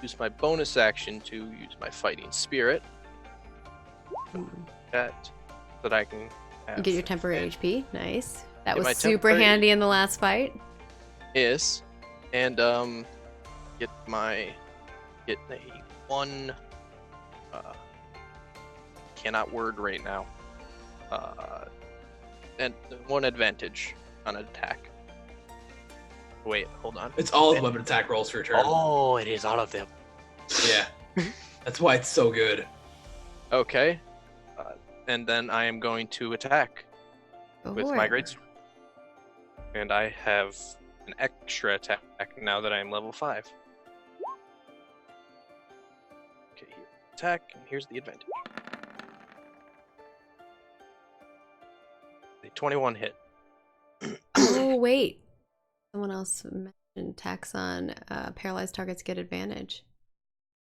use my bonus action to use my fighting spirit. That I can have. You get your temporary HP. Nice. That Get my was super temporary- handy in the last fight. Is. And get a one cannot word right now. And one advantage on an attack. Wait, hold on. It's all of the weapon attack rolls for your turn. Oh, it is all of them. Yeah. That's why it's so good. Okay. And then I am going to attack with my greatsword. And I have an extra attack now that I am level 5. Okay, here. Attack, and here's the advantage. The 21 hit. Oh, wait. Someone else mentioned attacks on paralyzed targets get advantage.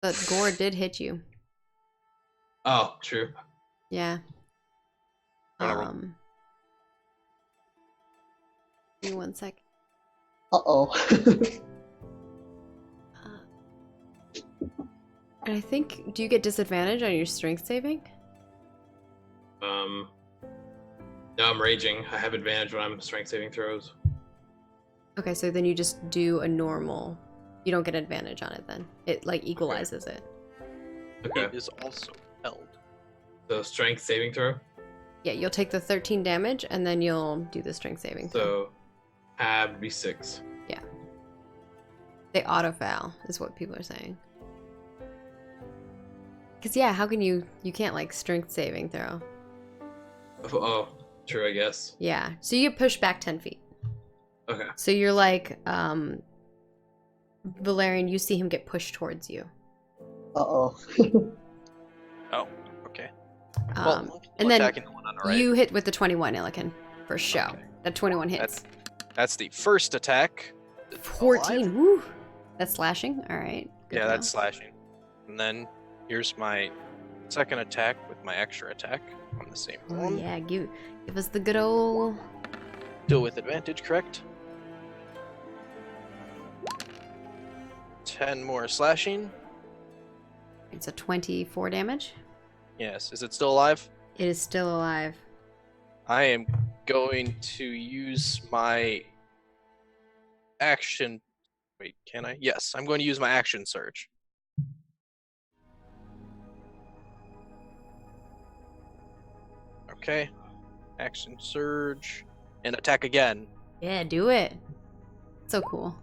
But Gore did hit you. Oh, true. Yeah. Wanna Give me 1 second. Uh-oh. And I think, do you get disadvantage on your strength saving? No, I'm raging. I have advantage when I'm strength saving throws. Okay, so then you just do a normal. You don't get advantage on it then. It like equalizes it. Okay. It is also held. So strength saving throw. Yeah, you'll take the 13 damage and then you'll do the strength saving throw. So have B6. Yeah. They auto foul is what people are saying. Cause yeah, how can you can't like strength saving throw. Oh, true, I guess. Yeah. So you get pushed back 10 feet. Okay. So you're like Valerian, you see him get pushed towards you. Uh-oh. Oh, okay. And then attacking the one on the right. you hit with the 21, Illiken, for show. Okay. That 21 hits. That's the first attack. 14. Alive? Woo. That's slashing. All right. Good Yeah, to that's know. slashing. And then here's my second attack with my extra attack on the same Oh one. yeah, give us the good old. Still with advantage, correct? 10 more slashing. It's a 24 damage. Yes. Is it still alive? It is still alive. I am going to use my action. Wait, can I? Yes, I'm going to use my action surge. Okay. Action surge. And attack again. Yeah, do it. So cool.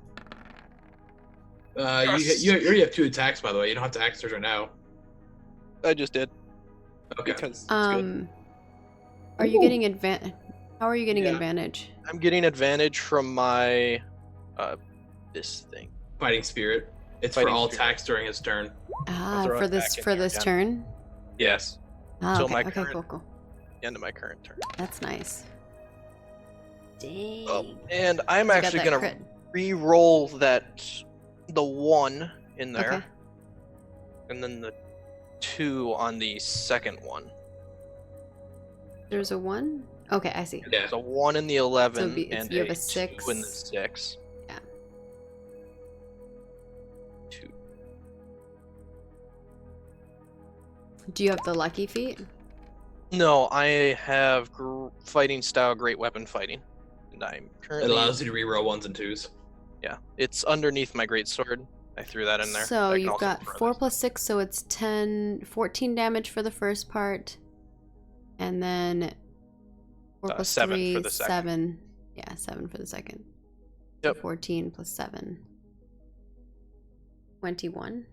You already have 2 attacks, by the way. You don't have to act surge right now. I just did. Okay. Because it's good. Are you getting advantage? How are you getting Yeah. advantage? I'm getting advantage from my this thing. Fighting spirit. It's Fighting for all spirit. attacks during his turn. Ah, throw for it this back in for here this again. turn. Yes. Ah, Till okay. my Okay, current- cool. The end of my current turn. That's nice. Dang. Oh, and I'm You got actually that gonna crit. re-roll the 1 in there, Okay. and then the 2 on the second one. There's a 1. Okay, I see. Yeah. There's a 1 in the 11 it's- and you have a 2 6. in the 6. Yeah. 2. Do you have the lucky feat? No, I have fighting style, great weapon fighting, and I'm It currently. allows you to reroll 1s and 2s. Yeah, it's underneath my great sword. I threw that in there. So I can you've also got throw 4 this. plus 6, so it's 14 damage for the first part. And then 4 plus 7 3, for the second. 7. Yeah, 7 for the second. So Yep. 14 plus 7. 21.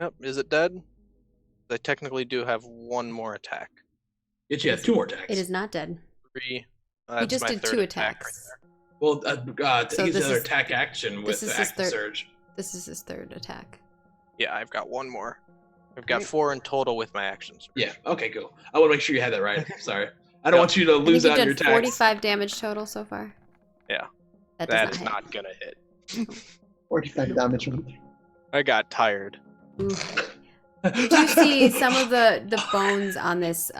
Yep. Is it dead? I technically do have one more attack. Yet you have 2 more attacks. It is not dead. 3. He just my did third 2 attack attacks. Well, So he's this another is- attack action with this is the his action third- surge. This is his 3rd attack. Yeah, I've got one more. I've got Right. 4 in total with my actions. Yeah. Okay. Cool. I want to make sure you had that right. Sorry. I don't want you to I think lose you've out on your done attacks. 45 damage total so far. Yeah. That That does is not not gonna hit. 45 damage. I got tired. hit. Oof. You see some of the bones on this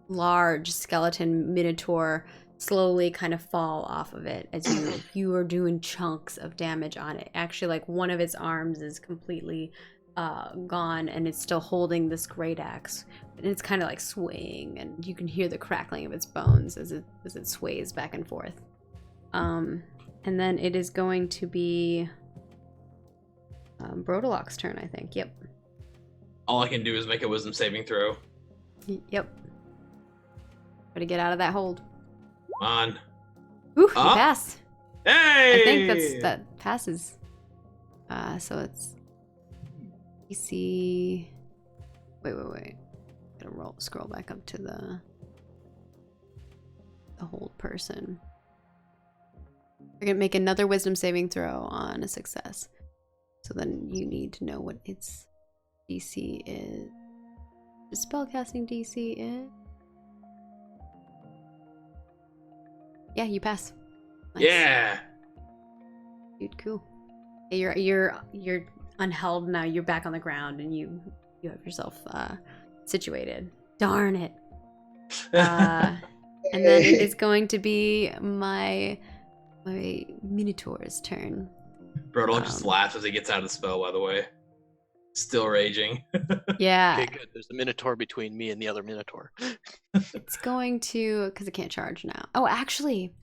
large skeleton minotaur slowly kind of fall off of it as you are doing chunks of damage on it. Actually, like one of its arms is completely gone, and it's still holding this great axe, and it's kind of like swaying, and you can hear the crackling of its bones as it sways back and forth. And then it is going to be Brodalok's turn, I think. Yep. All I can do is make a wisdom saving throw. Yep. Try to get out of that hold. Come on. Ooh, you Ah. pass. Hey! I think that passes. So it's DC. Wait. Gotta scroll back up to the hold person. You're gonna make another wisdom saving throw on a success. So then you need to know what its DC is. The spellcasting DC is. Yeah, you pass. Nice. Yeah. Dude, cool. You're unheld now. You're back on the ground, and you have yourself situated. Darn it. And then it is going to be my Minotaur's turn. Brodolok just laughs as he gets out of the spell, by the way. Still raging. Yeah, Okay, good. There's a minotaur between me and the other minotaur. it's going to, because it can't charge now. Oh, actually,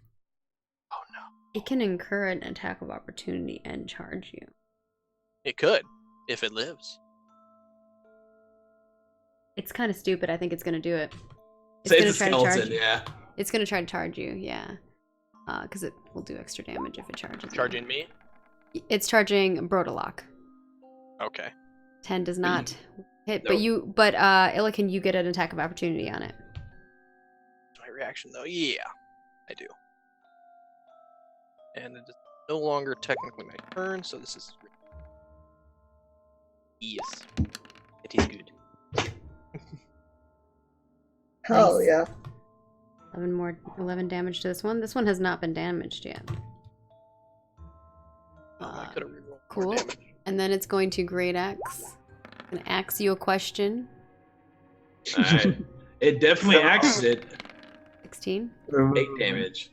Oh no. it can incur an attack of opportunity and charge you. It could, if it lives. It's kind of stupid. I think it's going to do it. It's a gonna try to charge skeleton, you. yeah. It's going to try to charge you, yeah. Because it will do extra damage if it charges you. Charging me? It's charging Brodolok. Okay. 10 does not hit, Nope. but Illican, you get an attack of opportunity on it. My reaction though, yeah, I do. And it is no longer technically my turn, so this is yes. It is good. Hell Nice. yeah. 11 damage to this one. This one has not been damaged yet. I could have rerolled Cool. more damage. And then it's going to Great Axe. Gonna ask you a question. Alright. It definitely axed it. 16. Big damage.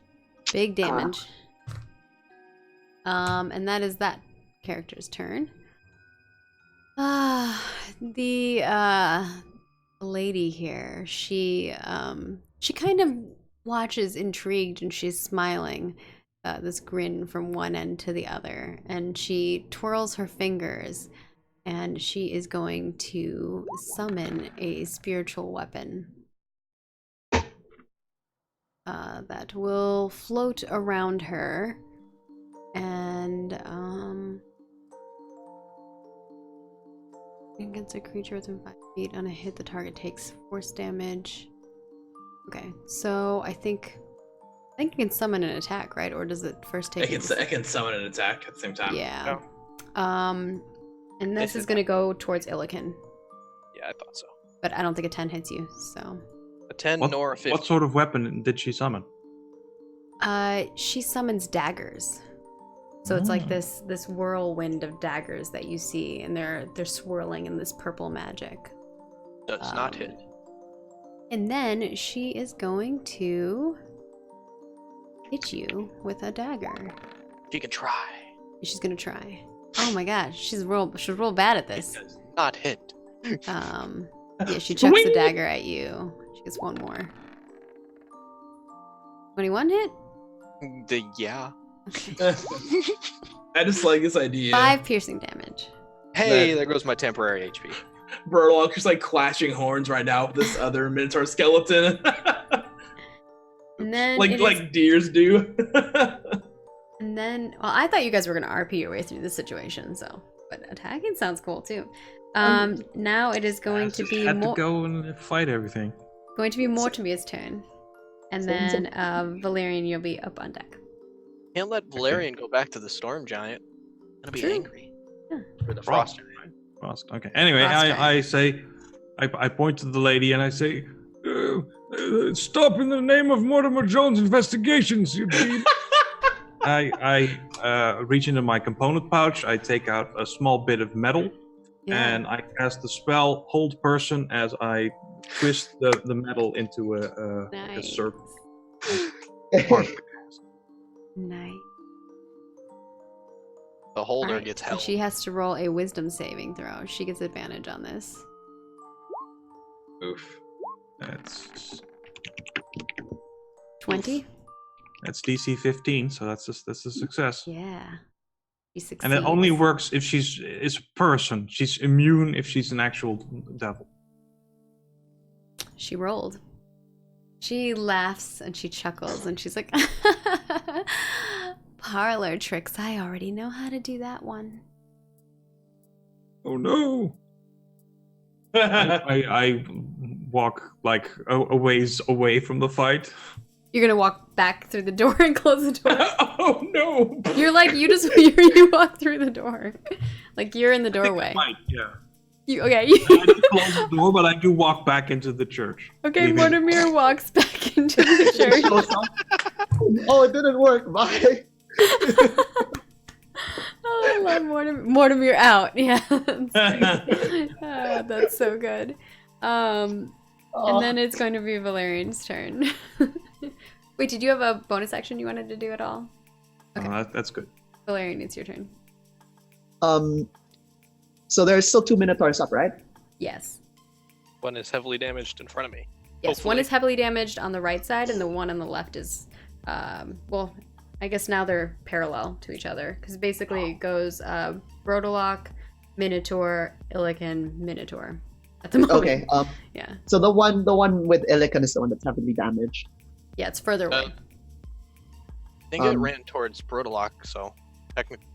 Big damage. And that is that character's turn. The lady here, she kind of watches intrigued, and she's smiling, this grin from one end to the other, and she twirls her fingers, and she is going to summon a spiritual weapon that will float around her, and against a creature within 5 feet. On a hit, the target takes force damage. Okay, so I think you can summon an attack, right? Or does it first take? I can summon an attack at the same time. Yeah. Oh. And this is gonna go towards Illican, Yeah, I thought so. but I don't think a 10 hits you. So, A 10 What, nor a 15. what sort of weapon did she summon? she summons daggers. So it's like Oh. this whirlwind of daggers that you see, and they're swirling in this purple magic. Does not hit. And then she is going to hit you with a dagger. She can try. She's gonna try. Oh my gosh, she's real bad at It this. does not hit. Yeah, she chucks the Wing! dagger at you. She gets one more. 21 hit? Yeah. Okay. I just like this idea. 5 piercing damage. Hey, That- there goes my temporary HP. Brodolok just like clashing horns right now with this other Minotaur skeleton. And then like it is- like deers do. and then well, I thought you guys were gonna RP your way through this situation, so But attacking sounds cool too. Now it is going to be had to go and fight everything. going to be Mortimer's turn, and then Valerian, you'll be up on deck. Can't let Valerian go back to the storm giant. Gonna be True. angry. Yeah. For the frost. Frost. Okay. Anyway, Frost I say, I point to the lady and I say, "Stop in the name of Mortimer Jones investigations, you deed." I reach into my component pouch. I take out a small bit of metal, and I cast the spell Hold Person as I twist the metal into a circle. Nice. The holder Alright, gets and held. she has to roll a wisdom saving throw. She gets advantage on this. Oof. That's 20? That's DC 15, so that's a success. Yeah. She succeeds. And it only works if it's a person. She's immune if she's an actual devil. She rolled. She laughs and she chuckles and she's like, parlor tricks. I already know how to do that one. Oh no! I walk like a ways away from the fight. You're gonna walk back through the door and close the door. Oh no! You're like, you walk through the door. Like you're in the doorway. Yeah. Okay. I didn't close the door, but I do walk back into the church. Okay, leaving. Mortimer walks back into the church. Oh, it didn't work. Bye. Oh, I love Mortimer out. Yeah. That's so good. And then it's going to be Valerian's turn. Wait, did you have a bonus action you wanted to do at all? Okay. That's good. Valerian, it's your turn. So there's still 2 Minotaurs up, right? Yes. One is heavily damaged in front of me. Yes, Hopefully. one is heavily damaged on the right side, and the one on the left is, well, I guess now they're parallel to each other, because basically it goes Brodolock, Minotaur, Illican, Minotaur at the moment. Okay. Yeah. So the one with Illican is the one that's heavily damaged. Yeah, it's further away. I think it ran towards Brodolock, so technically,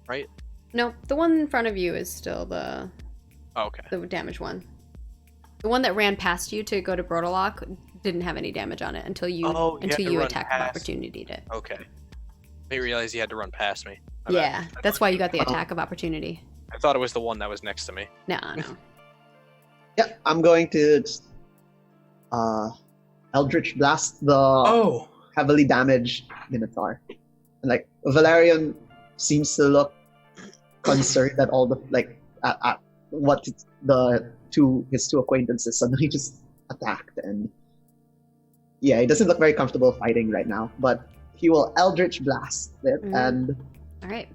right? No, the one in front of you is still the damaged one. The one that ran past you to go to Brodolock didn't have any damage on it until you attack of opportunity did. Okay. I didn't realize you had to run past me. Yeah, that's why you got the attack of opportunity. I thought it was the one that was next to me. No. Yeah, I'm going to Eldritch Blast the heavily damaged Minotaur. And like Valerian seems to look concerned at all the at what his two acquaintances suddenly just attacked, and yeah, he doesn't look very comfortable fighting right now, but he will Eldritch Blast it. And all right,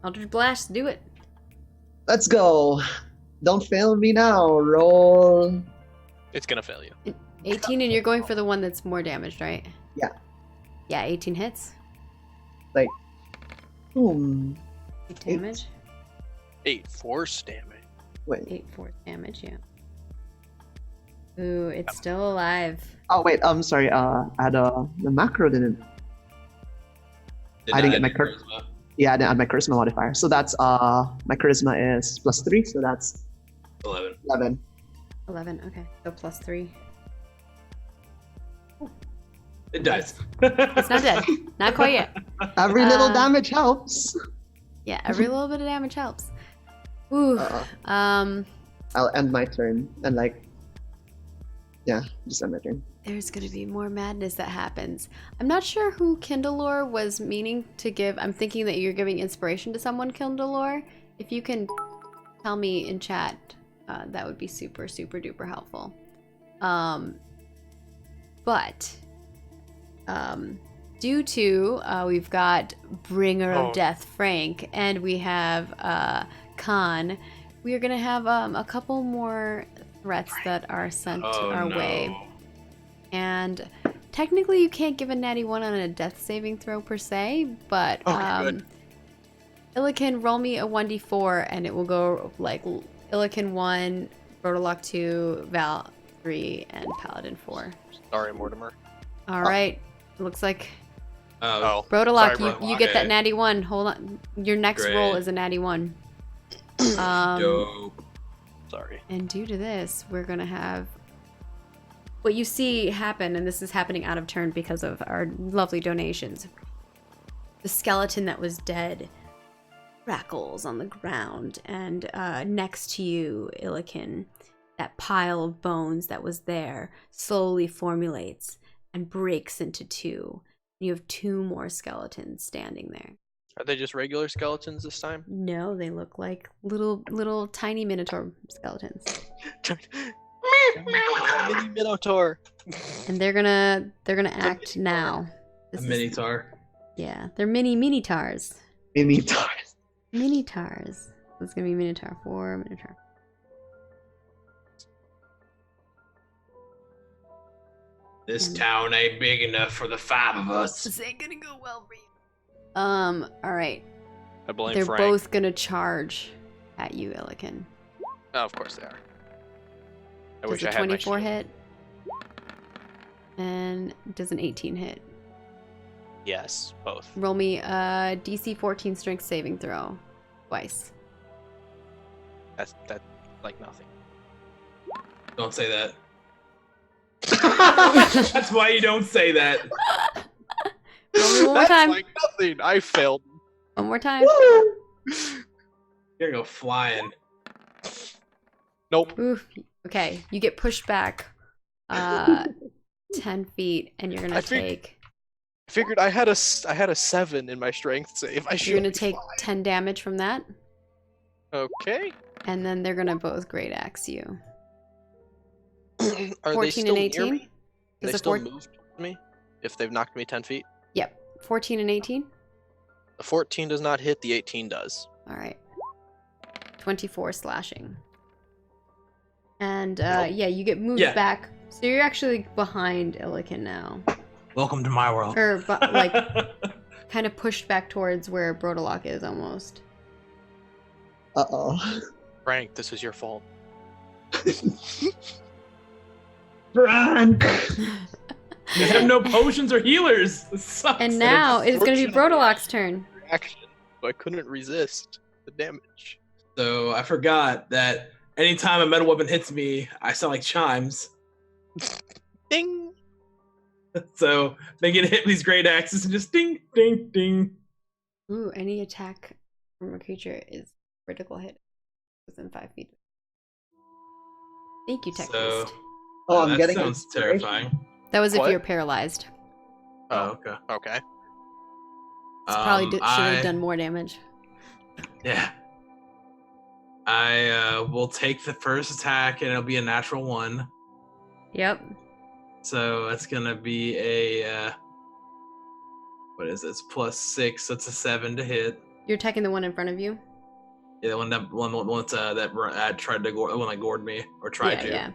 Eldritch Blast, do it. Let's go. Don't fail me now. Roll. It's gonna fail you. 18, and you're going for the one that's more damaged, right? Yeah. Yeah, 18 hits. Like, boom. 8 damage. 8 force damage. Wait. 8 force damage, yeah. Ooh, it's still alive. Oh wait, I'm sorry. The macro didn't. I didn't get my charisma. Yeah, I didn't add my charisma modifier. So that's my charisma is +3, so that's 11. 11. Okay, so +3. It dies. It's not dead. Not quite yet. Every little damage helps. Yeah, every little bit of damage helps. Ooh. I'll end my turn and just end my turn. There's gonna be more madness that happens. I'm not sure who Kindlelore was meaning to give. I'm thinking that you're giving inspiration to someone, Kindlelore. If you can tell me in chat, that would be super, super duper helpful. Due to we've got Bringer of Death Frank, and we have Khan, we are gonna have a couple more threats that are sent our way. And technically you can't give a natty 1 on a death saving throw per se, but Illican, roll me a 1d4 and it will go like Illican 1, Brodolock 2, Val 3, and Paladin 4. Sorry, Mortimer. Alright. It looks like Brodolock, Brodolock, sorry, you get that natty 1. Hold on. Your next roll is a natty 1. Dope. Sorry. And due to this, we're gonna have what you see happen, and this is happening out of turn because of our lovely donations. The skeleton that was dead crackles on the ground, and next to you, Illikin, that pile of bones that was there slowly formulates and breaks into two. You have two more skeletons standing there. Are they just regular skeletons this time? No, they look like little tiny minotaur skeletons. Mini Minotaur. And they're gonna act now. A minotaur. Yeah, they're mini tars. Minotaurs. Mini tars. It's gonna be minotaur 4 minotaur. This town ain't big enough for the 5 of us. This ain't gonna go well for you. All right. I blame They're Frank. both gonna charge at you, Illikin. Oh, of course they are. I Does wish a I had my 24 shield. hit? And does an 18 hit? Yes, both. Roll me a DC 14 strength saving throw. Twice. That's like nothing. Don't say that. That's why you don't say that. Roll me one more That's time. like nothing. I failed. One more time. You're gonna go flying. Nope. Oof. Okay, you get pushed back 10 feet, and you're gonna take. I figured I had a 7 in my strength save. You're gonna take 10 damage from that, Okay. and then they're gonna both great axe you. Are 14 they still and near 18. me? They Does a still 4... move towards me if they've knocked me 10 feet. Yep. 14 and 18. The 14 does not hit. The 18 does. All right. 24 slashing. And yeah, you get moved back. So you're actually behind Illikin now. Welcome to my world. Or like kind of pushed back towards where Brodalock is almost. Uh-oh. Frank, this is your fault. Frank! You have no potions or healers. This sucks. And now it is going to be Brodalock's turn. Action. So I couldn't resist the damage. So I forgot that anytime a metal weapon hits me, I sound like chimes. Ding! So they get hit with these great axes and just ding, ding, ding. Ooh, any attack from a creature is critical hit within 5 feet. Thank you, Tech So- Priest. Oh, I'm that getting sounds inspiration. terrifying. That was if What? you're paralyzed. Oh, okay. Okay. It's probably should have I- done more damage. Yeah. I will take the first attack and it'll be a natural 1. Yep. So that's gonna be a what is it? It's +6, so it's a 7 to hit. You're attacking the one in front of you? Yeah, the one that tried to gore, the one that gored me or tried to. Yeah.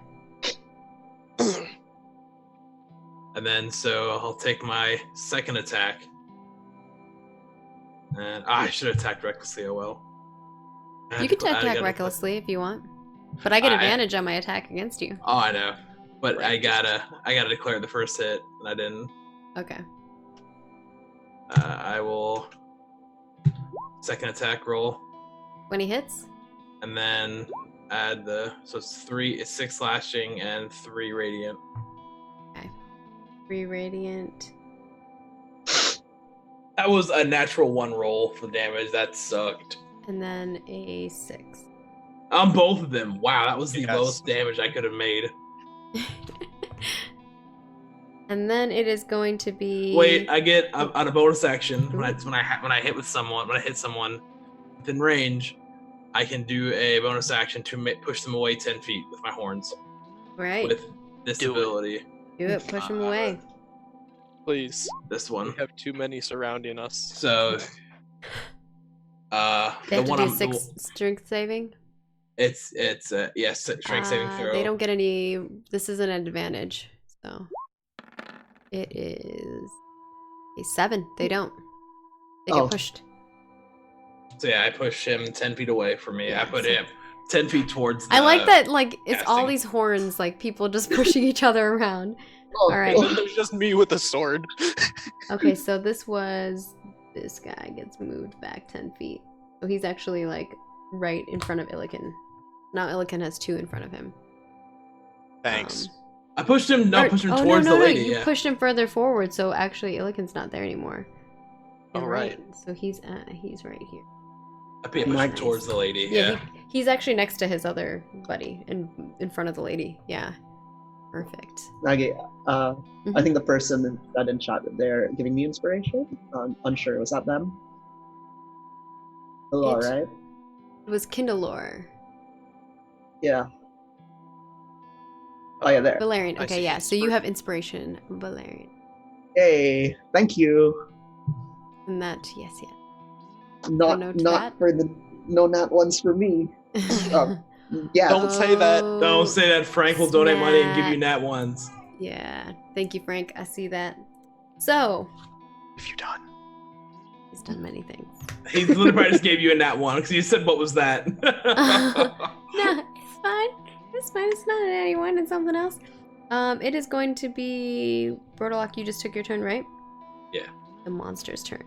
And then so I'll take my second attack. And I should have attacked recklessly. Oh well. You can I attack gotta- recklessly if you want. But I get advantage on my attack against you. Oh, I know. But I gotta declare the first hit, and I didn't. Okay. I will second attack roll, 20 hits? and then add so it's 6 slashing and 3 radiant. 3 radiant. That was a natural 1 roll for damage. That sucked. And then a 6. On both of them. Wow, that was the Yes. lowest damage I could have made. And then it is going to be. Wait, I get on a bonus action when I hit someone within range, I can do a bonus action to push them away 10 feet with my horns Right. with this Do it. ability. Do it. Push him away. Please. This We one. have too many surrounding us. So, They the have to one do I'm 6 strength saving. it's yes, strength saving throw. They don't get any. This is an advantage. So. It is a 7. They don't. They Oh. get pushed. So yeah, I push him 10 feet away from me. I Yeah, put so- him 10 feet towards. I like that. Like it's all casting. these horns. Like people just pushing each other around. Oh, All right. And then there's just me with a sword. Okay, so this guy gets moved back 10 feet. So he's actually like right in front of Illiken. Now Illiken has 2 in front of him. Thanks. I pushed him. No, I pushed him towards the lady. You Yeah. pushed him further forward, so actually Illiken's not there anymore. You're Oh, right. So he's right here. I pushed him towards the lady. Yeah, he's actually next to his other buddy, in front of the lady. Yeah, perfect. Okay, I think the person that in chat, they're giving me inspiration. Unsure, was that them? Hello, right? It was Kindalore. Yeah. Oh yeah, there. Valerian. I Okay, see. yeah. So you have inspiration, Valerian, Hey, thank you. and that yes. Not note to not that? for the no nat ones for me. Yeah. Don't say that. Don't say that. Frank will donate money and give you nat ones. Yeah. Thank you, Frank. I see that. So If you done. he's done many things. He literally probably just gave you a nat one because you said, "What was that?" No, it's fine. It's fine. It's not an anyone. It's something else. It is going to be Brodalock. You just took your turn, right? Yeah. The monster's turn.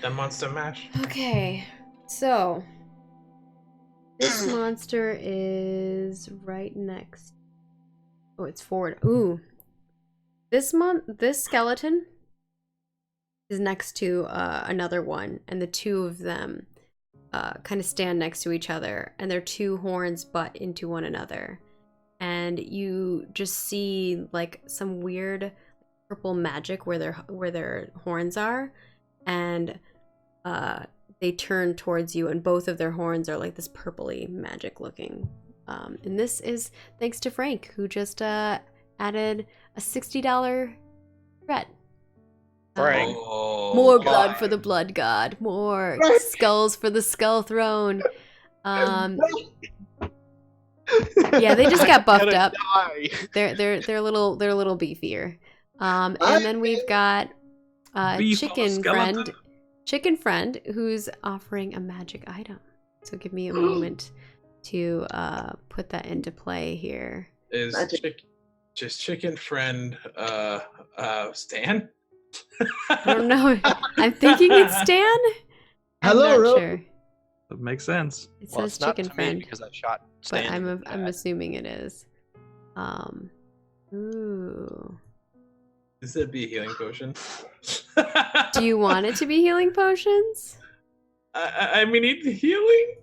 The monster mash. Okay, so this monster is right next. Oh, it's forward. Ooh, this skeleton is next to another one, and the 2 of them kind of stand next to each other, and their 2 horns butt into one another, and you just see like some weird purple magic where their horns are, and they turn towards you, and both of their horns are like this purpley magic looking. And this is thanks to Frank, who just added a $60 threat. Frank. More blood for the blood god. More skulls for the skull throne. Yeah, they just got buffed up. They're a little beefier. And then we've got Beef on a chicken skeleton. friend who's offering a magic item. So give me a moment to put that into play here. Is just chicken friend Stan? I don't know. I'm thinking it's Stan. Hello, I'm not Ro. sure. That makes sense. It Well, says it's not chicken to me friend, because I shot but Stan. I'm assuming it is. Ooh. Does it be a healing potion? Do you want it to be healing potions? I mean, healing?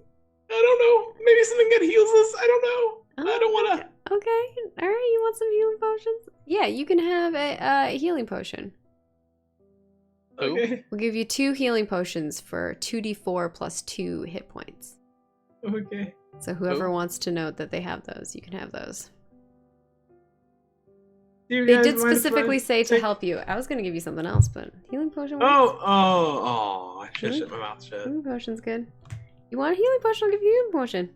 I don't know. Maybe something that heals us. I don't know. I don't want to. Okay. All right. You want some healing potions? Yeah, you can have a healing potion. Okay. We'll give you 2 healing potions for 2d4 plus 2 hit points. Okay. So whoever wants to note that they have those, you can have those. You They guys did mind if I specifically say to take- help you. I was gonna give you something else, but healing potion works. Oh! I should shut my mouth shut. Healing potion's good. You want a healing potion? I'll give you a healing potion.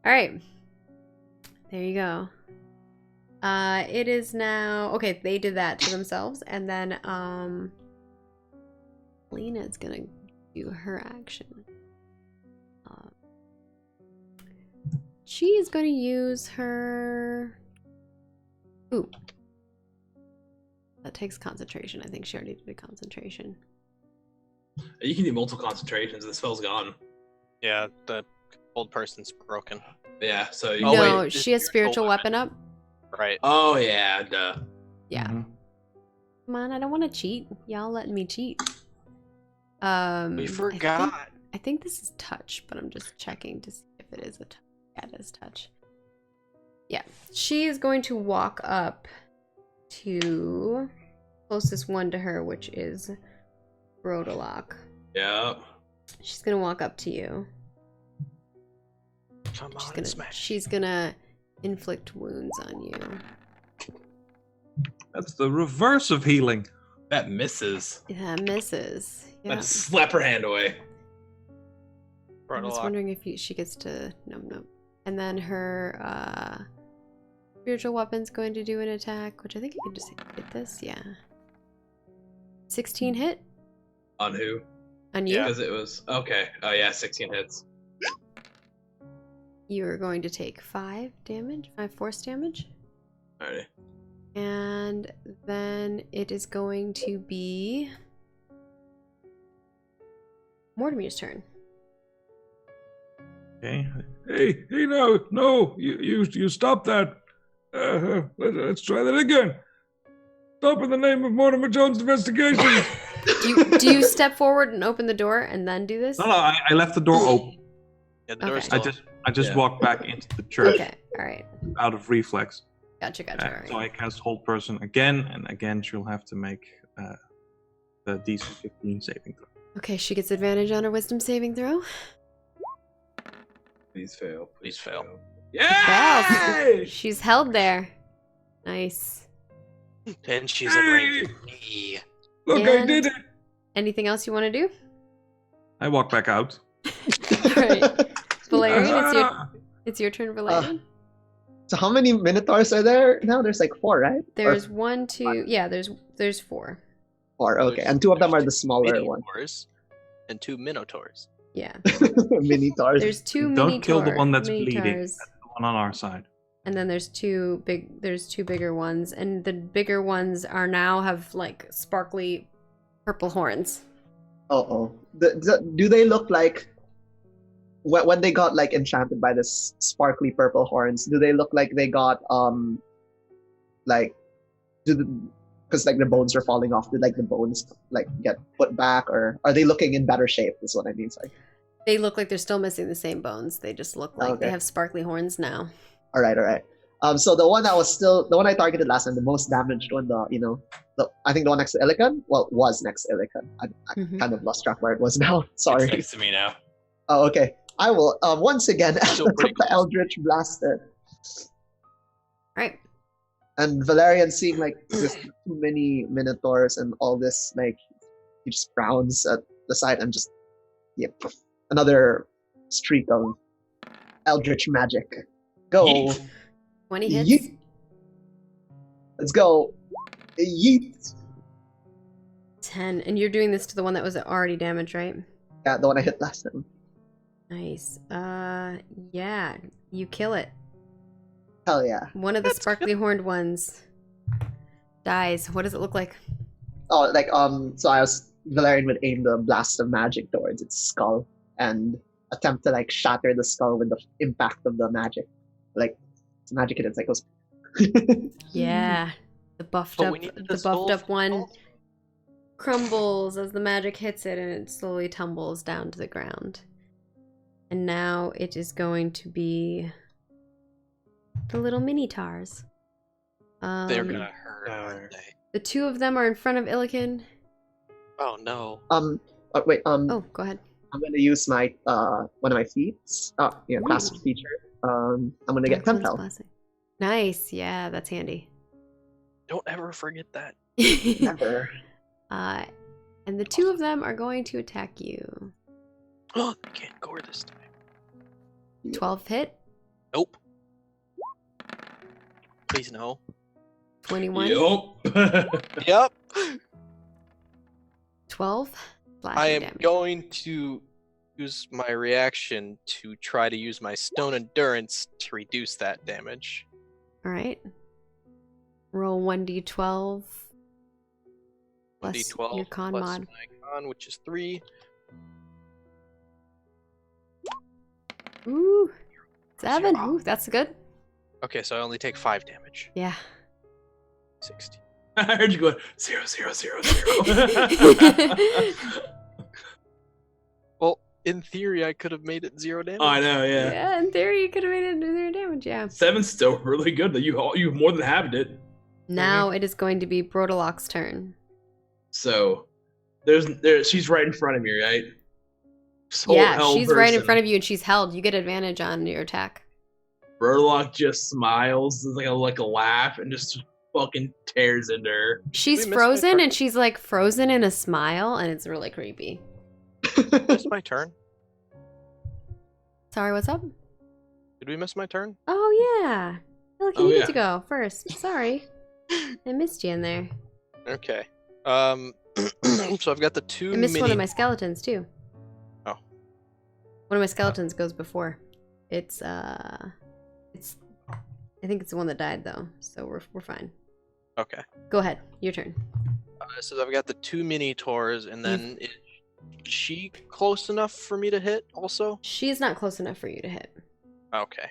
Alright. There you go. It is now... Okay, they did that to themselves, and then, Lena's gonna do her action. She is gonna use her... Ooh. That takes concentration. I think she already did a concentration. You can do multiple concentrations. The spell's gone. Yeah, the old person's broken. Yeah. So you Oh, No, wait, she has spiritual weapon up. Right. Oh yeah, duh. Yeah. Mhm. Come on, I don't want to cheat. Y'all letting me cheat. We forgot. I think this is touch, but I'm just checking to see if it is a touch. Yeah, it is touch. Yeah, she is going to walk up to closest one to her, which is Brodalock. Yeah. She's gonna walk up to you. Come on, smash. She's gonna inflict wounds on you. That's the reverse of healing. That misses. That misses. Yeah. Let's slap her hand away. I was wondering if she gets to... Nope. And then her spiritual weapon's going to do an attack, which I think you can just hit this. Yeah. 16 hit? On who? On you? Yeah. Because it was okay. Oh yeah, 16 hits. You're going to take 5 damage, 5 force damage. Alrighty. And then it is going to be Mortimer's turn. Okay. Hey, no, you stop that. Let's try that again. Stop in the name of Mortimer Jones Investigations. Do you step forward and open the door and then do this? No, I left the door open. Yeah, the door's Okay. still I just Yeah. walked back into the church Okay, all right. out of reflex. Gotcha, all right. So I cast Hold Person again, and again she'll have to make the DC 15 saving throw. Okay, she gets advantage on her wisdom saving throw. Please fail. Please fail. Yay! She's held there. Nice. And she's in range of me. Look, I And- did it. Anything else you want to do? I walk back out. Alright. Valerian, it's your turn, Valerian. So how many Minotaurs are there now? There's like 4, right? There's Or 1, 2, yeah, there's 4. 4, okay. And 2 of them are the smaller ones. Minotaurs and 2 Minotaurs. Yeah. Minotaurs. There's 2 Don't kill the one that's bleeding. Minotaurs. That's the one on our side. And then there's two bigger ones, and the bigger ones are now have like sparkly purple horns. Oh. Do they look like when they got like enchanted by this sparkly purple horns? Do they look like they got because like the bones are falling off? Did like the bones like get put back, or are they looking in better shape? Is what I mean. Sorry. They look like they're still missing the same bones. They just look like they Okay. have sparkly horns now. All right. So the one I targeted last time, the most damaged one, I think the one next to Illican, was next to Illican. I Mhm. kind of lost track where it was now. It's Sorry. next to me now. Oh, okay. I will once again Still pretty the Eldritch Blaster. Right. And Valerian, seeing like just too many Minotaurs and all this, like he just frowns at the side and just another streak of Eldritch magic. Go. Yeet. 20 hits. Yeet. Let's go. Yeet. 10. And you're doing this to the one that was already damaged, right? Yeah, the one I hit last time. Nice. Yeah. You kill it. Hell yeah. One of the sparkly horned ones dies. What does it look like? Oh, like so Valerian would aim the blast of magic towards its skull and attempt to like shatter the skull with the impact of the magic. Like it's magic and it's like goes Yeah. The buffed But up we needed the a skull buffed up for one all. crumbles as the magic hits it and it slowly tumbles down to the ground. And now it is going to be the little mini tars. They're gonna hurt, aren't they? The 2 of them are in front of Illican. Oh no. wait, Oh, go ahead. I'm gonna use my one of my feats. Classic feature. I'm gonna get Dark One's 10 health. Blessing. Nice, yeah, that's handy. Don't ever forget that. Never. And the 2 of them are going to attack you. Oh, they can't gore this time. 12 hit, Nope. Please no. 21, Yup. Yep. 12. Slashing I am damage. going to use my reaction to try to use my stone endurance to reduce that damage. All right. Roll 1d12 plus 1d12 your con plus mod. my con, which is 3. Ooh, 7. Zero. Ooh, that's good. Okay, so I only take 5 damage. Yeah. 60. I heard you going 0, 0, 0, 0. Well, in theory, I could have made it 0 damage. Oh, I know, yeah. Yeah, in theory, you could have made it 0 damage. Yeah. 7's still really good. That you more than halved it. Now it is going to be Brodolok's turn. So she's right in front of me, right? Yeah, she's right in front of you, and she's held. You get advantage on your attack. Burlock just smiles, like a laugh, and just fucking tears into her. She's We missed my frozen, turn. and she's like frozen in a smile, and it's really creepy. Missed my turn. Sorry, what's up? Did we miss my turn? Oh yeah. Look, Oh, you yeah. get to go first. Sorry, I missed you in there. Okay. So I've got the 2 I missed mini. one of my skeletons too. Oh. One of my skeletons goes before. It's I think it's the one that died though, so we're fine. Okay. Go ahead, your turn. So I've got the 2 mini tours, and then she close enough for me to hit also? She's not close enough for you to hit. Okay.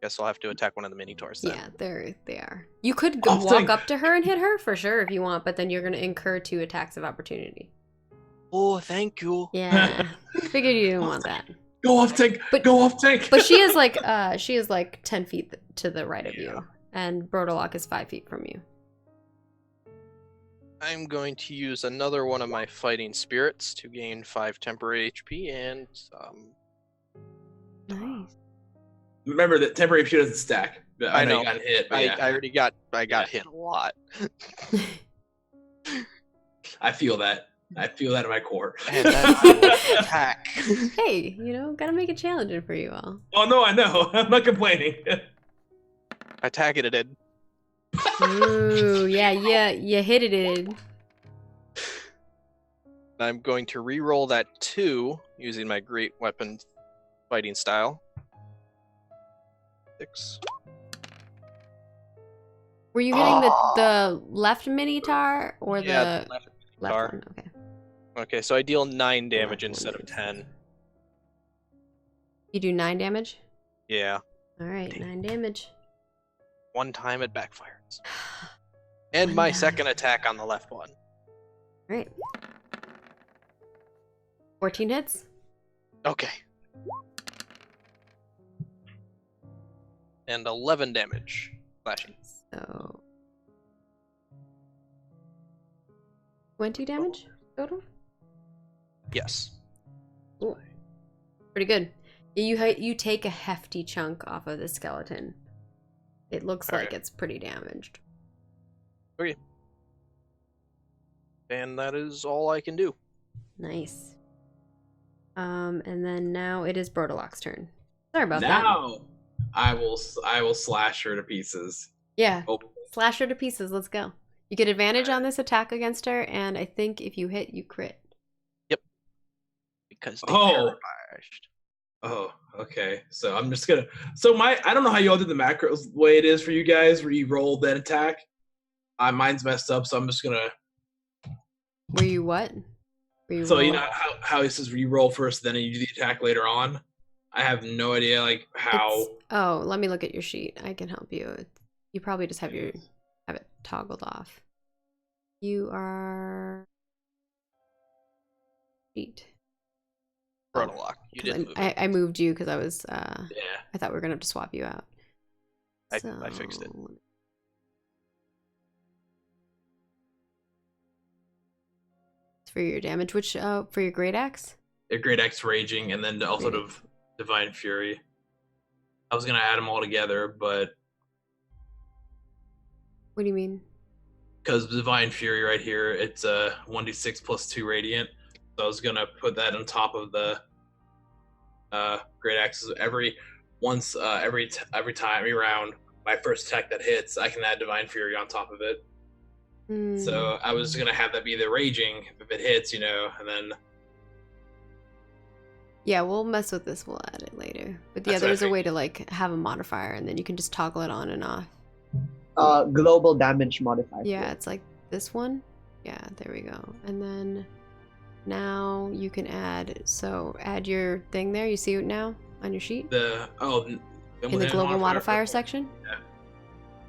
Guess I'll have to attack one of the Minotaurs then. Yeah, they are. You could Oh, walk thank- up to her and hit her for sure if you want, but then you're going to incur 2 attacks of opportunity. Oh, thank you. Yeah. Figured you didn't want that. Go off, tank. But- Go off, tank. But she is like 10 feet to the right of you, and Brodolock is 5 feet from you. I'm going to use another one of my fighting spirits to gain 5 temporary HP and Nice. Remember that temporary HP doesn't stack. I know. You got hit. But I yeah, already got hit a lot. I feel that. I feel that in my core. And then I will attack. Hey, gotta make it challenging for you all. Oh no, I know. I'm not complaining. Attack it did. Ooh, yeah, you hit it. I'm going to re-roll that 2 using my great weapon fighting style. 6. Were you hitting the left Minotaur or Yeah, the left left Minotaur. one? Okay. Okay, so I deal 9 damage Left instead one of is- 10. You do 9 damage? Yeah, Alright, 9 damage. one time it backfires. And my second attack on the left one. Alright. 14 hits? Okay. And 11 damage. Slashing. So 20 damage total? Yes. Ooh. Pretty good. You take a hefty chunk off of the skeleton. It looks like Okay. it's pretty damaged. And that is all I can do. Nice. And then now it is Brodolock's turn. Sorry about that. Now I will slash her to pieces. Yeah. Oh, Slash her to pieces. Let's go. You get advantage on this attack against her, and I think if you hit, you crit. Because they Oh. paralyzed. oh, okay. So I'm just gonna. So I don't know how you all did the macros the way it is for you guys, where you roll that attack. Mine's messed up, so I'm just gonna. Were you what? Were you So you roll- know how it says you roll first, then you do the attack later on. I have no idea like how. It's- Oh, let me look at your sheet. I can help you. You probably just have it toggled off. You are sheet. Brodolock. You didn't move. I moved you because I was Yeah. I thought we were gonna have to swap you out. I fixed it. For your damage, which for your great axe? A Great Axe Raging, and then also Divine Fury. I was gonna add them all together, but What do you mean? because Divine Fury right here, it's a 1d6 plus 2 Radiant. So I was gonna put that on top of the Great Axes. Every round, my first attack that hits, I can add Divine Fury on top of it. Hmm. So I was gonna have that be the Raging if it hits, and then Yeah, we'll mess with this. We'll add it later. But yeah, That's what I there's a think. way to like have a modifier, and then you can just toggle it on and off. Global damage modifier. Yeah, it's like this one. Yeah, there we go. And then now you can add. So add your thing there. You see it now on your sheet in the global modifier section.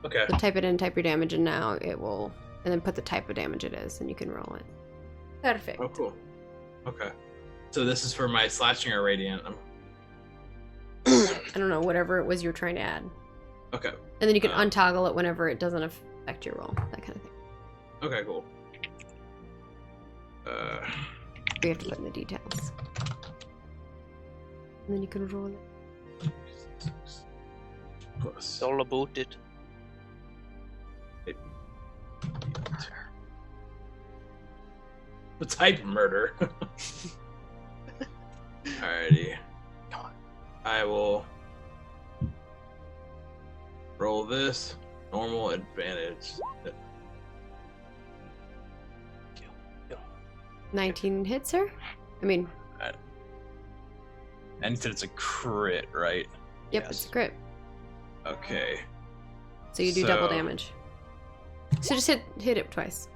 Okay. So type it in, type your damage, and now it will. And then put the type of damage it is, and you can roll it. Perfect. Oh, cool. Okay. So this is for my slashing or radiant. I don't know, whatever it was you were trying to add. Okay. And then you can untoggle it whenever it doesn't affect your roll, that kind of thing. Okay, cool. We have to put in the details. And then you can roll it. Plus. It's all about it. The type murder. Alrighty. Come on. I will roll this. Normal advantage. 19 hits her? I mean, And you said it's a crit, right? yep, it's a crit. Okay. So you do double So- damage. So just hit it twice.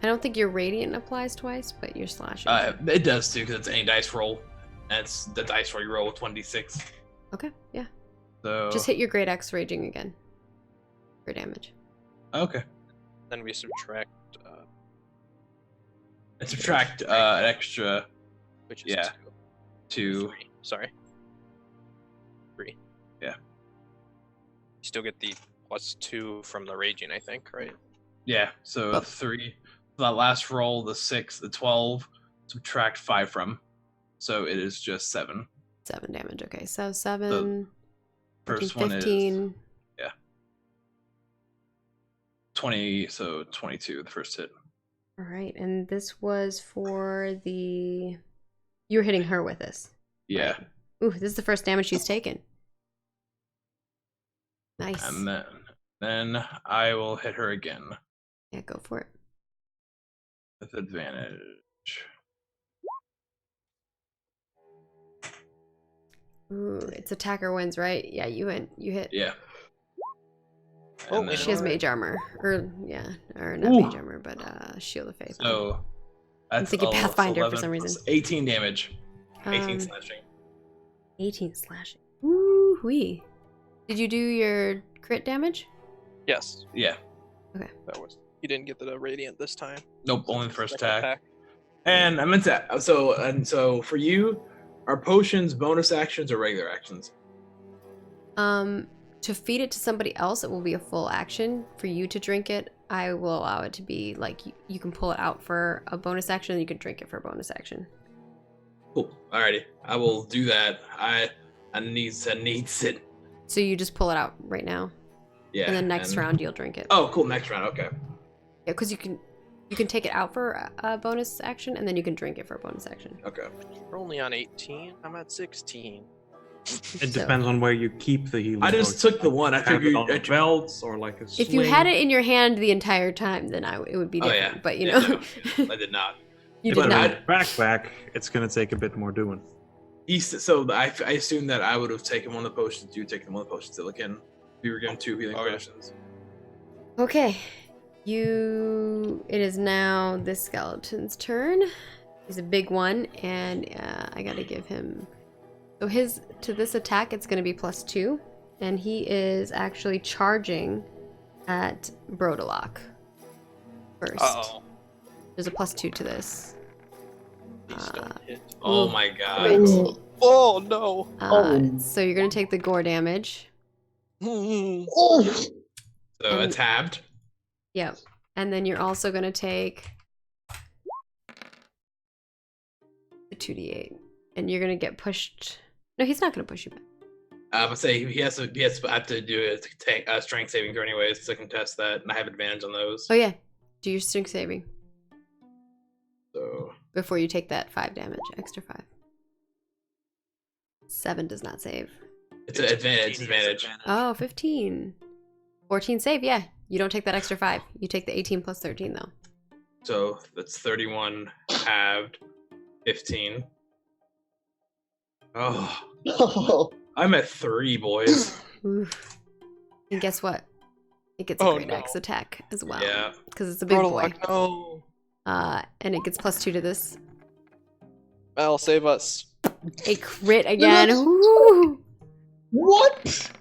I don't think your radiant applies twice, but your slashing. It does too, because it's any dice roll. And it's the dice roll you roll with 1d6. Okay, yeah. So Just hit your great X raging again for damage. Okay. Then we subtract. And subtract an extra Which is Yeah. 2. 3. Sorry. 3. Yeah. You still get the +2 from the raging, I think, right? Yeah, so a 3. So that last roll, the 6, the 12, subtract 5 from. So it is just 7. 7 damage. Okay, so 7. First 14, one 15. is 20, so 22, the first hit. All right, and this was for the. You were hitting her with this. Yeah. Right. Ooh, this is the first damage she's taken. Nice. And then I will hit her again Yeah, go for it. with advantage. Ooh, it's attacker wins, right? Yeah, you win. You hit. Yeah. Oh, And then- She has mage armor, or not Ooh. mage armor, but shield of faith. So that's thinking all- Pathfinder for 11 some plus reason. 18 damage. 18 Um, slashing. 18 slashing. Woo wee. Did you do your crit damage? Yes. Yeah. That was. You didn't get the radiant this time. Nope, only the first Second attack. And I meant to. So for you, are potions bonus actions or regular actions? To feed it to somebody else, it will be a full action. For you to drink it, I will allow it to be like you can pull it out for a bonus action, and you can drink it for a bonus action. Cool. Alrighty, I will do that. I needs it. So you just pull it out right now, Yeah. and then next round you'll drink it. Oh, cool. Next round. Okay. Yeah, because you can take it out for a bonus action, and then you can drink it for a bonus action. Okay. We're only on 18. I'm at 16. It depends on where you keep the healing. I just took the one. I Have it figured. on belts or like a If you had it in your hand the entire time, then it would be Oh, different. yeah. But you Yeah, know, I did not. you But did I- not. backpack, it's gonna take a bit more doing. So I assumed that I would have taken one of the potions. You taken one of the potions, Silicon. We were given 2 healing Okay. potions. Okay, it is now this skeleton's turn. He's a big one, and I gotta give him. So to this attack, it's gonna be +2, and he is actually charging at Brodalock first. Uh-oh. There's a +2 to this. Please don't hit. Oh Ooh. my god. Oh, Oh, no. Oh. So you're gonna take the gore damage. oh. So And- a tabbed. Yep. And then you're also gonna take the 2d8, and you're gonna get pushed. No, he's not gonna push you back. I would say he has to have to do a strength saving throw anyways to contest that, and I have advantage on those. Oh yeah, do your strength saving So before you take that 5 damage, extra 5. 7 does not save. it's an advantage. Advantage. Oh, 15. 14 save, yeah. You don't take that extra 5. You take the 18 plus 13 though. So that's 31 halved, 15. Oh, Oh. I'm at 3, boys. Oof. And guess what? It gets a Oh, great no. X attack as well. Yeah. Because it's a big boy. Brodalock, no. And it gets +2 to this. Mel, save us. A crit again. Yes. Ooh. What?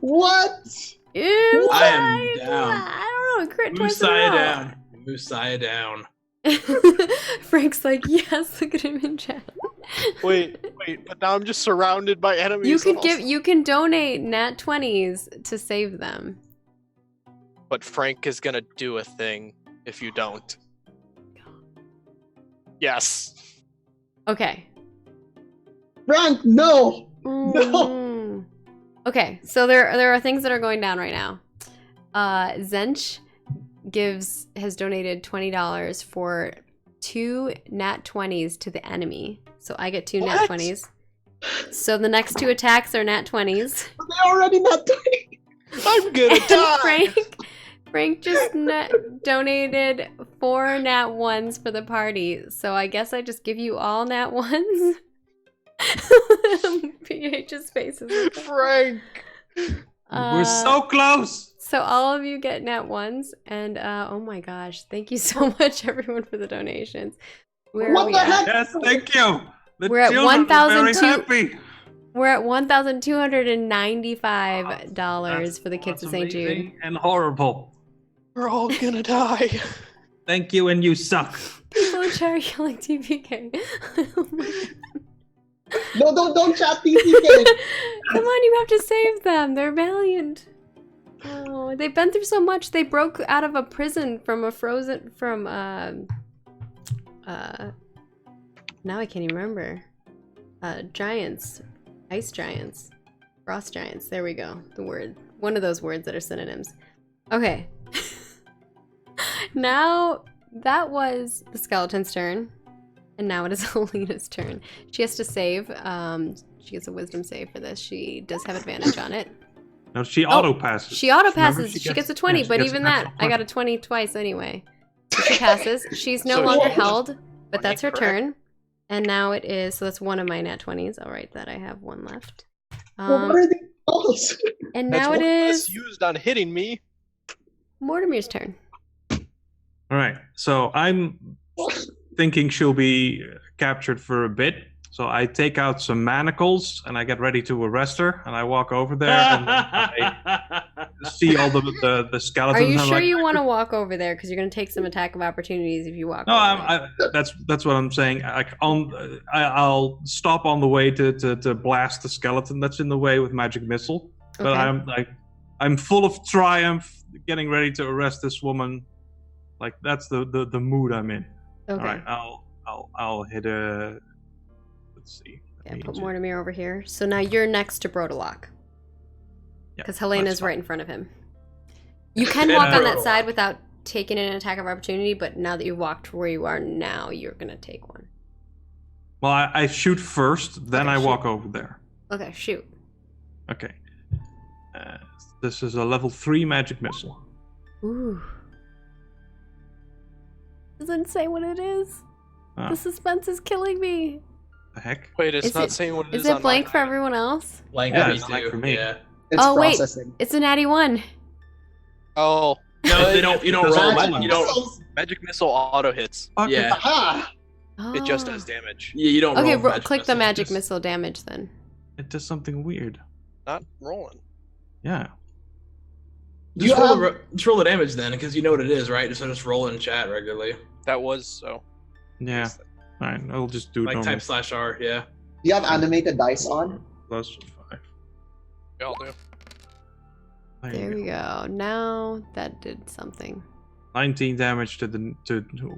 What? Ew, I am it's down. I don't know. Crit twice in a Moosaya row. down. Moosaya down. Frank's like, yes, look at him in chat. Wait, but now I'm just surrounded by enemies. You can donate nat 20s to save them. But Frank is gonna do a thing if you don't. Yes. Okay. Frank, no! Mm. Okay, so there are things that are going down right now. Zench has donated $20 for 2 nat 20s to the enemy. So I get 2 nat What? 20s. So the next 2 attacks are nat 20s. They already not doing. I'm gonna And die. Frank just donated 4 nat 1s for the party. So I guess I just give you all nat 1s. PH's face is Frank. We're so close. So all of you get nat ones, and oh my gosh, thank you so much everyone for the donations. Where What are we the at? heck? Yes, thank you. The We're at children are very 1,002 happy. We're at $1,295 for the kids That's of St. Jude. amazing and horrible. We're all gonna die. Thank you, and you suck. People in chat are yelling TPK. No, don't chat TTK. Come on, you have to save them. They're valiant. Oh, they've been through so much. They broke out of a prison from a frozen now I can't even remember. Giants. Ice giants. Frost giants. There we go. The word. One of those words that are synonyms. Okay. Now, that was the skeleton's turn. And now it is Alina's turn. She has to save. She gets a wisdom save for this. She does have advantage on it. No, she auto passes. She auto Remember, passes. She gets a 20, yeah, she but gets even an that, actual I got a 20. 20 twice anyway. So she passes. She's no So longer she- held, but that's her Correct. turn. And now it is, so that's one of my nat 20s. I'll write that I have one left. Well, what are these balls? And That's now it one less is used on hitting me. Mortimer's turn. All right, so I'm thinking she'll be captured for a bit. So I take out some manacles and I get ready to arrest her. And I walk over there and I see all the Are skeletons. you and I'm sure like, you want to walk over there? Because you're going to take some attack of opportunities if you walk No, over there. that's what I'm saying. I'll stop on the way to blast the skeleton that's in the way with magic missile. But Okay. I'm full of triumph, getting ready to arrest this woman. Like that's the mood I'm in. Okay. All right, I'll hit a. Let's see. Yeah, put Mortimer over here. So now you're next to Brodalock. Because Helena's right in front of him. You can walk on that side without taking an attack of opportunity, but now that you walked where you are now, you're going to take one. Well, I shoot first, then Okay, I shoot. walk over there. Okay, shoot. Okay. This is a level 3 magic missile. Ooh. Doesn't say what it is. Oh, The suspense is killing me. the heck? Wait, it's Is not it- saying what it is. Is it on blank my for side. everyone else? Blank Yeah, for me it's blank too. for me. Yeah. It's Oh, wait. processing. It's a natty 1. Oh, No, they don't. You don't Does roll. magic You don't. missiles. magic missile auto hits. Okay. Yeah. Aha! It just Oh. does damage. Yeah, you don't. Okay, roll magic click the missiles. magic Just- missile damage then. It does something weird. Not rolling. Yeah. You Just roll, have- just roll the damage then, because you know what it is, right? Just roll it in chat regularly. That was so. Yeah. All right, I'll just do it Like normal. type/R. Yeah. You have animated dice on? Plus 5. We all do. There we go. Now that did something. 19 damage to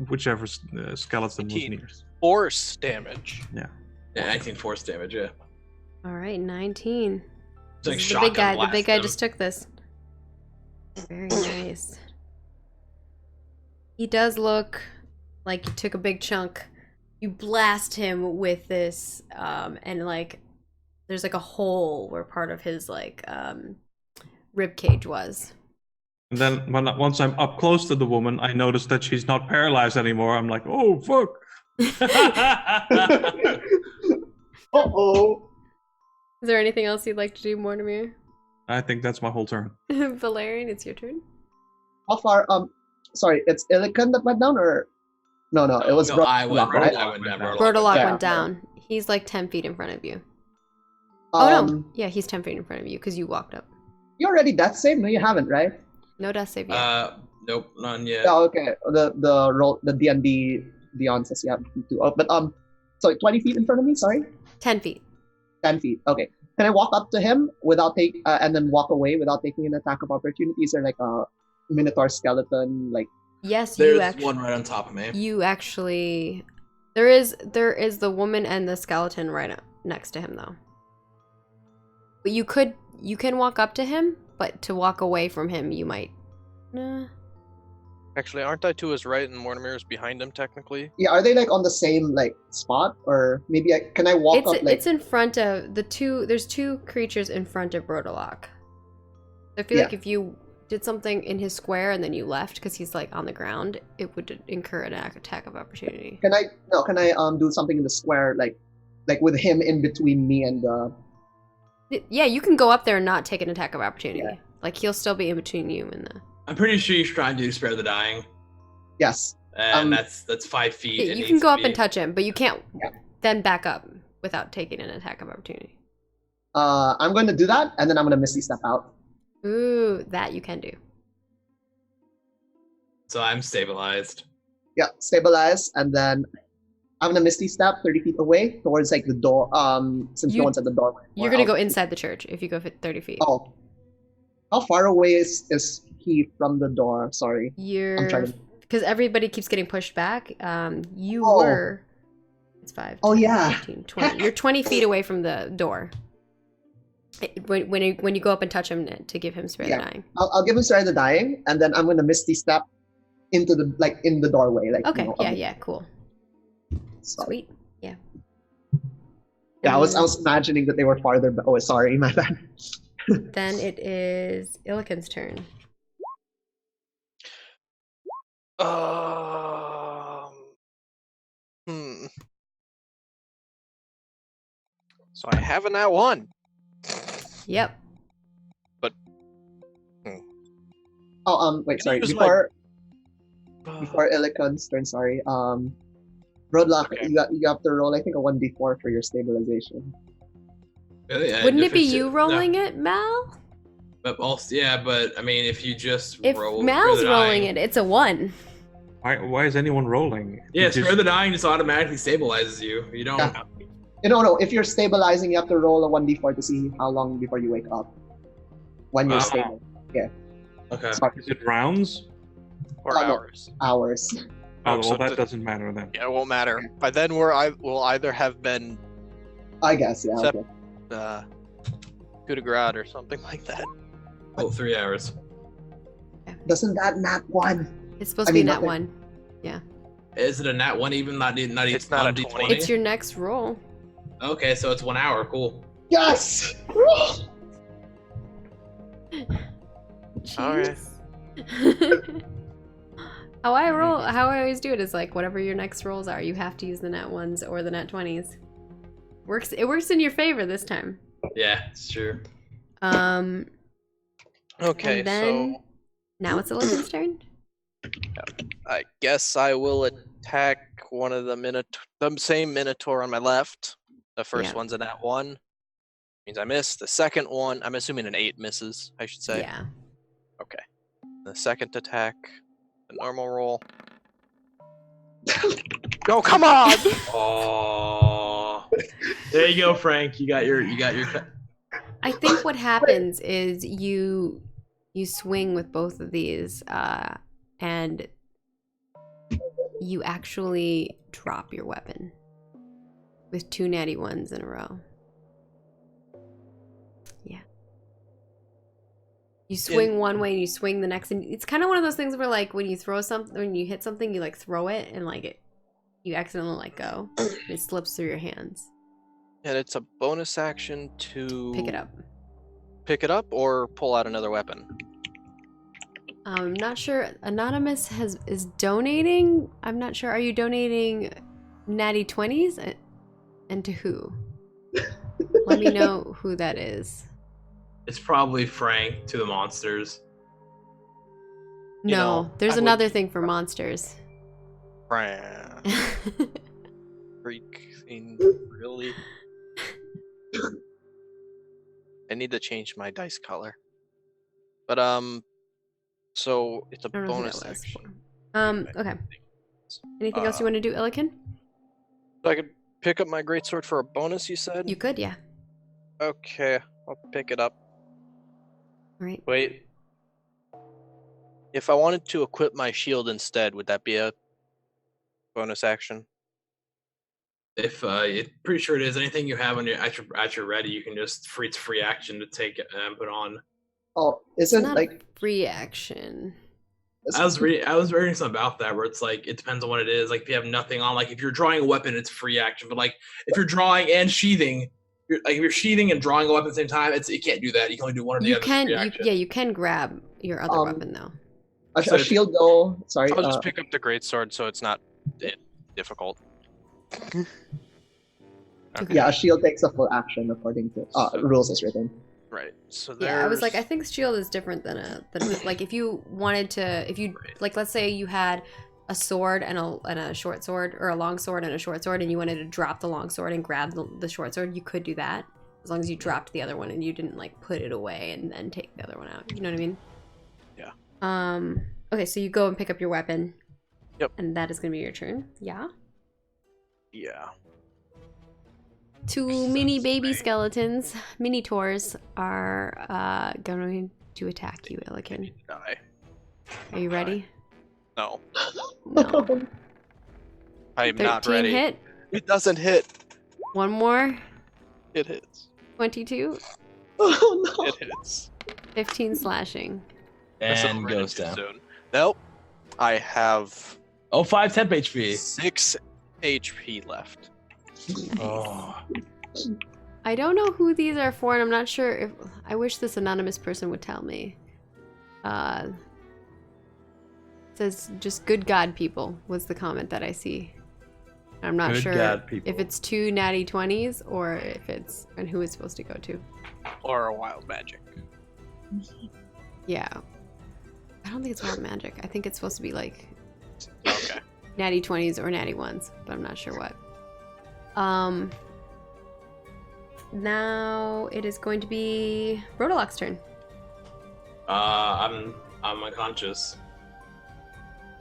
whichever skeleton was 19. nearest. Force damage. Yeah, 19 force damage. Yeah. All right, 19. It's like This is the big guy. shotgun The big guy blast just took this. Very nice. He does look like he took a big chunk. You blast him with this, and like, there's like a hole where part of his like rib cage was. And then once I'm up close to the woman, I notice that she's not paralyzed anymore. I'm like, oh fuck. Uh-oh. Is there anything else you'd like to do, Mortimer? I think that's my whole turn. Valerian, it's your turn. How far? Sorry, it's Illican that went down, or no? It was No, I went. right? I went down. Brodalock Yeah. went down. He's like 10 feet in front of you. Oh no, Um, yeah, he's 10 feet in front of you because you walked up. You already death save? No, you haven't, right? No death save yet. Nope, none yet. Yeah. Okay. The roll, the D&D Dion says you have to. Oh, but sorry, 20 feet in front of me. Sorry, 10 feet. 10 feet. Okay. Can I walk up to him without and then walk away without taking an attack of opportunity? Is there like a minotaur skeleton? Like, Yes, There's you actually. one right on top of me. You actually. There is the woman and the skeleton right next to him though. But you can walk up to him, but to walk away from him, you might. Nah. Actually, aren't I to his right and Mortimer's behind him technically? yeah, are they like on the same like spot, or maybe can I walk up like? It's in front of the two. There's two creatures in front of Brodalock. I feel like if you did something in his square and then you left because he's like on the ground, it would incur an attack of opportunity. Can I do something in the square like with him in between me and Yeah, you can go up there and not take an attack of opportunity. Yeah. Like he'll still be in between you and the. I'm pretty sure he's trying to spare the dying, Yes. and that's 5 feet. Yeah, and you it can needs go to up and be- touch him, but you can't Yeah. then back up without taking an attack of opportunity. I'm going to do that, and then I'm going to Misty Step out. Ooh, that you can do. So I'm stabilized. Yeah, stabilize, and then I'm going to Misty Step 30 feet away towards like the door. Since no one's at the door. You're gonna go inside the church if you go 30 feet. Oh. How far away is he from the door? Sorry. You're because everybody keeps getting pushed back. You Oh. were. It's 5. Oh, 10, yeah. 15, 20. You're 20 feet away from the door. When you go up and touch him to give him spare the dying. I'll give him Spare the Dying, and then I'm going to Misty Step into the in the doorway. Like Okay. you know, Yeah. Cool. So, Sweet. Yeah. yeah, I was imagining that they were farther. But, oh, sorry, my bad. Then it is Illiken's turn. So I have a nat 1. Yep. Oh, wait, sorry. use Before Illicon's turn, sorry. Roadlock, Okay. you have to roll, I think, a 1d4 for your stabilization. Really? Wouldn't it be If you it's- rolling no. it, Mal? But also, yeah, but I mean, if you just If roll Mal's Spare the rolling Dying- it, it's a 1. Why is anyone rolling? Yeah, You just- Spare the Dying just automatically stabilizes you. You don't. Yeah. No. If you're stabilizing, you have to roll a 1d4 to see how long before you wake up. When you're Wow. stable. Okay. Sorry, Is it rounds? Or Oh, no. hours. hours. Oh, Oh, well, so that the- doesn't matter then. Yeah, it won't matter. By then, we'll either have been I guess, yeah. Except- Okay. coup de grace or something like that. Oh, 3 hours. Doesn't that nat 1? It's supposed I to be mean, that nothing. 1. Is it a nat 1 even? Not even It's not a 1d20? 20. It's your next roll. Okay, so it's 1 hour. Cool. Yes! All right. Jeez. How I always do it is like whatever your next rolls are, you have to use the nat 1s or the nat 20s. It works in your favor this time. Yeah, it's true. Okay, And then so now it's Illiken's turn. I guess I will attack one of the same Minotaur on my left. The first Yeah. one's a nat 1. Means I miss. The second one, I'm assuming an 8 misses, I should say. Yeah. Okay. The second attack, the normal roll. Oh, come on! Oh, there you go, Frank. You got your. I think what happens is you swing with both of these, and you actually drop your weapon with 2 natty 1s in a row. Yeah. You swing one way and you swing the next, and it's kind of one of those things where like when you throw something, when you hit something, you like throw it and like you accidentally let go. And it slips through your hands. And it's a bonus action to Pick it up. Pick it up or pull out another weapon. I'm not sure. Anonymous is donating. I'm not sure. Are you donating natty 20s? And to who? Let me know who that is. It's probably Frank to the monsters. You No, know, there's I would- another thing for monsters. Freaking really? I need to change my dice color. But so it's a I don't know who bonus that was action. for. Okay. Anything else you want to do, Illiken? So I could pick up my greatsword for a bonus, you said? You could, yeah. Okay, I'll pick it up. All right. Wait. If I wanted to equip my shield instead, would that be a bonus action? If pretty sure it is. Anything you have on your at your ready, you can just free action to take it and put on. Oh, It's isn't not like free action. I was reading something about that where it's like it depends on what it is. Like if you have nothing on, like if you're drawing a weapon, it's free action. But like if you're drawing and sheathing, if you're sheathing and drawing a weapon at the same time, you can't do that. You can only do one or the You other. can, free action. you can grab your other weapon though. a shield though. Sorry. I'll just pick up the greatsword so it's not difficult. Okay. Yeah, a shield takes a full action according to rules as written. Right. So Yeah, I was like, I there's- think shield is different than like if you wanted to, if you like, let's say you had a sword and a short sword, or a long sword and a short sword, and you wanted to drop the long sword and grab the short sword, you could do that as long as you dropped the other one and you didn't like put it away and then take the other one out. You know what I mean? Yeah. Okay, so you go and pick up your weapon. Yep. And that is gonna be your turn. Yeah. Yeah. Two mini baby skeletons, mini tours, are going to attack you, Illiken. Die. Are you ready? No. No. I am 13 not ready. hit. It doesn't hit. One more. It hits. 22. Oh no. It hits. 15 slashing. That's And already goes too down. soon. Nope. I have Oh, 5 temp HP. 6 HP left. Oh. I don't know who these are for, and I'm not sure if... I wish this anonymous person would tell me. It says, just good God people was the comment that I see. I'm not Good sure God people. if it's 2 natty 20s or if it's... and who it's supposed to go to. Or a wild magic. Yeah. I don't think it's wild magic. I think it's supposed to be like Okay. natty 20s or natty 1s, but I'm not sure what. Now it is going to be Brodolok's turn. I'm unconscious.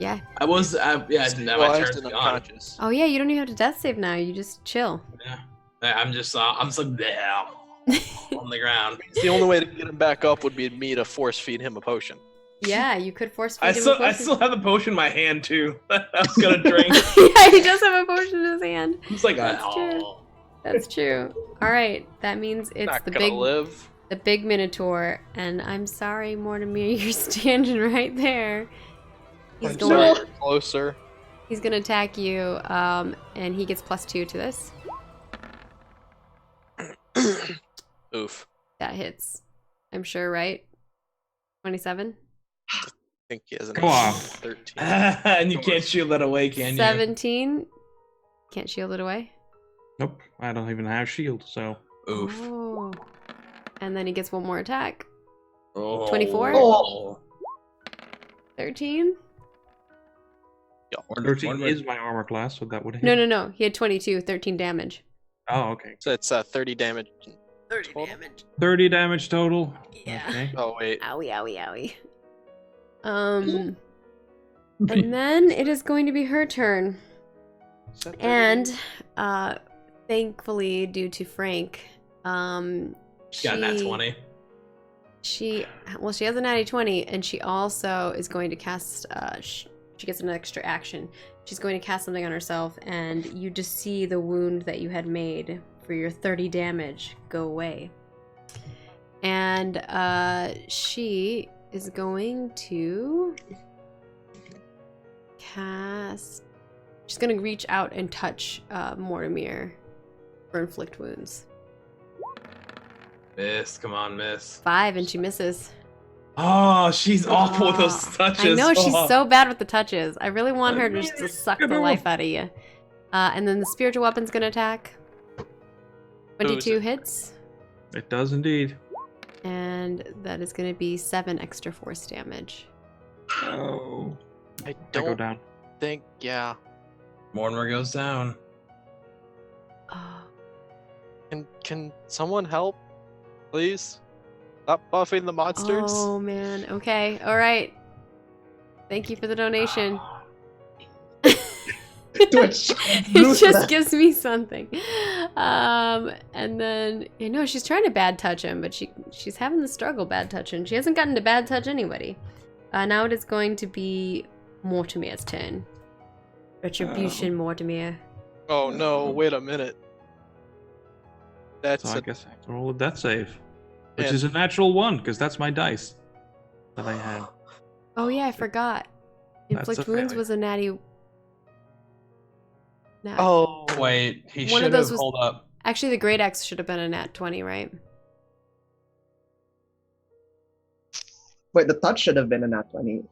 Yeah. I was, yeah, now my Stabilized turn's and gone. unconscious. Oh yeah, you don't even have to death save now. You just chill. Yeah. I'm just there on the ground. The only way to get him back up would be me to force feed him a potion. Yeah, you could force feed I him still, a potion. have the potion in my hand too. I was gonna drink. Yeah, he does have a potion in his hand. It's like, That's true. That's true. All right, that means it's Not the gonna big, live. the big Minotaur, and I'm sorry, Mortimer, you're standing right there. He's I'm going. sorry, closer. He's gonna attack you, and he gets +2 to this. Oof. That hits. I'm sure, right? 27? I think he has an Come on. 13. and you can't shield that away, can you? 17? Can't shield it away? Nope, I don't even have shield, so Oof. Oh. And then he gets one more attack. Oh. 24? Oh. 13? 13 is my armor class, so that would hit. No. He had 22, 13 damage. Oh, okay. So it's 30 damage. 30 Total? damage. 30 damage total. Yeah. Okay. Oh wait. Owie. And then it is going to be her turn. Is that 30? And thankfully, due to Frank, She got that 20. She has a natty 20, and she also is going to cast. She gets an extra action. She's going to cast something on herself, and you just see the wound that you had made for your 30 damage go away. And she is going to cast. She's going to reach out and touch Mortimer for inflict wounds. Miss, come on, miss. 5, and she misses. Oh, she's awful with those Oh, touches. I know, she's Oh. so bad with the touches. I really want her to just to suck the life out of you. And then the spiritual weapon's gonna attack. 22 hits. It does indeed. And that is gonna be 7 extra force damage. Oh. I I go don't down. think. Yeah. Mortimer goes down. Oh, Can someone help, please? Stop buffing the monsters. oh man. Okay. All right. Thank you for the donation. Twitch. It just gives me something. And then she's trying to bad touch him, but she's having the struggle bad touching. She hasn't gotten to bad touch anybody. Now it is going to be Mortimer's turn. Retribution, Mortimer. Oh no! Wait a minute. That's So I a, guess I have to roll a death save. Which And- is a natural 1, because that's my dice that I had. Oh yeah, I forgot. That's Inflict a wounds failure. was a natty. oh Wait, he One of should those have. was- Hold up. Actually, the Great Axe should have been a nat 20, right? Wait, the touch should have been a nat 20.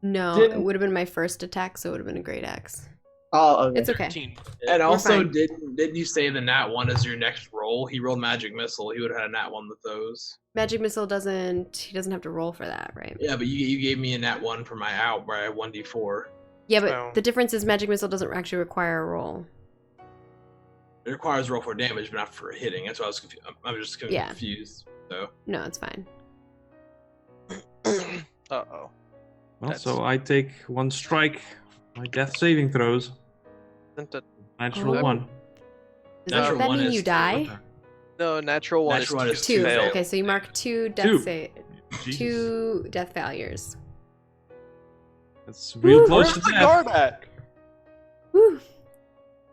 No, Didn't- it would have been my first attack, so it would have been a Great Axe. Oh, okay. It's okay. 13. And also, fine. didn't you say the nat 1 is your next roll? He rolled magic missile. He would have had a nat 1 with those. Magic missile he doesn't have to roll for that, right? Yeah, but you gave me a nat 1 for my out where I had 1d4. Yeah, but Oh. the difference is magic missile doesn't actually require a roll. It requires roll for damage, but not for hitting. That's why I was confused. I'm just Yeah. confused. So No, it's fine. Uh-oh. Well, so I take 1 strike. My death saving throws. Isn't that- Natural Oh. 1. Natural That one mean is you two. die? No, natural one Natural one is is 2. fail. Okay, so you mark 2 death Two. Jesus. 2 death failures. That's real Woo. close Where's to the death. guard at? Woo.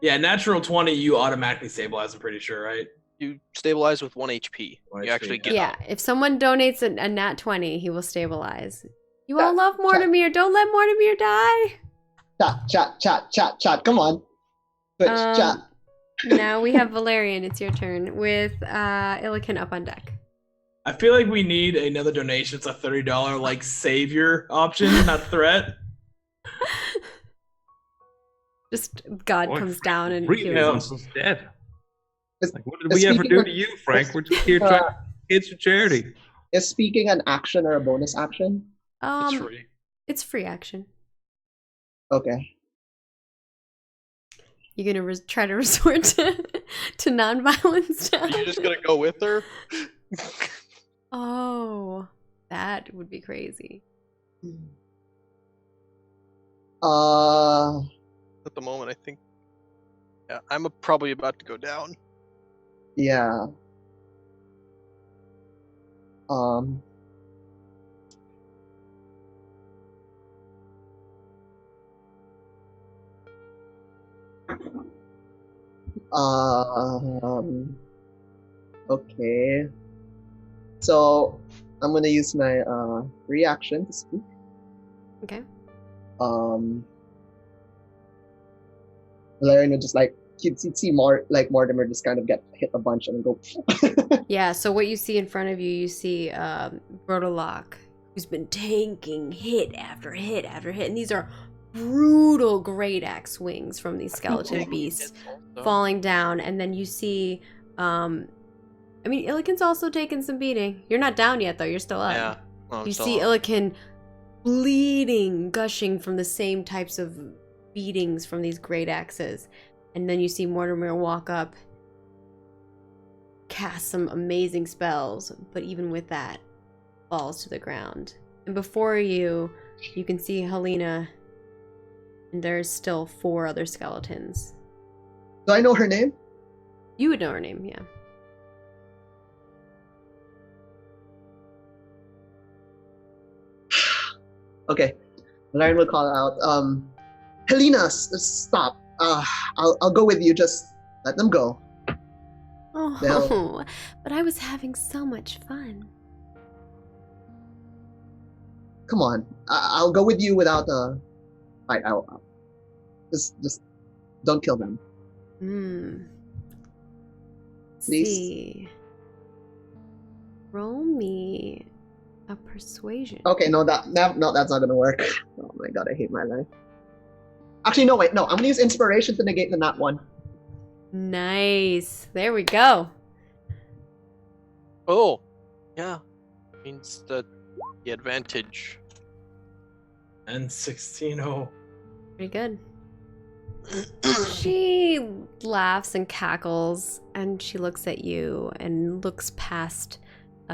yeah, natural 20, you automatically stabilize. I'm pretty sure, right? You stabilize with 1 HP. 1 You HP, actually get Yeah, up. if someone donates a nat 20, he will stabilize. You Yeah, all love Mortimer. Don't let Mortimer die. Chat. Come on. Twitch, chat. Now we have Valerian. It's your turn with Illiken up on deck. I feel like we need another donation. It's a $30 like savior option, not threat. Just God Boy, comes down and really heals. wants us dead. Is- Like, what did we ever do to you, Frank? We're just here trying to kids for charity. Is speaking an action or a bonus action? It's free. It's free action. Okay. You're gonna try to resort to non-violence Are now? you just gonna go with her? Oh, that would be crazy. At the moment, I think. Yeah, I'm probably about to go down. Yeah. Okay. So I'm gonna use my reaction to speak. Okay. Valerian would just you'd see more like Mortimer just kind of get hit a bunch and go. Yeah, so what you see in front of you, you see Brodolock, who's been tanking hit after hit after hit, and these are brutal great axe swings from these skeleton beasts falling down, and then you see, Illiken's also taking some beating. You're not down yet, though. You're still up. Yeah. Well, I'm You still see up. Illiken bleeding, gushing from the same types of beatings from these great axes. And then you see Mortimer walk up, cast some amazing spells, but even with that, falls to the ground. And before you, you can see Helena, and there's still 4 other skeletons. Do I know her name? You would know her name, yeah. Okay. Valerian will call out. Helena, stop. I'll go with you. Just let them go. Oh, but I was having so much fun. Come on. I'll go with you without a fight. I'll just don't kill them. Please. See. Roll me a persuasion. Okay, no, that's not gonna work. Oh my god, I hate my life. Actually, no, wait, no. I'm gonna use inspiration to negate the nat 1. Nice. There we go. Oh, yeah. Means that the advantage. And 16-0. Pretty good. She laughs and cackles, and she looks at you and looks past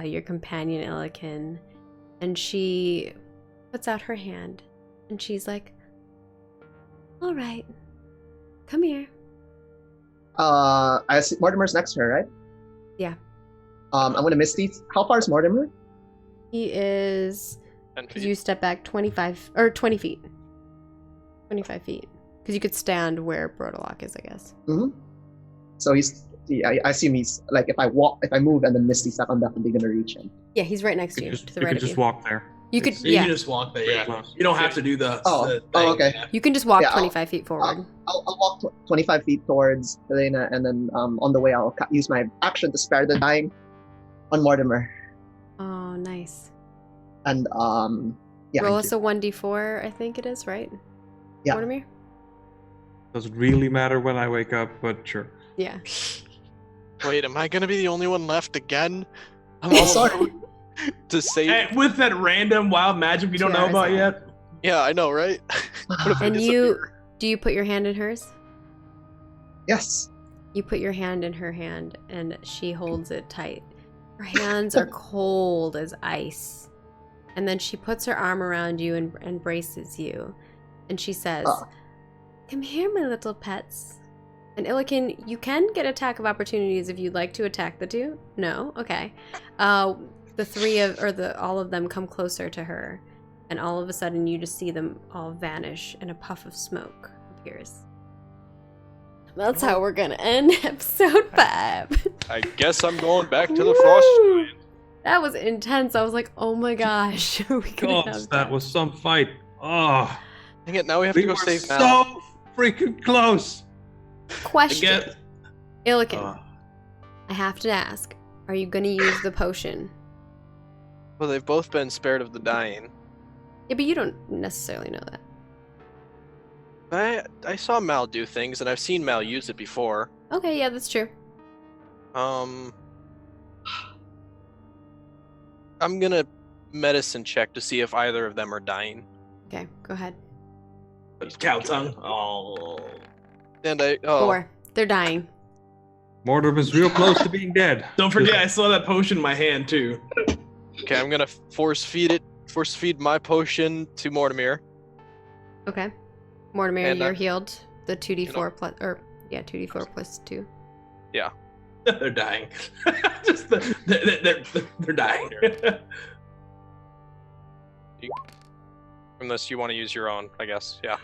your companion Illiken, and she puts out her hand, and she's like, "All right, come here." I see Mortimer's next to her, right? Yeah. I'm gonna Misty. How far is Mortimer? He is. 10 Because feet. you step back 25 or 20 feet. 25 feet. Because you could stand where Brodolock is, I guess. Mm-hmm. So I assume he's like if I move and then Misty step, I'm definitely gonna reach him. Yeah, he's right next to you, to the You right could of just you. walk there. You could, So you yeah. can just walk there. Yeah. Close. You don't have to do the. Oh, the oh, thing, okay. yeah. You can just walk Yeah, 25 feet forward. I'll walk 25 feet towards Helena, and then on the way I'll use my action to spare the dying on Mortimer. Oh, nice. And yeah. Roll thank us a 1d4, I think it is, right? Yeah. Mortimer? Doesn't really matter when I wake up, but sure. Yeah. Wait, am I gonna be the only one left again? I'm Oh, sorry. to save. And with that random wild magic we don't 2 know hours about out. yet. Yeah, I know, right? What if I And disappear? do you put your hand in hers? Yes. You put your hand in her hand, and she holds it tight. Her hands are cold as ice. And then she puts her arm around you and embraces you. And she says, Oh. "Come here, my little pets." And Illiken, you can get attack of opportunities if you'd like to attack the two. No? Okay. The three of, or all of them come closer to her. And all of a sudden you just see them all vanish and a puff of smoke appears. That's how we're gonna end episode 5. I guess I'm going back to the frost Woo! giant. That was intense. I was like, oh my gosh. Are we gonna Gosh, have that was some fight. Oh, Dang it! Now we have we to go were save so Mal. freaking close. Question. Again. Illiken, I have to ask, are you gonna use the potion? Well, they've both been spared of the dying. Yeah, but you don't necessarily know that. I saw Mal do things, and I've seen Mal use it before. Okay, yeah, that's true. I'm gonna medicine check to see if either of them are dying. Okay, go ahead. Cow tongue. Oh. And 4. They're dying. Mordor was real close to being dead. Don't forget, I saw that potion in my hand too. okay, I'm gonna force feed my potion to Mortimer. Okay. Mortimer, And, you're healed. The 2d4 you know- plus, or yeah, 2d4 plus 2. They're dying. Just they're dying. Unless you want to use your own, I guess. Yeah.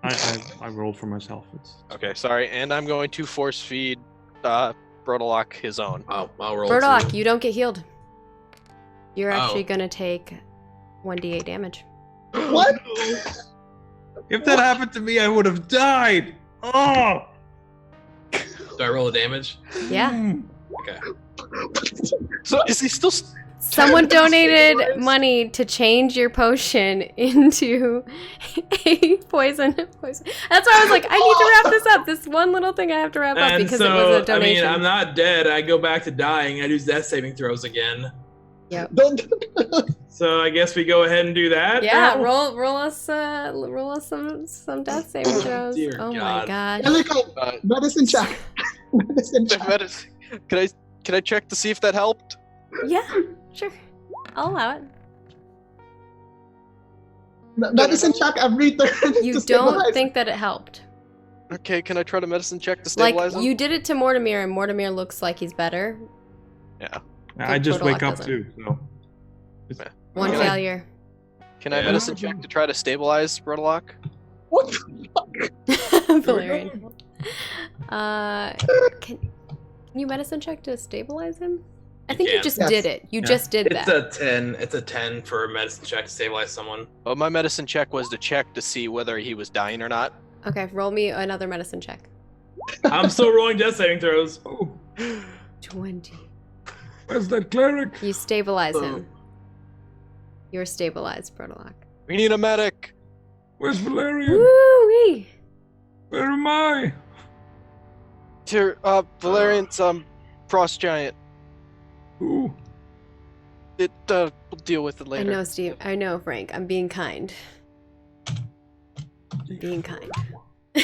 I rolled for myself. It's Okay, sorry. And I'm going to force feed Brodalock his own. I'll roll. Murdoch, too. you don't get healed. You're actually Oh. gonna take 1d8 damage. What? If that happened to me, I would have died. Oh. Do I roll the damage? Yeah. Okay. So is he still? Someone donated money to change your potion into a poison. That's why I was like, I need to wrap this up. This one little thing I have to wrap up And because so, it was a donation. I mean, I'm not dead. I go back to dying. I do death saving throws again. Don't. So I guess we go ahead and do that. Yeah, now? roll us some death saving throws. Dear Oh my God. gosh. Illiken, medicine check. Medicine check. Can I check to see if that helped? Yeah, sure. I'll allow it. Medicine check every turn. You to don't stabilize. think that it helped. Okay, can I try to medicine check to Like, stabilize him? you did it to Mortimer, and Mortimer looks like he's better. I just Brodalock wake up doesn't. too. So One Can I- failure. Can I Yeah. medicine check to try to stabilize Brodalock? What the fuck? Valerian. Can you medicine check to stabilize him? I think you can. just Yes. did it. You Yeah. just did It's that. a 10. It's a 10 for a medicine check to stabilize someone. Well, my medicine check was to check to see whether he was dying or not. Okay, roll me another medicine check. I'm still rolling death saving throws. Oh, 20. where's that cleric? You stabilize Oh. him. You're stabilized, Brodalock. We need a medic. Where's Valerian? Woo-wee! Where am I? Here, Valerian's frost giant. Who? We'll deal with it I later. know, Steve. I know, Frank. I'm being kind. I'm being kind.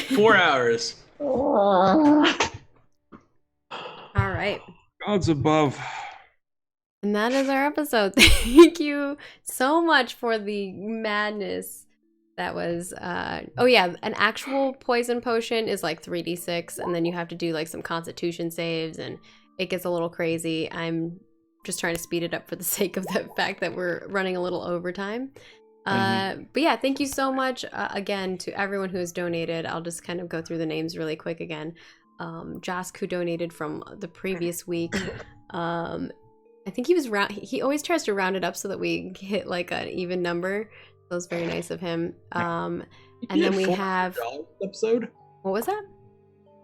4 hours. All right. Gods above. And that is our episode. Thank you so much for the madness that was oh yeah, an actual poison potion is like 3d6, and then you have to do like some constitution saves, and it gets a little crazy. I'm just trying to speed it up for the sake of the fact that we're running a little overtime. But yeah, thank you so much again to everyone who has donated. I'll just kind of go through the names really quick again. Josk, who donated from the previous week. I think he was he always tries to round it up so that we hit like an even number. That was very nice of him. And then we have, $400 this episode. what was that?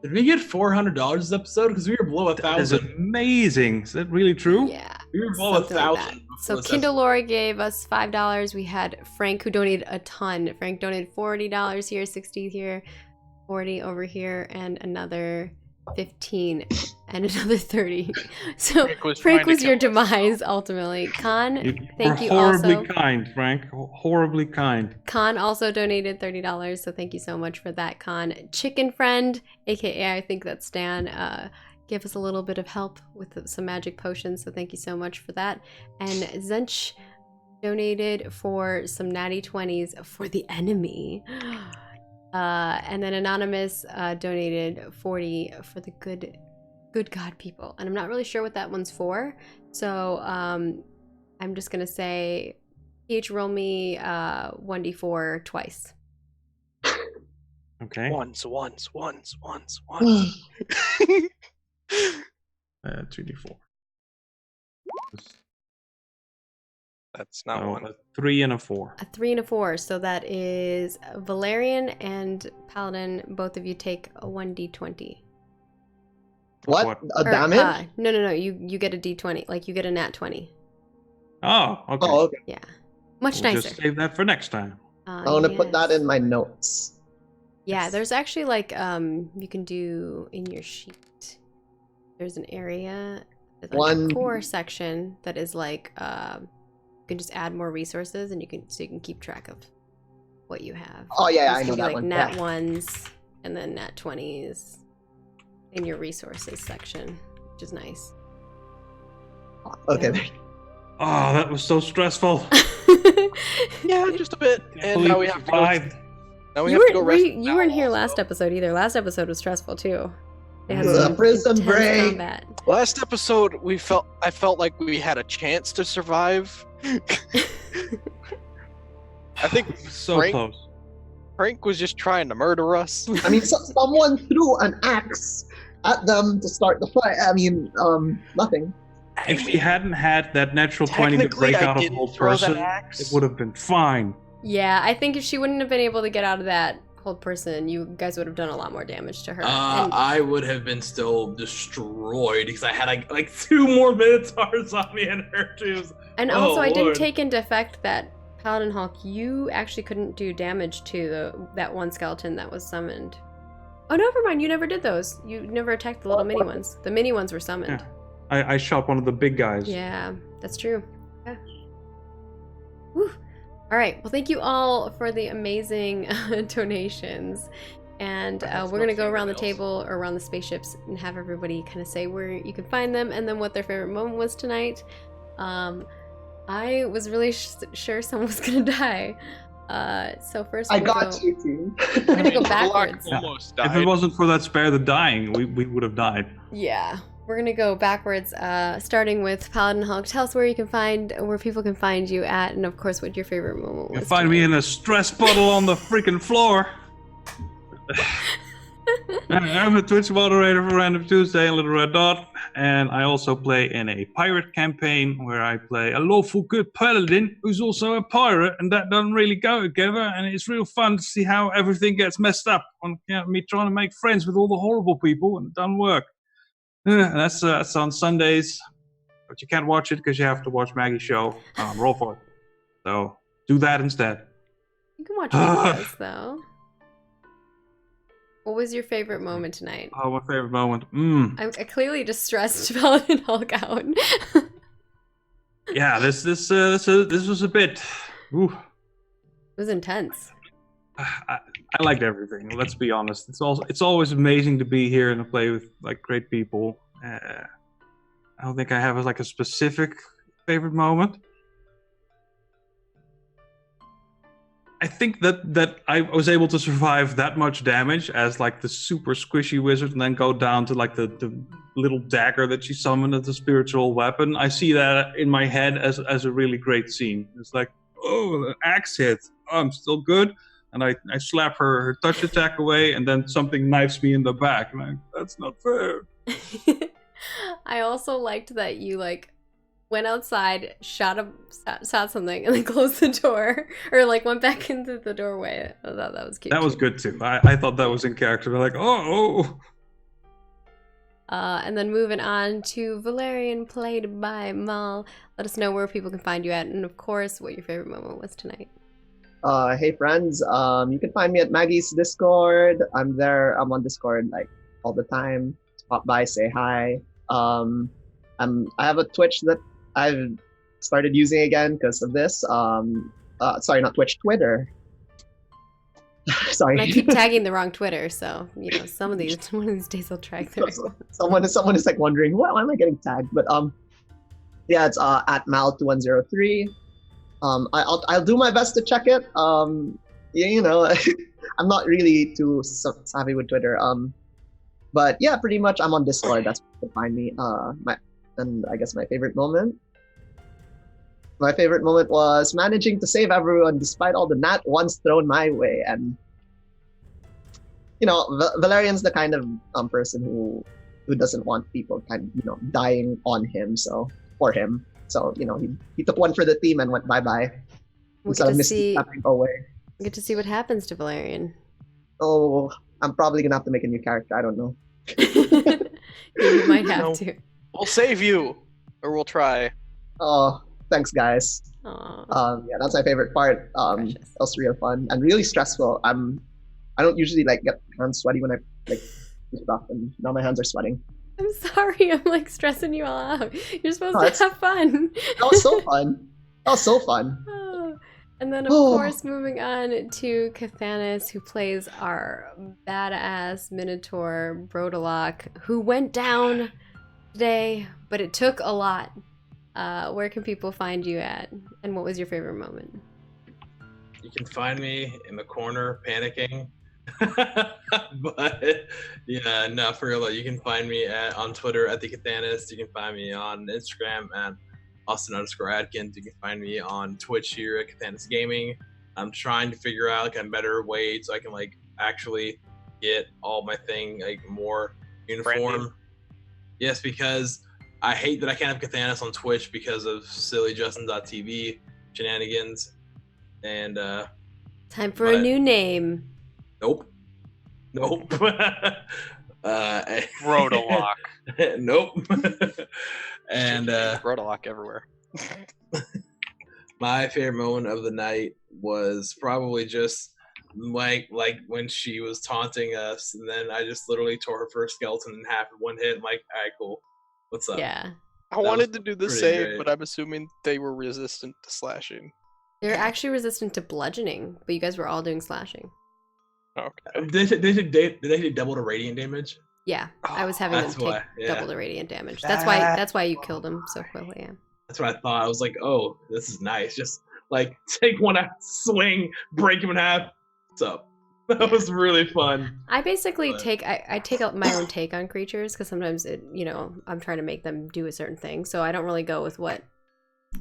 Did we get $400 this episode? Because we were below that is 1,000. amazing. Is that really true? Yeah. We were below Something like 1,000. that. So Kindle Lori gave us $5. We had Frank, who donated a ton. Frank donated $40 here, $60 here. 40 over here, and another 15, and another 30. So Frank was your demise ultimately. Khan, thank you horribly also. kind, Frank. Horribly kind. Khan also donated $30, so thank you so much for that, Khan. Chicken Friend, aka I think that's Stan, gave us a little bit of help with some magic potions, so thank you so much for that. And Zench donated for some natty 20s for the enemy. And then Anonymous donated 40 for the good God people. And I'm not really sure what that one's for, so I'm just gonna say roll me 1d4 twice. Okay. Once. 2d4. That's not So one. a 3 and a 4. A 3 and a 4, so that is Valerian and Paladin. Both of you take a 1d20. What? A damage? No. You get a d20, like you get a nat 20. Oh, okay. Oh, okay. Yeah, much We'll nicer. just save that for next time. I want to put that yes. in my notes. Yeah, there's actually like you can do in your sheet. There's an area, there's like a core section that is like you can just add more resources, and you can keep track of what you have. Oh yeah, This I can know be that like one. nat Yeah. ones and then nat 20s in your resources section, which is nice. Okay. Yeah. Oh, that was so stressful. Yeah, just a bit. And now we have to go. survived. Now we You have to go weren't, rest. you weren't here also. last episode either. Last episode was stressful too. They had The some prison intense break. combat. Last episode, I felt like we had a chance to survive. I think So Frank- close. Frank was just trying to murder us. I mean, someone threw an axe at them to start the fight. I mean, nothing. If she hadn't had that natural 20 to Technically, break I out of didn't hold throw that person, axe. it would have been fine. Yeah, I think if she wouldn't have been able to get out of that hold person, you guys would have done a lot more damage to her. And I would have been still destroyed because I had like 2 more minotaurs on me and her too. And Oh, also, I didn't Lord. take into effect that Paladin Hulk, you actually couldn't do damage to that one skeleton that was summoned. Oh, never mind. You never did those. You never attacked the little mini ones. The mini ones were summoned. I shot one of the big guys. Yeah, that's true. Yeah. Whew. All right. Well, thank you all for the amazing donations. And That's we're going to not go around the something table or around the spaceships and have everybody kind of say where you can find them and then what their favorite moment was tonight. I was really sure someone was going to die. So first I we'll got go, you too. We're going to go backwards. Almost If died. it wasn't for that spare the dying, we would have died. Yeah. We're going to go backwards, starting with Paladin Hulk. Tell us where people can find you at, and of course, what your favorite moment was. You find me in a stress bottle on the freaking floor. I'm a Twitch moderator for Random Tuesday and Little Red Dot, and I also play in a pirate campaign where I play a lawful good paladin who's also a pirate, and that doesn't really go together, and it's real fun to see how everything gets messed up on me trying to make friends with all the horrible people, and it doesn't work. And that's on Sundays, but you can't watch it because you have to watch Maggie's show on Roll For It. So do that instead. You can watch videos, though. What was your favorite moment tonight? Oh, my favorite moment. I clearly just stressed Paladin Hulk out. Yeah, this was a bit. Ooh. It was intense. I liked everything. Let's be honest. It's always amazing to be here and to play with like great people. I don't think I have like a specific favorite moment. I think that I was able to survive that much damage as like the super squishy wizard, and then go down to like the little dagger that she summoned as a spiritual weapon. I see that in my head as a really great scene. It's like, oh, the axe hit. Oh, I'm still good. And I slap her touch attack away, and then something knifes me in the back. And that's not fair. I also liked that you like went outside, shot something, and then closed the door, or like went back into the doorway. I thought that was cute. That was good too. I thought that was in character. We're like, oh. And then moving on to Valerian, played by Mal. Let us know where people can find you at, and of course, what your favorite moment was tonight. Hey friends, you can find me at Maggie's Discord. I'm there. I'm on Discord like all the time. Pop by, say hi. I have a Twitch that I've started using again because of this. Sorry, not Twitch, Twitter. Sorry. And I keep tagging the wrong Twitter, so you know, one of these days I'll track the right one. Someone is like wondering why am I getting tagged? But yeah, it's at Mal2103. I'll do my best to check it. Yeah, you know, I'm not really too savvy with Twitter. But yeah, pretty much I'm on Discord. That's where you can find me. And I guess my favorite moment. My favorite moment was managing to save everyone despite all the nat ones thrown my way. And you know, Valerian's the kind of person who doesn't want people dying on him. For him. So, you know, he took one for the team and went bye-bye. We'll Instead of get away. to see what happens to Valerian. Oh, I'm probably gonna have to make a new character. I don't know. You might have to. We'll save you, or we'll try. Oh, thanks, guys. Aww. Yeah, that's my favorite part. Precious. That was real fun and really stressful. I don't usually like get hands sweaty when I like do stuff, and now my hands are sweating. I'm sorry, I'm like stressing you all out. You're supposed to have fun. That was so fun. That was so fun. Oh. And then, of course, moving on to Cathanis, who plays our badass Minotaur Brodalock, who went down today, but it took a lot. Where can people find you at? And what was your favorite moment? You can find me in the corner panicking. But yeah, no, for real though, you can find me on Twitter at the Cathanis. You can find me on Instagram at Austin_Adkins. You can find me on Twitch here at Cathanis Gaming. I'm trying to figure out like a better way so I can like actually get all my thing like more uniform. Yes, because I hate that I can't have Cathanis on Twitch because of silly Justin.tv shenanigans. And time for a new name. Nope. Brodalock. Nope. And Brodalock everywhere. My favorite moment of the night was probably just like when she was taunting us, and then I just literally tore her first skeleton in half in one hit. I'm like, all right, cool. What's up? Yeah. I wanted to do the pretty same, great. but I'm assuming they were resistant to slashing. They're actually resistant to bludgeoning, but you guys were all doing slashing. Okay. Did they double the radiant damage? Yeah, I was having them That's take why, yeah. double the radiant damage. That's why you killed him so quickly. Yeah. That's what I thought. I was like, oh, this is nice. Just like take one out, swing, break him in half. What's up? That was really fun. I basically take out my own take on creatures because sometimes I'm trying to make them do a certain thing, so I don't really go with what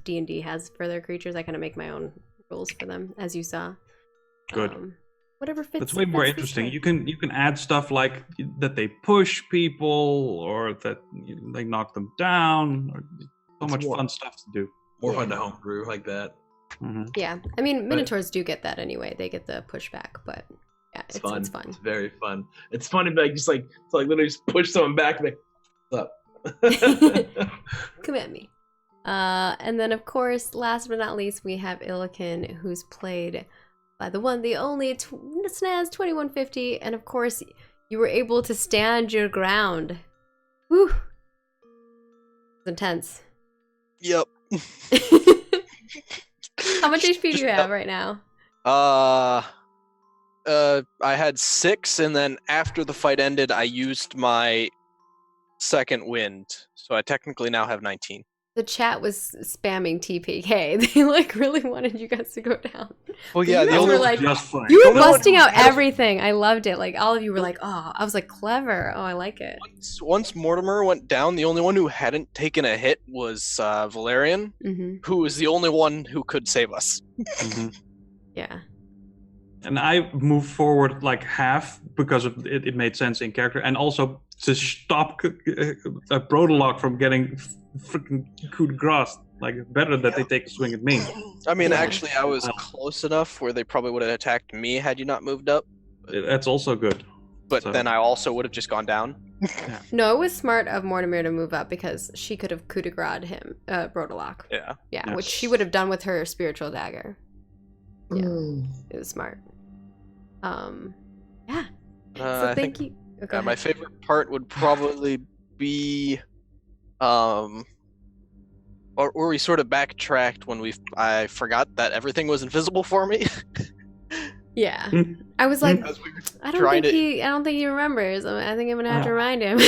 D&D has for their creatures. I kind of make my own rules for them, as you saw. Good. Whatever fits. It's way more fits the interesting. story. You can add stuff like that they push people or that they knock them down. Or so much fun stuff to do. More fun to homebrew like that. Mm-hmm. Yeah, I mean Minotaurs do get that anyway. They get the pushback, but yeah, it's fun. It's fun. It's very fun. It's fun to be like literally just push someone back and be like, what's up? Come at me. And then of course, last but not least, we have Illiken, who's played by the one, the only Snaz 2150, and of course, you were able to stand your ground. Whew. It's intense. Yep. How much HP do you have right now? I had 6, and then after the fight ended, I used my second wind, so I technically now have 19. The chat was spamming TPK. They like really wanted you guys to go down. Well, yeah, you the guys only were like, just fine. you were The only one busting who out had a- everything. I loved it. Like all of you were like, oh, I was like, clever. Oh, I like it. Once Mortimer went down, the only one who hadn't taken a hit was Valerian, who was the only one who could save us. Mm-hmm. Yeah. And I moved forward like half because of it made sense in character, and also to stop Brodalock from getting freaking coup de grace. Like, better that they take a swing at me. I mean, Yeah. actually, I was close enough where they probably would have attacked me had you not moved up. That's also good. But So- then I also would have just gone down. No, it was smart of Mortimer to move up because she could have coup de grace him, Brodalock. Yeah. Yeah, Yeah. which she would have done with her spiritual dagger. Yeah. Mm. It was smart. Yeah. So I thank think you. Oh, go my ahead. favorite part would probably be, or we sort of backtracked when I forgot that everything was invisible for me. Yeah. Hmm. I was like, As we were I don't trying think to, I don't think he remembers. I think I'm gonna have to Ah. remind him.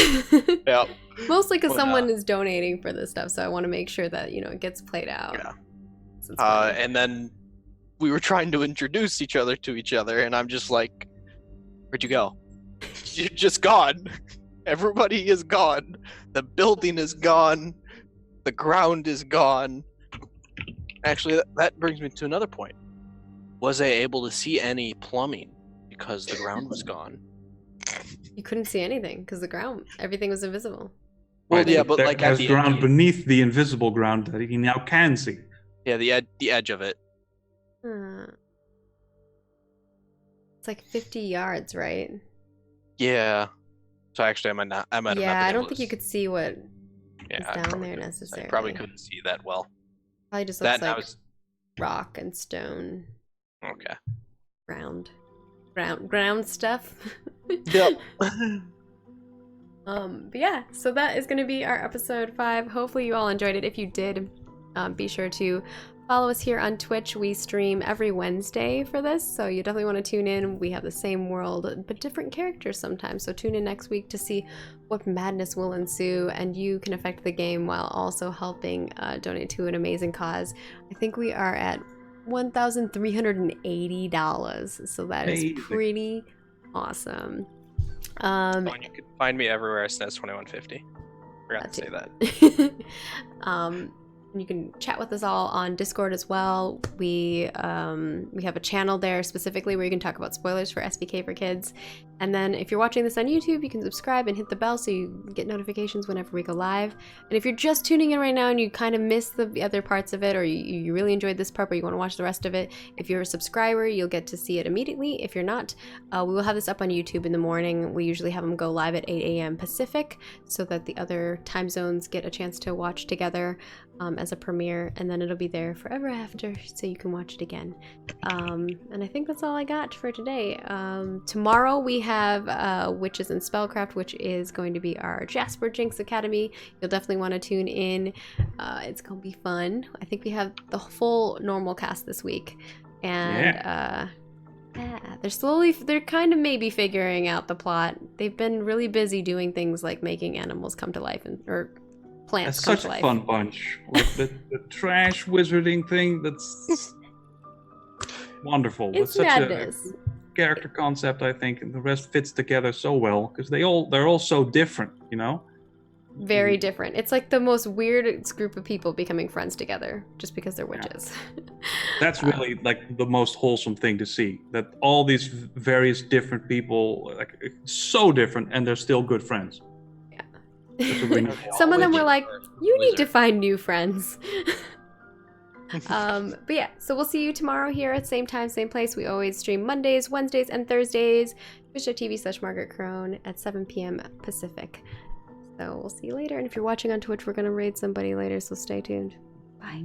yeah. Mostly because But, someone is donating for this stuff, so I want to make sure that it gets played out. Yeah. So it's funny. And then we were trying to introduce each other to each other, and I'm just like, "Where'd you go? You're just gone. Everybody is gone. The building is gone. The ground is gone." Actually, that brings me to another point. Was I able to see any plumbing because the ground was gone? You couldn't see anything because everything was invisible. Well, I yeah, think but like at there's the ground edge, beneath the invisible ground that he now can see. yeah, the edge of it. It's like 50 yards, right? Yeah. So actually, I might not. I might have not Yeah, been I don't able think to you could see what Yeah, is I down probably there couldn't- necessarily. I probably couldn't see that well. Probably just That looks and I like was rock and stone, okay. ground stuff. Yep. But yeah, so that is going to be our episode 5. Hopefully you all enjoyed it. If you did, be sure to follow us here on Twitch. We stream every Wednesday for this, so you definitely want to tune in. We have the same world, but different characters sometimes, so tune in next week to see what madness will ensue, and you can affect the game while also helping donate to an amazing cause. I think we are at $1,380, so that is Amazing. pretty awesome. And you can find me everywhere as SNES2150. Forgot to say that. You can chat with us all on Discord as well. We have a channel there specifically where you can talk about spoilers for SVK4KIDS. And then if you're watching this on YouTube, you can subscribe and hit the bell so you get notifications whenever we go live. And if you're just tuning in right now and you kind of missed the other parts of it, or you really enjoyed this part but you want to watch the rest of it, if you're a subscriber, you'll get to see it immediately. If you're not, we will have this up on YouTube in the morning. We usually have them go live at 8 a.m. Pacific so that the other time zones get a chance to watch together as a premiere, and then it'll be there forever after so you can watch it again. And I think that's all I got for today. Tomorrow we have Witches and Spellcraft, which is going to be our Jasper Jinx Academy. You'll definitely want to tune in. It's gonna be fun. I think we have the full normal cast this week, and yeah, they're kind of maybe figuring out the plot. They've been really busy doing things like making animals come to life or plants That's come such to a life. fun bunch. Like the trash wizarding thing, that's wonderful. It's such madness. a character concept, I think, and the rest fits together so well because they're all so different, you know? Very different. It's like the most weirdest group of people becoming friends together just because they're witches. That's really like the most wholesome thing to see. That all these various different people, like so different, and they're still good friends. That's what we need. Some of them were like, you need to Wizard. find new friends. But yeah, so we'll see you tomorrow here at same time, same place. We always stream Mondays, Wednesdays, and Thursdays. Twitch.tv/Margaret Crone at 7 p.m. Pacific. So we'll see you later. And if you're watching on Twitch, we're going to raid somebody later, so stay tuned. Bye.